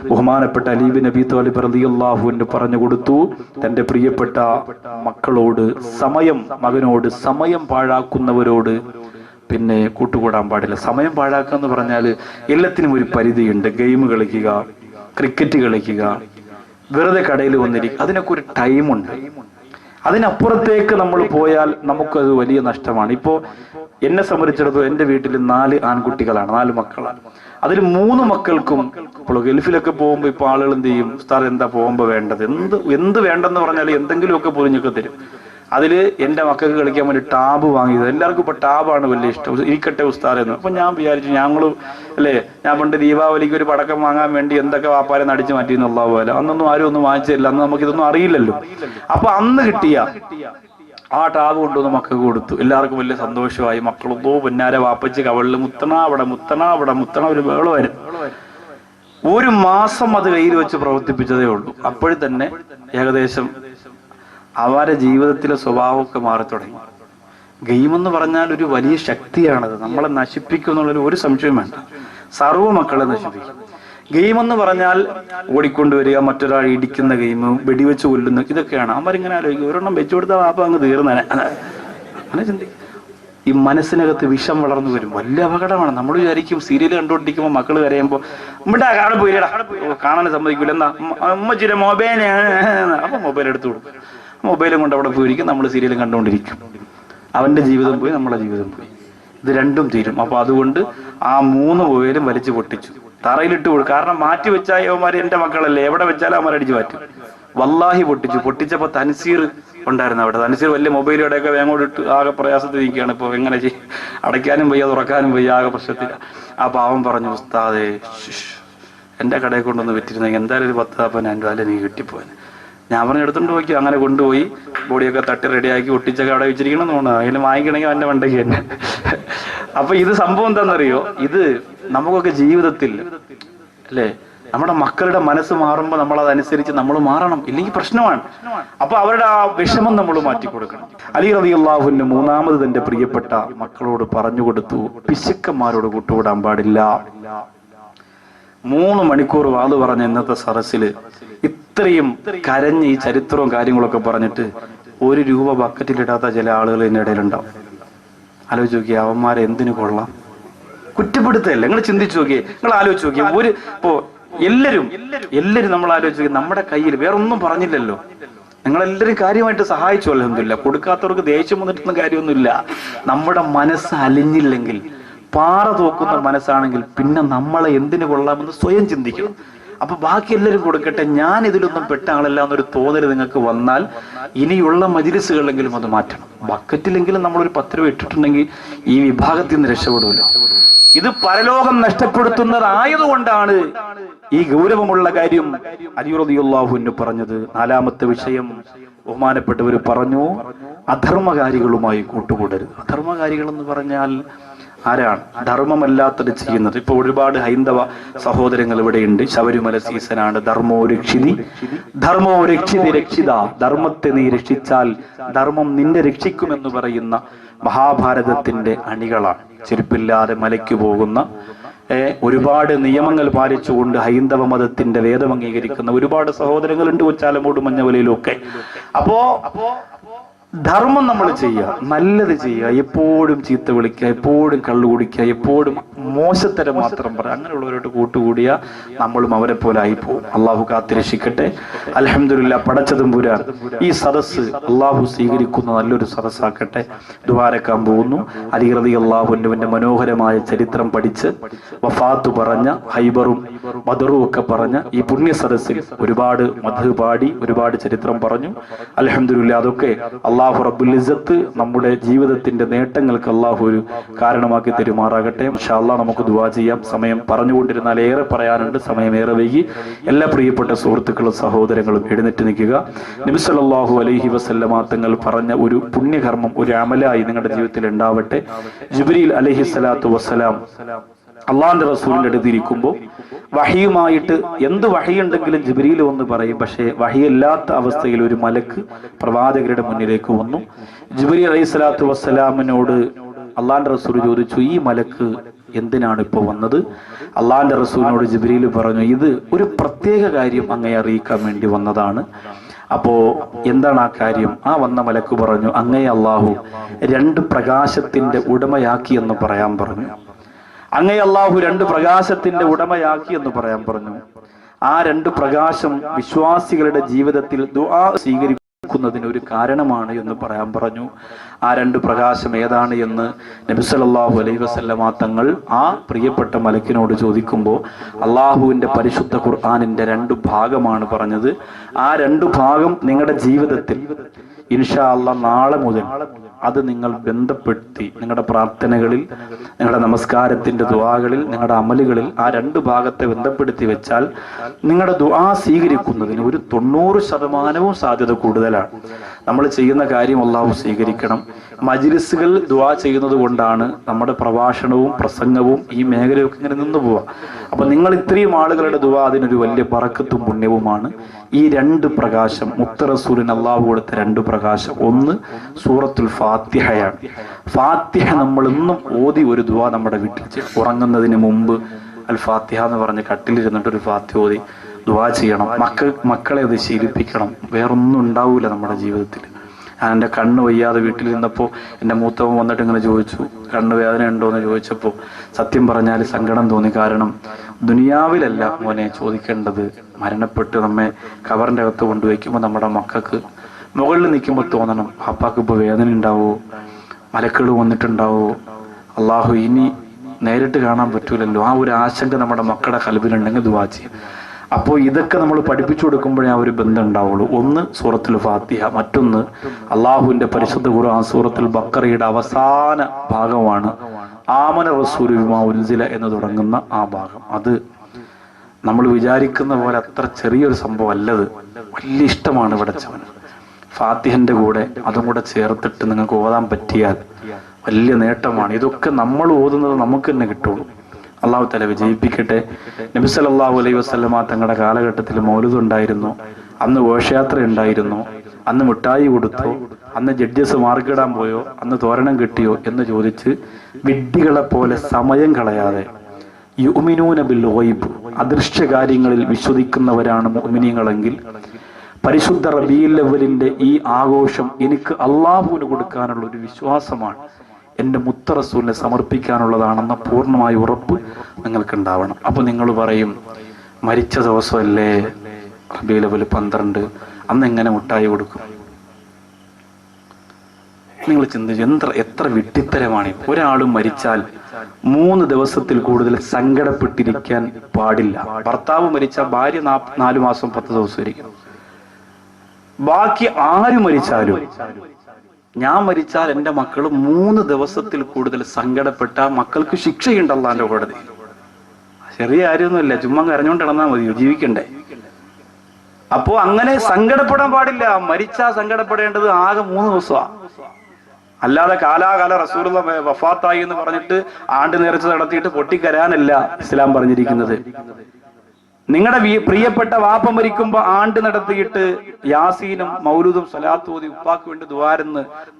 ബഹുമാനപ്പെട്ട അലി ബിൻ അബി ത്വാലിബ് റളിയല്ലാഹു അൻഹു പറഞ്ഞു കൊടുത്തു, തന്റെ പ്രിയപ്പെട്ട മക്കളോട് മകനോട് സമയം പാഴാക്കുന്നവരോട് പിന്നെ കൂട്ടുകൂടാൻ പാടില്ല. സമയം പാഴാക്കുക എന്ന് പറഞ്ഞാൽ എല്ലാത്തിനും ഒരു പരിധിയുണ്ട്. ഗെയിം കളിക്കുക, ക്രിക്കറ്റ് കളിക്കുക, വെറുതെ കടയിൽ വന്നിരിക്കുക, അതിനൊക്കെ ഒരു ടൈമുണ്ട്. അതിനപ്പുറത്തേക്ക് നമ്മൾ പോയാൽ നമുക്കത് വലിയ നഷ്ടമാണ്. ഇപ്പോ എന്നെ സംബന്ധിച്ചിടത്തോളം എൻ്റെ വീട്ടിൽ 4 ആൺകുട്ടികളാണ്, 4 മക്കളാണ്. അതിൽ 3 മക്കൾക്കും ഇപ്പോൾ ഗൾഫിലൊക്കെ പോകുമ്പോൾ ഇപ്പോൾ ആളുകൾ എന്ത് ചെയ്യും, ഉസ്താദ് എന്താ പോകുമ്പോൾ വേണ്ടത്, എന്ത് വേണ്ടെന്ന് പറഞ്ഞാൽ എന്തെങ്കിലുമൊക്കെ പൊതിഞ്ഞൊക്കെ തരും. അതില് എൻ്റെ മക്കൾക്ക് കളിക്കാൻ വേണ്ടി ടാബ് വാങ്ങിയത്. എല്ലാവർക്കും ഇപ്പൊ ടാബാണ് വലിയ ഇഷ്ടം. ഇരിക്കട്ടെ ഉസ്താദ് എന്ന്. അപ്പൊ ഞാൻ വിചാരിച്ചു, ഞാൻ പണ്ട് ദീപാവലിക്ക് ഒരു പടക്കം വാങ്ങാൻ വേണ്ടി എന്തൊക്കെ വാപ്പാരെ നടിച്ചു മാറ്റിയെന്നുള്ള പോലെ അന്നൊന്നും ആരും ഒന്നും വാങ്ങിച്ചില്ല. അന്ന് നമുക്കിതൊന്നും അറിയില്ലല്ലോ. അപ്പൊ അന്ന് കിട്ടിയ ആ ടാബ് കൊണ്ടുവന്ന് മക്കൾക്ക് കൊടുത്തു. എല്ലാവർക്കും വലിയ സന്തോഷമായി. മക്കളൊന്നോ പൊന്നാരെ വാപ്പച്ച് കവളിൽ മുത്തണ ഒരു ബഹളമായിരുന്നു. 1 മാസം അത് കയ്യിൽ വെച്ച് പ്രവർത്തിപ്പിച്ചതേ ഉള്ളൂ. അപ്പോഴും തന്നെ ഏകദേശം അവരുടെ ജീവിതത്തിലെ സ്വഭാവമൊക്കെ മാറി തുടങ്ങി. ഗെയിം എന്ന് പറഞ്ഞാൽ ഒരു വലിയ ശക്തിയാണത്. നമ്മളെ നശിപ്പിക്കും എന്നുള്ളൊരു ഒരു സംശയം വേണ്ട. സർവ്വ മക്കളെ നശിപ്പിക്കും. ഗെയിം എന്ന് പറഞ്ഞാൽ ഓടിക്കൊണ്ടുവരിക, മറ്റൊരാൾ ഇടിക്കുന്ന ഗെയിം, വെടിവെച്ച് കൊല്ലുന്ന, ഇതൊക്കെയാണ്. അവരിങ്ങനെ ആലോചിക്കും, ഒരെണ്ണം വെച്ചു കൊടുത്താൽ വാപ്പ അങ്ങ് തീർന്നനെ. അങ്ങനെ ചിന്തിക്കും. ഈ മനസ്സിനകത്ത് വിഷം വളർന്നു വരും. വലിയ അപകടമാണ്. നമ്മൾ വിചാരിക്കും സീരിയൽ കണ്ടുകൊണ്ടിരിക്കുമ്പോൾ മക്കൾ കരയുമ്പോൾ ഇവിടെ കാണാൻ പോയില്ലടാ, കാണാൻ സമ്മതിക്കില്ല, എന്നാ ഉമ്മച്ചിയുടെ മൊബൈലാണ്. അപ്പൊ മൊബൈൽ എടുത്തു കൊടുക്കും. മൊബൈലും കൊണ്ട് അവിടെ പോയിരിക്കും, നമ്മൾ സീരിയലും കണ്ടുകൊണ്ടിരിക്കും. അവന്റെ ജീവിതം പോയി, നമ്മളെ ജീവിതം പോയി. ഇത് രണ്ടും തീരും. അപ്പൊ അതുകൊണ്ട് ആ 3 മൊബൈലും വലിച്ചു പൊട്ടിച്ചു, തറയിലിട്ട് കൊടുക്കും. കാരണം മാറ്റി വെച്ചാൽ അവന്മാര് എന്റെ മക്കളല്ലേ, എവിടെ വെച്ചാലും അവന്മാർ അടിച്ചു മാറ്റും. വല്ലാഹി പൊട്ടിച്ചു. പൊട്ടിച്ചപ്പോ തൻസീർ ഉണ്ടായിരുന്നു അവിടെ. തൻസീർ വലിയ മൊബൈലുടെയൊക്കെ വേങ്ങോട്ടിട്ട് ആകെ പ്രയാസത്തിൽ നിൽക്കുകയാണ്. ഇപ്പൊ എങ്ങനെ ചെയ്യും, അടയ്ക്കാനും വയ്യ, തുറക്കാനും വയ്യ, ആകെ പ്രശ്നത്തില്ല. അപ്പൊ അവൻ പറഞ്ഞു, ഉസ്താദേ എന്റെ കടയിൽ കൊണ്ടൊന്ന് വിറ്റിരുന്നെങ്കിൽ എന്തായാലും ഒരു 10,000 രൂപ നീ കിട്ടിപ്പോയി. ഞാൻ പറഞ്ഞ് എടുത്തോണ്ട് പോയി. അങ്ങനെ കൊണ്ടുപോയി ബോഡിയൊക്കെ തട്ടി റെഡിയാക്കി ഒട്ടിച്ചൊക്കെ അവിടെ വെച്ചിരിക്കണം തോന്നുന്നു. അതിന് വാങ്ങിക്കണമെങ്കിൽ അവന്റെ വണ്ടയ്ക്ക് തന്നെ. അപ്പൊ ഇത് സംഭവം എന്താണെന്നറിയോ, ഇത് നമുക്കൊക്കെ ജീവിതത്തിൽ അല്ലേ, നമ്മുടെ മക്കളുടെ മനസ്സ് മാറുമ്പോൾ നമ്മൾ അതനുസരിച്ച് നമ്മൾ മാറണം, ഇല്ലെങ്കിൽ പ്രശ്നമാണ്. അപ്പൊ അവരുടെ ആ വിഷമം നമ്മൾ മാറ്റി കൊടുക്കണം. അലി റളിയല്ലാഹു അൻഹു 3ാമത് തന്റെ പ്രിയപ്പെട്ട മക്കളോട് പറഞ്ഞു കൊടുത്തു, പിശുക്കന്മാരോട് കൂട്ടുകൂടാൻ പാടില്ല. 3 മണിക്കൂർ വാത് പറഞ്ഞ ഇന്നത്തെ സദസ്സില് ഇത്രയും കരഞ്ഞ് ഈ ചരിത്രവും കാര്യങ്ങളൊക്കെ പറഞ്ഞിട്ട് 1 രൂപ ബക്കറ്റിലിടാത്ത ചില ആളുകൾ ഇതിന്റെ ഇടയിലുണ്ടാവും. ആലോചിച്ച് നോക്കിയേ, അവന്മാരെ എന്തിനു കൊള്ളാം? കുറ്റപ്പെടുത്തല്ലേ? നിങ്ങൾ ചിന്തിച്ചു നോക്കിയേ, നിങ്ങൾ ആലോചിച്ച് നോക്കിയേ. ഇപ്പോ എല്ലാരും നമ്മൾ ആലോചിച്ച് നോക്കി, നമ്മുടെ കയ്യിൽ വേറെ ഒന്നും പറഞ്ഞില്ലല്ലോ. നിങ്ങളെല്ലാവരും കാര്യമായിട്ട് സഹായിച്ചു, അൽഹംദുലില്ലാ. കൊടുക്കാത്തവർക്ക് ദേഷ്യം വന്നിട്ടൊന്നും കാര്യമൊന്നുമില്ല. നമ്മുടെ മനസ്സ് അലിഞ്ഞില്ലെങ്കിൽ, പാറ തോക്കുന്ന മനസ്സാണെങ്കിൽ പിന്നെ നമ്മളെ എന്തിനു കൊള്ളാമെന്ന് സ്വയം ചിന്തിക്കണം. അപ്പൊ ബാക്കി എല്ലാവരും കൊടുക്കട്ടെ, ഞാൻ ഇതിലൊന്നും പെട്ട ആളല്ല എന്നൊരു തോന്നൽ നിങ്ങൾക്ക് വന്നാൽ ഇനിയുള്ള മജ്‌ലിസുകളിലെങ്കിലും അത് മാറ്റണം. ബക്കറ്റിലെങ്കിലും നമ്മളൊരു 10 രൂപ ഇട്ടിട്ടുണ്ടെങ്കിൽ ഈ വിഭാഗത്തിൽ നിന്ന് രക്ഷപ്പെടൂല്ലോ. ഇത് പരലോകം നഷ്ടപ്പെടുത്തുന്നതായതുകൊണ്ടാണ് ഈ ഗൗരവമുള്ള കാര്യം അലി റളിയല്ലാഹു അൻഹു പറഞ്ഞത്. 4ാമത്തെ വിഷയം ബഹുമാനപ്പെട്ടവർ പറഞ്ഞു, അധർമ്മകാരികളുമായി കൂട്ടുകൂടരുത്. അധർമ്മകാരികൾ എന്ന് പറഞ്ഞാൽ ആരാണ്? ധർമ്മമല്ലാത്തത് ചെയ്യുന്നത്. ഇപ്പൊ ഒരുപാട് ഹൈന്ദവ സഹോദരങ്ങൾ ഇവിടെയുണ്ട്. ശബരിമല സീസണാണ്. ധർമ്മോ രക്ഷിതി രക്ഷിത, ധർമ്മത്തെ നീ രക്ഷിച്ചാൽ ധർമ്മം നിന്നെ രക്ഷിക്കുമെന്ന് പറയുന്ന മഹാഭാരതത്തിന്റെ അണികളാണ്. ചെരുപ്പില്ലാതെ മലയ്ക്ക് പോകുന്ന, ഒരുപാട് നിയമങ്ങൾ പാലിച്ചുകൊണ്ട് ഹൈന്ദവ മതത്തിന്റെ വേദം അംഗീകരിക്കുന്ന ഒരുപാട് സഹോദരങ്ങളുണ്ട്, കൊച്ചാലമൂട് മഞ്ഞവലയിലും ഒക്കെ. അപ്പോ ധർമ്മം നമ്മൾ ചെയ്യുക, നല്ലത് ചെയ്യുക, എപ്പോഴും ചീത്ത വിളിക്കുക, എപ്പോഴും കള്ളു കുടിക്കുക, എപ്പോഴും മോശത്തരം മാത്രം പറയുക, അങ്ങനെയുള്ളവരോട് കൂട്ടുകൂടിയ നമ്മളും അവരെ പോലെ ആയിപ്പോവും. അള്ളാഹു കാത്തിരക്ഷിക്കട്ടെ. അൽഹംദുലില്ലാ, പടച്ചതും പുരാൻ ഈ സദസ്സ് അള്ളാഹു സ്വീകരിക്കുന്ന നല്ലൊരു സദസ്സാക്കട്ടെ. ദുആരക്കാൻ പോകുന്നു. അലി റളിയല്ലാഹു അൻഹുവിന്റെ മനോഹരമായ ചരിത്രം പഠിച്ച് വഫാത്ത് പറഞ്ഞ, ഹൈബറും ബദറും ഒക്കെ പറഞ്ഞ ഈ പുണ്യ സദസ്സിൽ ഒരുപാട് മദ്ഹ് പാടി, ഒരുപാട് ചരിത്രം പറഞ്ഞു. അൽഹംദുലില്ലാ, അതൊക്കെ അള്ളാഹു റബ്ബുൽ ഇസ്സത്ത് നമ്മുടെ ജീവിതത്തിന്റെ നേട്ടങ്ങൾക്ക് അള്ളാഹു ഒരു കാരണമാക്കി തരുമാറാകട്ടെ. ഇൻഷാ അല്ലാഹ് നമുക്ക് ദുആ ചെയ്യാം. സമയം പറഞ്ഞുകൊണ്ടിരുന്നാൽ ഏറെ പറയാനുണ്ട്, സമയം ഏറെ വൈകി. എല്ലാ പ്രിയപ്പെട്ട സുഹൃത്തുക്കളും സഹോദരങ്ങളും എഴുന്നേറ്റ് നിൽക്കുക. നബി സല്ലല്ലാഹു അലൈഹി വസല്ലമ തങ്ങൾ പറഞ്ഞ ഒരു പുണ്യകർമ്മം, ഒരു അമലായി നിങ്ങളുടെ ജീവിതത്തിൽ ഉണ്ടാവട്ടെ. ജിബ്രീൽ അലൈഹി സ്വലാത്തു വസ്സലാം അള്ളാന്റെ റസൂലിന്റെ അടുത്ത് ഇരിക്കുമ്പോൾ വഹിയുമായിട്ട് എന്ത് വഹിയുണ്ടെങ്കിലും ജിബ്രീൽ വന്ന് പറയും. പക്ഷേ വഹിയല്ലാത്ത അവസ്ഥയിൽ ഒരു മലക്ക് പ്രവാചകരുടെ മുന്നിലേക്ക് വന്നു. ജിബ്രീൽ അലൈഹി സ്വലാത്തു വസ്സലാമിനോട് അള്ളാന്റെ റസൂൽ ചോദിച്ചു, ഈ മലക്ക് എന്തിനാണ് ഇപ്പോൾ വന്നത്? അള്ളാന്റെ റസൂലിനോട് ജിബ്രീൽ പറഞ്ഞു, ഇത് ഒരു പ്രത്യേക കാര്യം അങ്ങയെ അറിയിക്കാൻ വേണ്ടി വന്നതാണ്. അപ്പോ എന്താണ് ആ കാര്യം? ആ വന്ന മലക്ക് പറഞ്ഞു, അങ്ങയെ അള്ളാഹു 2 പ്രകാശത്തിന്റെ ഉടമയാക്കി എന്ന് പറയാൻ പറഞ്ഞു. അങ്ങയെ അള്ളാഹു 2 പ്രകാശത്തിന്റെ ഉടമയാക്കി എന്ന് പറയാൻ പറഞ്ഞു. ആ 2 പ്രകാശം വിശ്വാസികളുടെ ജീവിതത്തിൽ ദുആ സ്വീകരിക്കുന്നതിന് ഒരു കാരണമാണ് എന്ന് പറയാൻ പറഞ്ഞു. ആ 2 പ്രകാശം ഏതാണ് എന്ന് നബി സല്ലല്ലാഹു അലൈഹി വസല്ലമ തങ്ങൾ ആ പ്രിയപ്പെട്ട മലക്കിനോട് ചോദിക്കുമ്പോൾ അള്ളാഹുവിന്റെ പരിശുദ്ധ ഖുർആനിന്റെ 2 ഭാഗമാണ് പറഞ്ഞത്. ആ 2 ഭാഗം നിങ്ങളുടെ ജീവിതത്തിൽ ഇൻഷാ അല്ലാഹ് നാളെ മുതൽ അത് നിങ്ങൾ ബന്ധപ്പെടുത്തി നിങ്ങളുടെ പ്രാർത്ഥനകളിൽ, നിങ്ങളുടെ നമസ്കാരത്തിന്റെ ദുആകളിൽ, നിങ്ങളുടെ അമലുകളിൽ ആ 2 ഭാഗത്തെ ബന്ധപ്പെടുത്തി വെച്ചാൽ നിങ്ങളുടെ ദുആ സ്വീകരിക്കുന്നതിന് ഒരു 90% സാധ്യത കൂടുതലാണ്. നമ്മൾ ചെയ്യുന്ന കാര്യം അല്ലാഹു സ്വീകരിക്കണം. മജ്ലിസുകൾ ദുആ ചെയ്യുന്നത് കൊണ്ടാണ് നമ്മുടെ പ്രഭാഷണവും പ്രസംഗവും ഈ മേഖലയൊക്കെ ഇങ്ങനെ നിന്ന് പോവുക. അപ്പൊ നിങ്ങൾ ഇത്രയും ആളുകളുടെ ദുആ അതിനൊരു വലിയ ബറക്കത്തും പുണ്യവുമാണ്. ഈ 2 പ്രകാശം മുത്ത് റസൂലിന് അല്ലാഹു കൊടുത്ത 2 പ്രകാശം, ഒന്ന് സൂറത്തുൽ ഫാത്തിഹയാണ്. ഫാത്തിഹ നമ്മൾ ഇന്നും ഓതി ഒരു ദുആ നമ്മുടെ വീട്ടിൽ ഉറങ്ങുന്നതിന് മുമ്പ് അൽ ഫാത്തിഹ എന്ന് പറഞ്ഞ് കട്ടിലിരുന്നിട്ട് ഒരു ഫാത്തിഹ ഓതി ദുആ ചെയ്യണം. മക്കളെ അത് ശീലിപ്പിക്കണം. വേറൊന്നും ഉണ്ടാവൂല നമ്മുടെ ജീവിതത്തിൽ. ഞാൻ എൻ്റെ കണ്ണ് വയ്യാതെ വീട്ടിലിരുന്നപ്പോൾ എൻ്റെ മൂത്തവൻ വന്നിട്ട് ഇങ്ങനെ ചോദിച്ചു, കണ്ണ് വേദന ഉണ്ടോ എന്ന് ചോദിച്ചപ്പോൾ സത്യം പറഞ്ഞാൽ സങ്കടം തോന്നി. കാരണം ദുനിയാവിലല്ല മോനെ ചോദിക്കേണ്ടത്, മരണപ്പെട്ട് നമ്മെ കവറിൻ്റെ അകത്ത് കൊണ്ടുവയ്ക്കുമ്പോൾ നമ്മുടെ മക്കൾക്ക് മുകളിൽ നിൽക്കുമ്പോൾ തോന്നണം, അപ്പാക്ക് ഇപ്പോൾ വേദന ഉണ്ടാവോ, മലക്കൾ വന്നിട്ടുണ്ടാവോ, അള്ളാഹു ഇനി നേരിട്ട് കാണാൻ പറ്റൂലല്ലോ. ആ ഒരു ആശങ്ക നമ്മുടെ മക്കളുടെ കൽബിലുണ്ടെങ്കിൽ ദുആ ചെയ്യും. അപ്പോൾ ഇതൊക്കെ നമ്മൾ പഠിപ്പിച്ചു കൊടുക്കുമ്പോഴേ ആ ഒരു ബന്ധം ഉണ്ടാവുള്ളൂ. ഒന്ന് സൂറത്തുൽ ഫാത്തിഹ, മറ്റൊന്ന് അള്ളാഹുവിന്റെ പരിശുദ്ധ ഖുർആൻ സൂറത്തുൽ ബഖറയുടെ അവസാന ഭാഗമാണ് ആമന റസൂലു ബിമാ ഉൻസില എന്ന് തുടങ്ങുന്ന ആ ഭാഗം. അത് നമ്മൾ വിചാരിക്കുന്ന പോലെ അത്ര ചെറിയൊരു സംഭവം അല്ലത്. വലിയ ഇഷ്ടമാണ് ഇവിടച്ചവന്. ഫാത്തിഹന്റെ കൂടെ അതും കൂടെ ചേർത്തിട്ട് നിങ്ങൾക്ക് ഓതാൻ പറ്റിയാൽ വലിയ നേട്ടമാണ്. ഇതൊക്കെ നമ്മൾ ഓതുന്നത് നമുക്ക് തന്നെ കിട്ടുള്ളൂ. അള്ളാഹു തആല വിജയിപ്പിക്കട്ടെ. നബി സല്ലല്ലാഹു അലൈഹി വസല്ലമ തങ്ങളുടെ കാലഘട്ടത്തിൽ മൗലിദ് ഉണ്ടായിരുന്നു, അന്ന് ഘോഷയാത്ര ഉണ്ടായിരുന്നു, അന്ന് മിഠായി കൊടുത്തോ, അന്ന് ജഡ്ജസ് മാർക്കിടാൻ പോയോ, അന്ന് തോരണം കിട്ടിയോ എന്ന് ചോദിച്ച് വിഡ്ഢികളെ പോലെ സമയം കളയാതെ യുഅ്മിനൂന ബിൽ ഗൈബ്, അദൃശ്യ കാര്യങ്ങളിൽ വിശ്വസിക്കുന്നവരാണ് മുഅ്മിനീങ്ങളെങ്കിൽ പരിശുദ്ധ റബീഉൽ അവ്വലിന്റെ ഈ ആഘോഷം എനിക്ക് അള്ളാഹുവിന് കൊടുക്കാനുള്ള ഒരു വിശ്വാസമാണ്, എൻ്റെ മുത്ത റസൂലിനെ സമർപ്പിക്കാനുള്ളതാണെന്ന പൂർണ്ണമായ ഉറപ്പ് നിങ്ങൾക്ക് ഉണ്ടാവണം. അപ്പൊ നിങ്ങൾ പറയും, മരിച്ച ദിവസമല്ലേ റബീഉൽ അവ്വൽ 12, അന്ന് എങ്ങനെ മുട്ടായി കൊടുക്കും? നിങ്ങൾ ചിന്തിച്ചു, എത്ര വിഡ്ഢിത്തരമാണ്. ഒരാളും മരിച്ചാൽ 3 ദിവസത്തിൽ കൂടുതൽ സങ്കടപ്പെട്ടിരിക്കാൻ പാടില്ല. ഭർത്താവ് മരിച്ചാൽ ഭാര്യ 4 മാസം 10 ദിവസം ഇരിക്കും. ബാക്കി ആര് മരിച്ചാലും, ഞാൻ മരിച്ചാൽ എൻ്റെ മക്കൾ 3 ദിവസത്തിൽ കൂടുതൽ സങ്കടപ്പെട്ട മക്കൾക്ക് ശിക്ഷയുണ്ട് അല്ലാഹുവിന്റെ കോടതി. ചെറിയ കാര്യമൊന്നുമില്ല, ചുമ്മാ കരഞ്ഞോണ്ട് നടന്നാൽ മതി, ജീവിക്കണ്ടേ. അപ്പോ അങ്ങനെ സങ്കടപ്പെടാൻ പാടില്ല. മരിച്ചാൽ സങ്കടപ്പെടേണ്ടത് ആകെ 3 ദിവസമാണ്. അല്ലാതെ കാലാകാല റസൂലുള്ള വഫാത്തായി എന്ന് പറഞ്ഞിട്ട് ആണ്ട് നേർച്ച നടത്തിയിട്ട് പൊട്ടിക്കരാനല്ല ഇസ്ലാം പറഞ്ഞിരിക്കുന്നത്. നിങ്ങളുടെ പ്രിയപ്പെട്ട വാപ്പ മരിക്കുമ്പോ ആണ്ട് നടത്തിയിട്ട് യാസീനും മൗലൂദും സ്വലാത്തും ഓതി ഉപ്പാക്ക് വേണ്ടി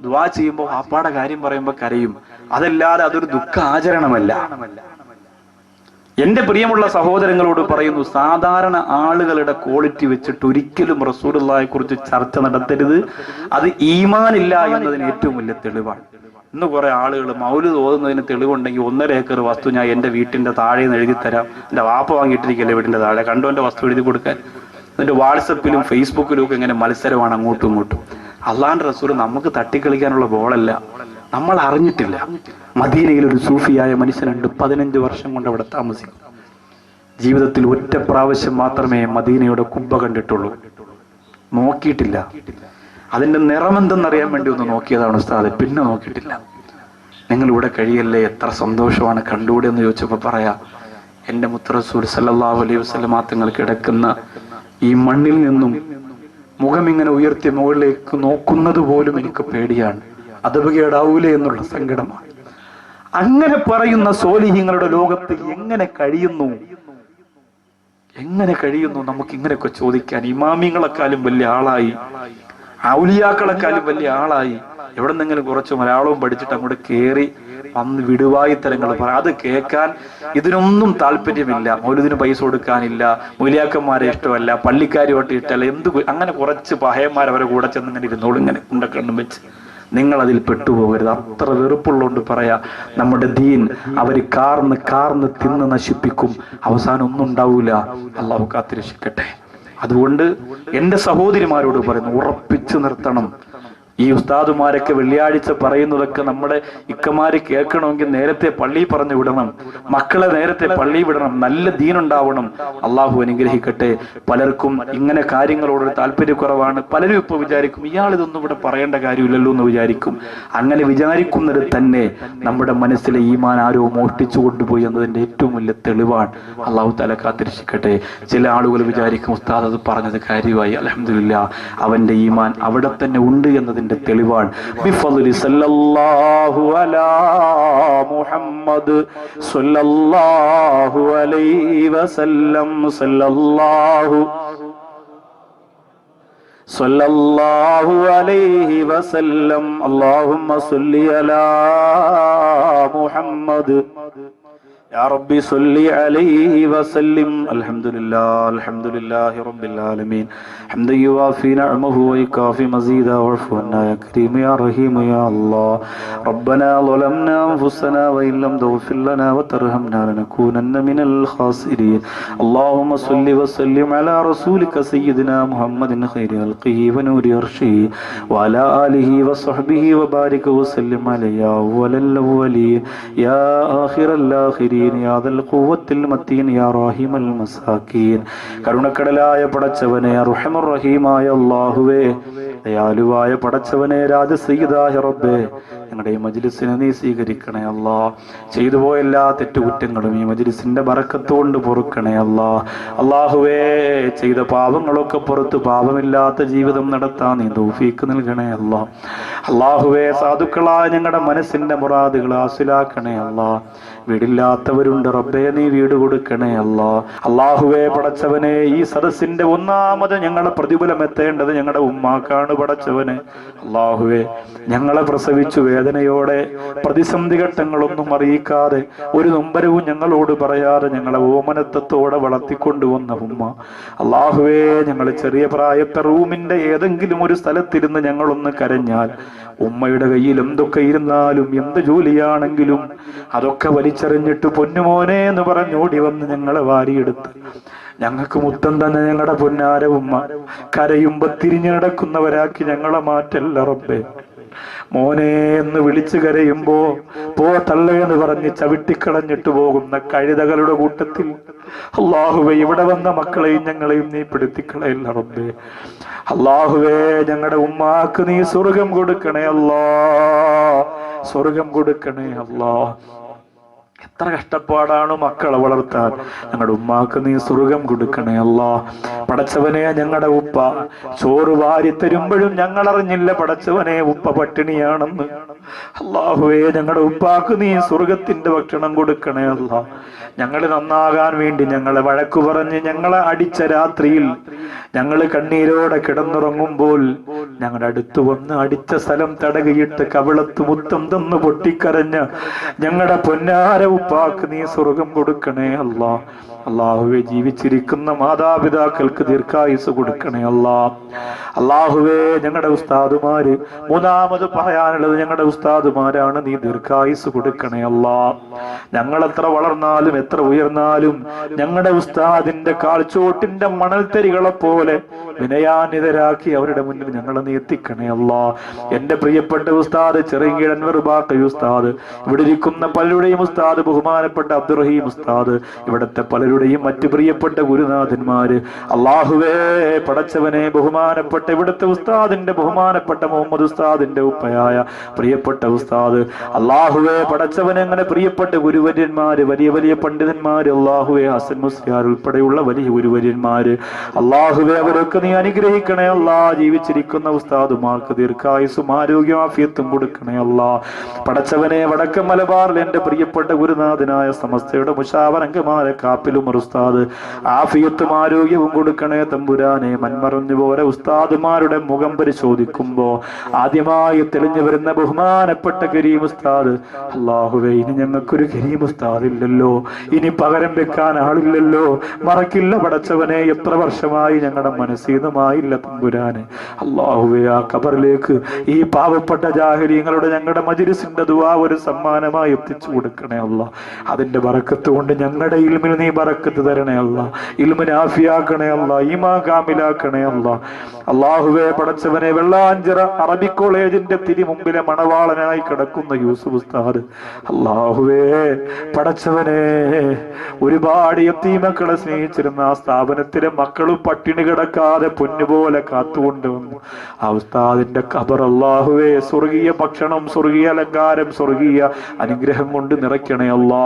ദുആ ചെയ്യുമ്പോൾ വാപ്പാടെ കാര്യം പറയുമ്പോൾ കരയും. അതല്ലാതെ അതൊരു ദുഃഖ ആചരണമല്ല. എന്റെ പ്രിയമുള്ള സഹോദരങ്ങളോട് പറയുന്നു, സാധാരണ ആളുകളുടെ ക്വാളിറ്റി വെച്ചിട്ട് ഒരിക്കലും റസൂലുള്ളാഹിയെ കുറിച്ച് ചർച്ച നടത്തരുത്. അത് ഈമാനില്ല എന്നതിന് ഏറ്റവും വലിയ തെളിവാണ്. ഇന്ന് കുറെ ആളുകൾ മൗലിദ് ഓതുന്നതിന് തെളിവുണ്ടെങ്കിൽ 1.5 ഏക്കർ വസ്തു ഞാൻ എൻ്റെ വീട്ടിന്റെ താഴെ നിന്ന് എഴുതി തരാം, എൻ്റെ വാപ്പ വാങ്ങിയിട്ടിരിക്കല്ലേ വീട്ടിന്റെ താഴെ, കണ്ടോ എൻ്റെ വസ്തു എഴുതി കൊടുക്കാൻ. എന്നിട്ട് വാട്സപ്പിലും ഫേസ്ബുക്കിലും ഒക്കെ ഇങ്ങനെ മത്സരമാണ് അങ്ങോട്ടും ഇങ്ങോട്ടും. അള്ളാന്റെ റസൂൽ നമുക്ക് തട്ടിക്കളിക്കാനുള്ള ബോളല്ല. നമ്മൾ അറിഞ്ഞിട്ടില്ല. മദീനയിൽ ഒരു സൂഫിയായ മനുഷ്യനുണ്ട്, 15 വർഷം കൊണ്ട് അവിടെ താമസിക്കും. ജീവിതത്തിൽ ഒറ്റ പ്രാവശ്യം മാത്രമേ മദീനയുടെ കുബ്ബ കണ്ടിട്ടുള്ളൂ, നോക്കിയിട്ടില്ല. അതിന്റെ നിറമെന്തെന്നറിയാൻ വേണ്ടി ഒന്ന് നോക്കിയതാണ് ഉസ്താദ്, പിന്നെ നോക്കിയിട്ടില്ല. നിങ്ങൾ ഇവിടെ കഴിയല്ലേ, എത്ര സന്തോഷമാണ്, കണ്ടുകൂടെ എന്ന് ചോദിച്ചപ്പോൾ പറയാ, എൻ്റെ മുത്ത് റസൂൽ സല്ലല്ലാഹു അലൈഹി വസല്ലമ തങ്ങൾ കിടക്കുന്ന ഈ മണ്ണിൽ നിന്നും മുഖം ഇങ്ങനെ ഉയർത്തി മുകളിലേക്ക് നോക്കുന്നത് പോലും എനിക്ക് പേടിയാണ്, അതപകേടാവൂലേ എന്നുള്ള സങ്കടമാണ്. അങ്ങനെ പറയുന്ന സ്വാലിഹീങ്ങളുടെ ലോകത്ത് എങ്ങനെ കഴിയുന്നു നമുക്ക് ഇങ്ങനെയൊക്കെ ചോദിക്കാൻ? ഇമാമിങ്ങളെക്കാളും വലിയ ആളായി, ഔലിയാക്കളെക്കാളും വലിയ ആളായി, എവിടെ നിന്നെങ്കിലും കുറച്ച് മലയാളവും പഠിച്ചിട്ട് അങ്ങോട്ട് കയറി വന്ന് വിടുവായി തരങ്ങൾ പറയാം. അത് കേൾക്കാൻ ഇതിനൊന്നും താല്പര്യമില്ല. മൗലൂദിന് പൈസ കൊടുക്കാനില്ല, മൂലിയാക്കന്മാരെ ഇഷ്ടമല്ല, പള്ളിക്കാരുമായിട്ട് ഇഷ്ടമല്ല, അങ്ങനെ കുറച്ച് പഹയന്മാർ അവരെ കൂടെ ചെന്ന് ഇങ്ങനെ ഇരുന്നോളൂ, ഇങ്ങനെ ഉണ്ടക്കണ്ണും വെച്ച്. നിങ്ങൾ അതിൽ പെട്ടുപോകരുത്. അത്ര വെറുപ്പുള്ളതുകൊണ്ട് പറയാ, നമ്മുടെ ദീൻ അവർ കാർന്ന് തിന്ന് നശിപ്പിക്കും. അവസാനം ഒന്നും ഉണ്ടാവൂല. അള്ളാഹു കാത്തിരക്ഷിക്കട്ടെ. അതുകൊണ്ട് എന്റെ സഹോദരിമാരോട് പറയുന്നു, ഉറപ്പിച്ചു നിർത്തണം. ഈ ഉസ്താദുമാരൊക്കെ വെള്ളിയാഴ്ച പറയുന്നതൊക്കെ നമ്മുടെ ഇക്കമാര് കേൾക്കണമെങ്കിൽ നേരത്തെ പള്ളി പറഞ്ഞു വിടണം, മക്കളെ നേരത്തെ പള്ളി വിടണം, നല്ല ദീനുണ്ടാവണം. അള്ളാഹു അനുഗ്രഹിക്കട്ടെ. പലർക്കും ഇങ്ങനെ കാര്യങ്ങളോടൊരു താല്പര്യക്കുറവാണ്. പലരും ഇപ്പൊ വിചാരിക്കും, ഇയാൾ ഇതൊന്നും ഇവിടെ പറയേണ്ട കാര്യമില്ലല്ലോ എന്ന് വിചാരിക്കും. അങ്ങനെ വിചാരിക്കുന്നത് തന്നെ നമ്മുടെ മനസ്സിലെ ഈമാൻ ആരോ മോഷ്ടിച്ചു കൊണ്ടുപോയി എന്നതിന്റെ ഏറ്റവും വലിയ തെളിവാണ്. അള്ളാഹു തആല കാത്തിരക്ഷിക്കട്ടെ. ചില ആളുകൾ വിചാരിക്കും, ഉസ്താദ് അത് പറഞ്ഞത് കാര്യമായി, അൽഹംദുലില്ലാ, അവന്റെ ഈമാൻ അവിടെ തന്നെ ഉണ്ട് എന്നതിന് തെളിവാണ്. ബിഫദ്ലി സല്ലല്ലാഹു അലാ മുഹമ്മദ് സല്ലല്ലാഹു അലൈഹി വസല്ലം സല്ലല്ലാഹു അലൈഹി വസല്ലം അല്ലാഹുമ്മ സല്ലി അലാ മുഹമ്മദ് يا ربي صل عليه وسلم. الحمد لله رب العالمين حمدا يوافي نعمه ويكافي مزيدا واعف عنا يا كريم يا رحيم يا الله. ربنا ظلمنا أنفسنا وإن لم تغفر لنا وترحمنا لنكونن من الخاسرين. اللهم صل وسلم على رسولك سيدنا محمد خير خلقه ونور عرشه وعلى آله وصحبه وبارك وسلم عليه يا أول الأولين يا آخر الآخرين يا ذا القوة المتين يا راحم المساكين. കരുണക്കടലായ പടച്ചവനെ, അർഹമർ റഹീമായ അല്ലാഹുവേ, ദയാലുവായ പടച്ചവനെ, രാജസയ്യിദായ റബ്ബേ, ഞങ്ങളുടെ ഈ മജ്ലിസിനെ നീ സ്വീകരിക്കണേ അല്ലാ. ചെയ്തു പോയ എല്ലാ തെറ്റുകുറ്റങ്ങളും ഈ മജ്ലിസിന്റെ ബറക്കത്ത് കൊണ്ട് പൊറുക്കണേ അല്ലാ. അല്ലാഹുവേ, ചെയ്ത പാപങ്ങളൊക്കെ പുറത്ത് പാപമില്ലാത്ത ജീവിതം നടത്താൻ നീ തൗഫീക്ക് നൽകണേ അല്ലാ. അല്ലാഹുവേ, സാധുക്കളായ ഞങ്ങളുടെ മനസ്സിന്റെ മുറാദുകൾ ഹാസിലാക്കണേ അല്ലാ. വീടില്ലാത്തവരുണ്ട് റബ്ബേ, നീ വീട് കൊടുക്കണേ അല്ലാ. അല്ലാഹുവേ പടച്ചവനെ, ഈ സദസ്സിന്റെ ഒന്നാമത് ഞങ്ങളെ പ്രതിഫലം എത്തേണ്ടത് ഞങ്ങളുടെ ഉമ്മാക്കാണ് പടച്ചവനെ. അല്ലാഹുവേ, ഞങ്ങളെ പ്രസവിച്ചു വേദനയോടെ പ്രതിസന്ധി ഘട്ടങ്ങളൊന്നും അറിയിക്കാതെ ഒരു നൊമ്പരവും ഞങ്ങളോട് പറയാതെ ഞങ്ങളെ ഓമനത്വത്തോടെ വളർത്തിക്കൊണ്ടുവന്ന ഉമ്മ. അല്ലാഹുവേ, ഞങ്ങൾ ചെറിയ പ്രായത്തെ റൂമിന്റെ ഏതെങ്കിലും ഒരു സ്ഥലത്തിരുന്ന് ഞങ്ങളൊന്ന് കരഞ്ഞാൽ, ഉമ്മയുടെ കയ്യിൽ എന്തൊക്കെ ഇരുന്നാലും എന്ത് ജോലിയാണെങ്കിലും അതൊക്കെ വലിച്ചെറിഞ്ഞിട്ട് പൊന്നുമോനെ എന്ന് പറഞ്ഞോടി വന്ന് ഞങ്ങളെ വാരിയെടുത്ത് ഞങ്ങൾക്ക് മുത്തം തന്നെ ഞങ്ങളുടെ പൊന്നാര ഉമ്മ കരയുമ്പോ തിരിഞ്ഞു നടക്കുന്നവരാക്കി ഞങ്ങളെ മാറ്റല്ല റബ്ബേ. മോനെ എന്ന് വിളിച്ചു കരയുമ്പോ പോ തള്ളയെന്ന് പറഞ്ഞ് ചവിട്ടിക്കളഞ്ഞിട്ട് പോകുന്ന കഴുതകളുടെ കൂട്ടത്തിൽ അല്ലാഹുവേ, ഇവിടെ വന്ന മക്കളെയും ഞങ്ങളെയും നീ പെടുത്തിക്കളയല്ല റബ്ബേ. അല്ലാഹുവേ, ഞങ്ങളുടെ ഉമ്മാക്ക് നീ സ്വർഗം കൊടുക്കണേ അല്ലാ, സ്വർഗം കൊടുക്കണേ അല്ലാ. എത്ര കഷ്ടപ്പാടാണ് മക്കളെ വളർത്താൻ. ഞങ്ങളുടെ ഉമ്മാക്ക് നീ സ്വർഗം കൊടുക്കണേ അല്ലാ. പടച്ചവനെ, ഞങ്ങളുടെ ഉപ്പ ചോറ് വാരി തരുമ്പോഴും ഞങ്ങൾ അറിഞ്ഞില്ല പടച്ചവനെ ഉപ്പ പട്ടിണിയാണെന്ന്. അല്ലാഹുവേ, ഞങ്ങളുടെ ഉപ്പാക്ക് നീ സ്വർഗത്തിന്റെ ഭക്ഷണം കൊടുക്കണേ അല്ലാ. ഞങ്ങൾ നന്നാകാൻ വേണ്ടി ഞങ്ങളെ വഴക്കു പറഞ്ഞ് ഞങ്ങളെ അടിച്ച രാത്രിയിൽ ഞങ്ങൾ കണ്ണീരോടെ കിടന്നുറങ്ങുമ്പോൾ ഞങ്ങളുടെ അടുത്ത് വന്ന് അടിച്ച സ്ഥലം തടകിയിട്ട് കവിളത്ത് മുത്തം തന്ന് പൊട്ടിക്കരഞ്ഞ ഞങ്ങളുടെ പൊന്നാര ഉപ്പാക്ക് നീ സ്വർഗം കൊടുക്കണേ അല്ലാ. അല്ലാഹുവേ, ജീവിച്ചിരിക്കുന്ന മാതാപിതാക്കൾക്ക് ദീർഘായുസ് കൊടുക്കണേ അല്ലാ. അല്ലാഹുവേ, ഞങ്ങളുടെ ഉസ്താദുമാര്, മൂന്നാമത് പറയാനുള്ളത് ഞങ്ങളുടെ ഉസ്താദുമാരാണ്, നീ ദീർഘായുസ് കൊടുക്കണേ അല്ലാ. ഞങ്ങൾ എത്ര വളർന്നാലും എത്ര ഉയർന്നാലും ഞങ്ങളുടെ ഉസ്താദിന്റെ കാൽച്ചോട്ടിന്റെ മണൽത്തരികളെ പോലെ വിനയാന്വിതരാക്കി അവരുടെ മുന്നിൽ ഞങ്ങളെ നീ എത്തിക്കണേ അല്ലാ. എന്റെ പ്രിയപ്പെട്ട ഉസ്താദ് ചെറുകിഴൻ വെറുബാക്കി ഉസ്താദ്, ഇവിടെ ഇരിക്കുന്ന പലരുടെയും ഉസ്താദ് ബഹുമാനപ്പെട്ട അബ്ദുറഹീം ഉസ്താദ്, ഇവിടത്തെ പലരുടെയും മറ്റു പ്രിയപ്പെട്ട ഗുരുനാഥന്മാര്, അല്ലാഹുവേ പടച്ചവനെ, ബഹുമാനപ്പെട്ട ഇവിടുത്തെ ഉസ്താദിന്റെ ബഹുമാനപ്പെട്ട മുഹമ്മദ് ഉസ്താദിന്റെ ഉപ്പയായ പ്രിയപ്പെട്ട ഉസ്താദ്, അല്ലാഹുവേ പടച്ചവനെ, അങ്ങനെ പ്രിയപ്പെട്ട ഗുരുവര്യന്മാര്, വലിയ വലിയ പണ്ഡിതന്മാര്, അല്ലാഹുവേ ഹസൻ മുസ്ലിയാർ ഉൾപ്പെടെയുള്ള വലിയ ഗുരുവര്യന്മാര്, അല്ലാഹുവേ അവരൊക്കെ നീ അനുഗ്രഹിക്കണേ അല്ലാ. ജീവിച്ചിരിക്കുന്ന ഉസ്താദുമാർക്ക് ദീർഘായുസ്സും ആരോഗ്യം ആഫിയത്തും കൊടുക്കണേ അല്ലാ. പടച്ചവനെ വടക്കൻ മലബാറിൽ എന്റെ പ്രിയപ്പെട്ട ഗുരുനാഥനായ സമസ്തയുടെ മുശാവറംഗമാരെ കാപ്പിലും ഉസ്താദ് ആഫിയത്തും ആരോഗ്യവും കൊടുക്കണേ തമ്പുരാനെ. മൺമറഞ്ഞു പോലെ ഉസ്താദുമാരുടെ മുഖം പരിശോധിക്കുമ്പോ ആദ്യമായി തെളിഞ്ഞു വരുന്ന ബഹുമാനപ്പെട്ട കരീം ഉസ്താദ്. അല്ലാഹുവേ, ഇനി ഞങ്ങൾക്കൊരു കരീം ഉസ്താദ് ഇല്ലല്ലോ, ഇനി പകരം വെക്കാൻ ആളില്ലല്ലോ. മറക്കില്ല പടച്ചവനെ, എത്ര വർഷമായി ഞങ്ങളുടെ മനസ്സീതമായില്ല തമ്പുരാനെ. അല്ലാഹുവേ, ആ ഖബറിലേക്ക് ഈ പാവപ്പെട്ട ജാഹിലീങ്ങളുടെ ഞങ്ങളുടെ മജ്‌ലിസിന്റെ ദുആ ഒരു സമ്മാനമായി എത്തിച്ചു കൊടുക്കണേ അല്ലാ. അതിന്റെ ബറക്കത്ത് കൊണ്ട് ഞങ്ങളുടെ ഇൽമിൽ നീ ബറക്കത്ത് തരണേ അല്ലാ. ഇൽമിനെ ആഫിയാക്കണേ അല്ലാ. ഈമാൻ കാമിലാക്കണേ അല്ലാ. അല്ലാഹുവേ പടച്ചവനെ, വെള്ളാഞ്ചിറ അറബി കോളേജിന്റെ തിരുമുമ്പിലെ മണവാളനായി കിടക്കുന്ന യൂസുഫ് ഉസ്താദ്. അല്ലാഹുവേ പടച്ചവനെ, ഒരുപാട് യതീമക്കളെ സ്നേഹിച്ചിരുന്ന ആ സ്ഥാപനത്തിലെ മക്കളും പട്ടിണി കിടക്കാതെ പൊന്നുപോലെ കാത്തുകൊണ്ടുവന്നു ആ ഉസ്താദിന്റെ ഖബർ അല്ലാഹുവേ സ്വർഗീയ ഭക്ഷണം, സ്വർഗീയ അലങ്കാരം, സ്വർഗീയ അനുഗ്രഹം കൊണ്ട് നിറയ്ക്കണേ അല്ലാ.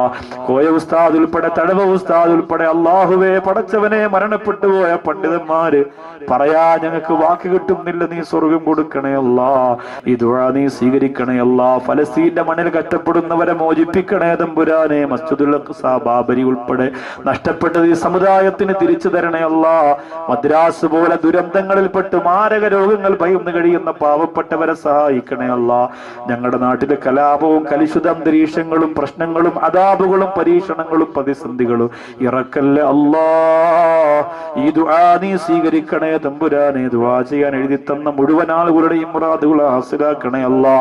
കോയ ഉസ്താദ് ഉൾപ്പെടെ, തഴവ ഉസ്താദ് ഉൾപ്പെടെ അല്ലാഹുവേ പടച്ചവനെ, മരണപ്പെട്ടു പോയ പണ്ഡിതന്മാര് പറയാ ഞങ്ങൾക്ക് വാക്ക് കിട്ടുന്നില്ല, നീ സ്വർഗം കൊടുക്കണേ അല്ലാ. ഈ ദുആ നീ സ്വീകരിക്കണേ അല്ലാ. ഫലസ്തീന്റെ മണ്ണിൽ കഷ്ടപ്പെടുന്നവരെ മോചിപ്പിക്കണേ തമ്പുരാനെ. മസ്ജിദുൽ അഖ്സ, ബാബരി ഉൾപ്പെടെ നഷ്ടപ്പെട്ടത് ഈ സമുദായത്തിന് തിരിച്ചു തരണേ അല്ലാ. മദ്രാസ് പോലെ ദുരന്തങ്ങളിൽപ്പെട്ട് മാരക രോഗങ്ങൾ ഭയന്ന് കഴിയുന്ന പാവപ്പെട്ടവരെ സഹായിക്കണേ അല്ലാ. ഞങ്ങളുടെ നാട്ടിലെ കലാപവും കലുഷിത അന്തരീക്ഷങ്ങളും പ്രശ്നങ്ങളും അദാബുകളും പരീക്ഷണങ്ങളും പ്രതിസന്ധികളും ഇറക്കല്ലേ അല്ലാ. ഈ ദുആ നീ സ്വീകരിക്കണേ തമ്പുരാനെ. ദുആ ചെയ്യാൻ എഴുതി തന്ന മുഴുവൻ ആളുകളുടെയും മുറാദുകൾ ഹാസിലാക്കണേ അല്ലാ.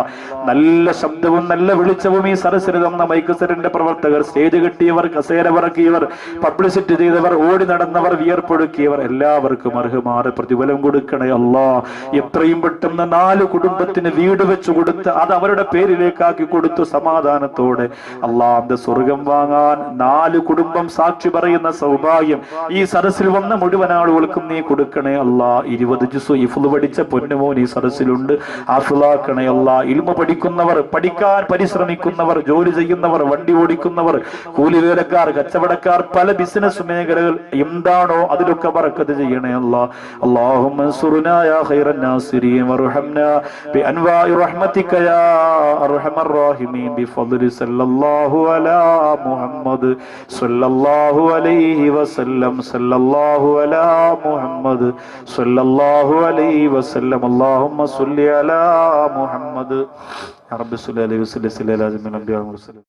നല്ല ശബ്ദവും നല്ല വെളിച്ചവും ഈ സരസ്വതി തന്ന മൈക്കസറിന്റെ പ്രവർത്തകർ, സ്റ്റേജ് കെട്ടിയവർ, കസേര പറക്കിയവർ, പബ്ലിസിറ്റി ചെയ്തവർ, ഓടി നടന്നവർ, വിയർപ്പൊടുക്കിയവർ എല്ലാവർക്കും അർഹമായ പ്രതിഫലം കൊടുക്കണേ അല്ലാ. എത്രയും പെട്ടെന്ന് 4 കുടുംബത്തിന് വീട് വെച്ചു കൊടുത്ത് അത് അവരുടെ പേരിലേക്കാക്കി കൊടുത്തു സമാധാനത്തോടെ അല്ലാഹുവിന്റെ സ്വർഗം വാങ്ങാൻ 4 കുടുംബം സാക്ഷി പറയുന്ന സൗഭാഗ്യം ഈ സദസ്സിൽ വന്ന മുഴുവൻ ആളുകൾക്കും നീ കൊടുക്കണേ അല്ലാ. 20 ജുസ് ഹിഫ്ള് പഠിച്ച പൊന്നുമോൻ ഈ സദസ്സിലുണ്ട്, ഹാഫിളാക്കണേ അല്ലാ. ഇൽമ പഠിക്കുന്നവർ, പഠിക്കാൻ പരിശ്രമിക്കുന്നവർ, ജോലി ചെയ്യുന്നവർ, വണ്ടി ഓടിക്കുന്നവർ, കൂലിവേലക്കാർ, കച്ചവടക്കാർ, പല ബിസിനസ് മേഖലകൾ എന്താണോ അതിലൊക്കെ ബറക്കത്ത് ചെയ്യണേ അല്ലാ. അല്ലാഹുമ്മ അൻസുർനാ യാ ഖൈറൻ നാസിരീൻ വർഹംനാ ബിഅൻവാഇ റഹ്മതിക യാ അർഹമർ റഹീമീൻ ബിഫദ്ലി സല്ലല്ലാഹു അലാ മുഹമ്മദ് സല്ലല്ലാഹു അലൈഹി വസല്ലം സല്ലല്ലാഹു അലാ മുഹമ്മദ് സല്ലല്ലാഹു അലൈഹി വസല്ലം. അല്ലാഹുമ്മ സ്വല്ലി അലാ മുഹമ്മദ് യാ റബ്ബി സ്വല്ലി അലൈഹി വസല്ലം.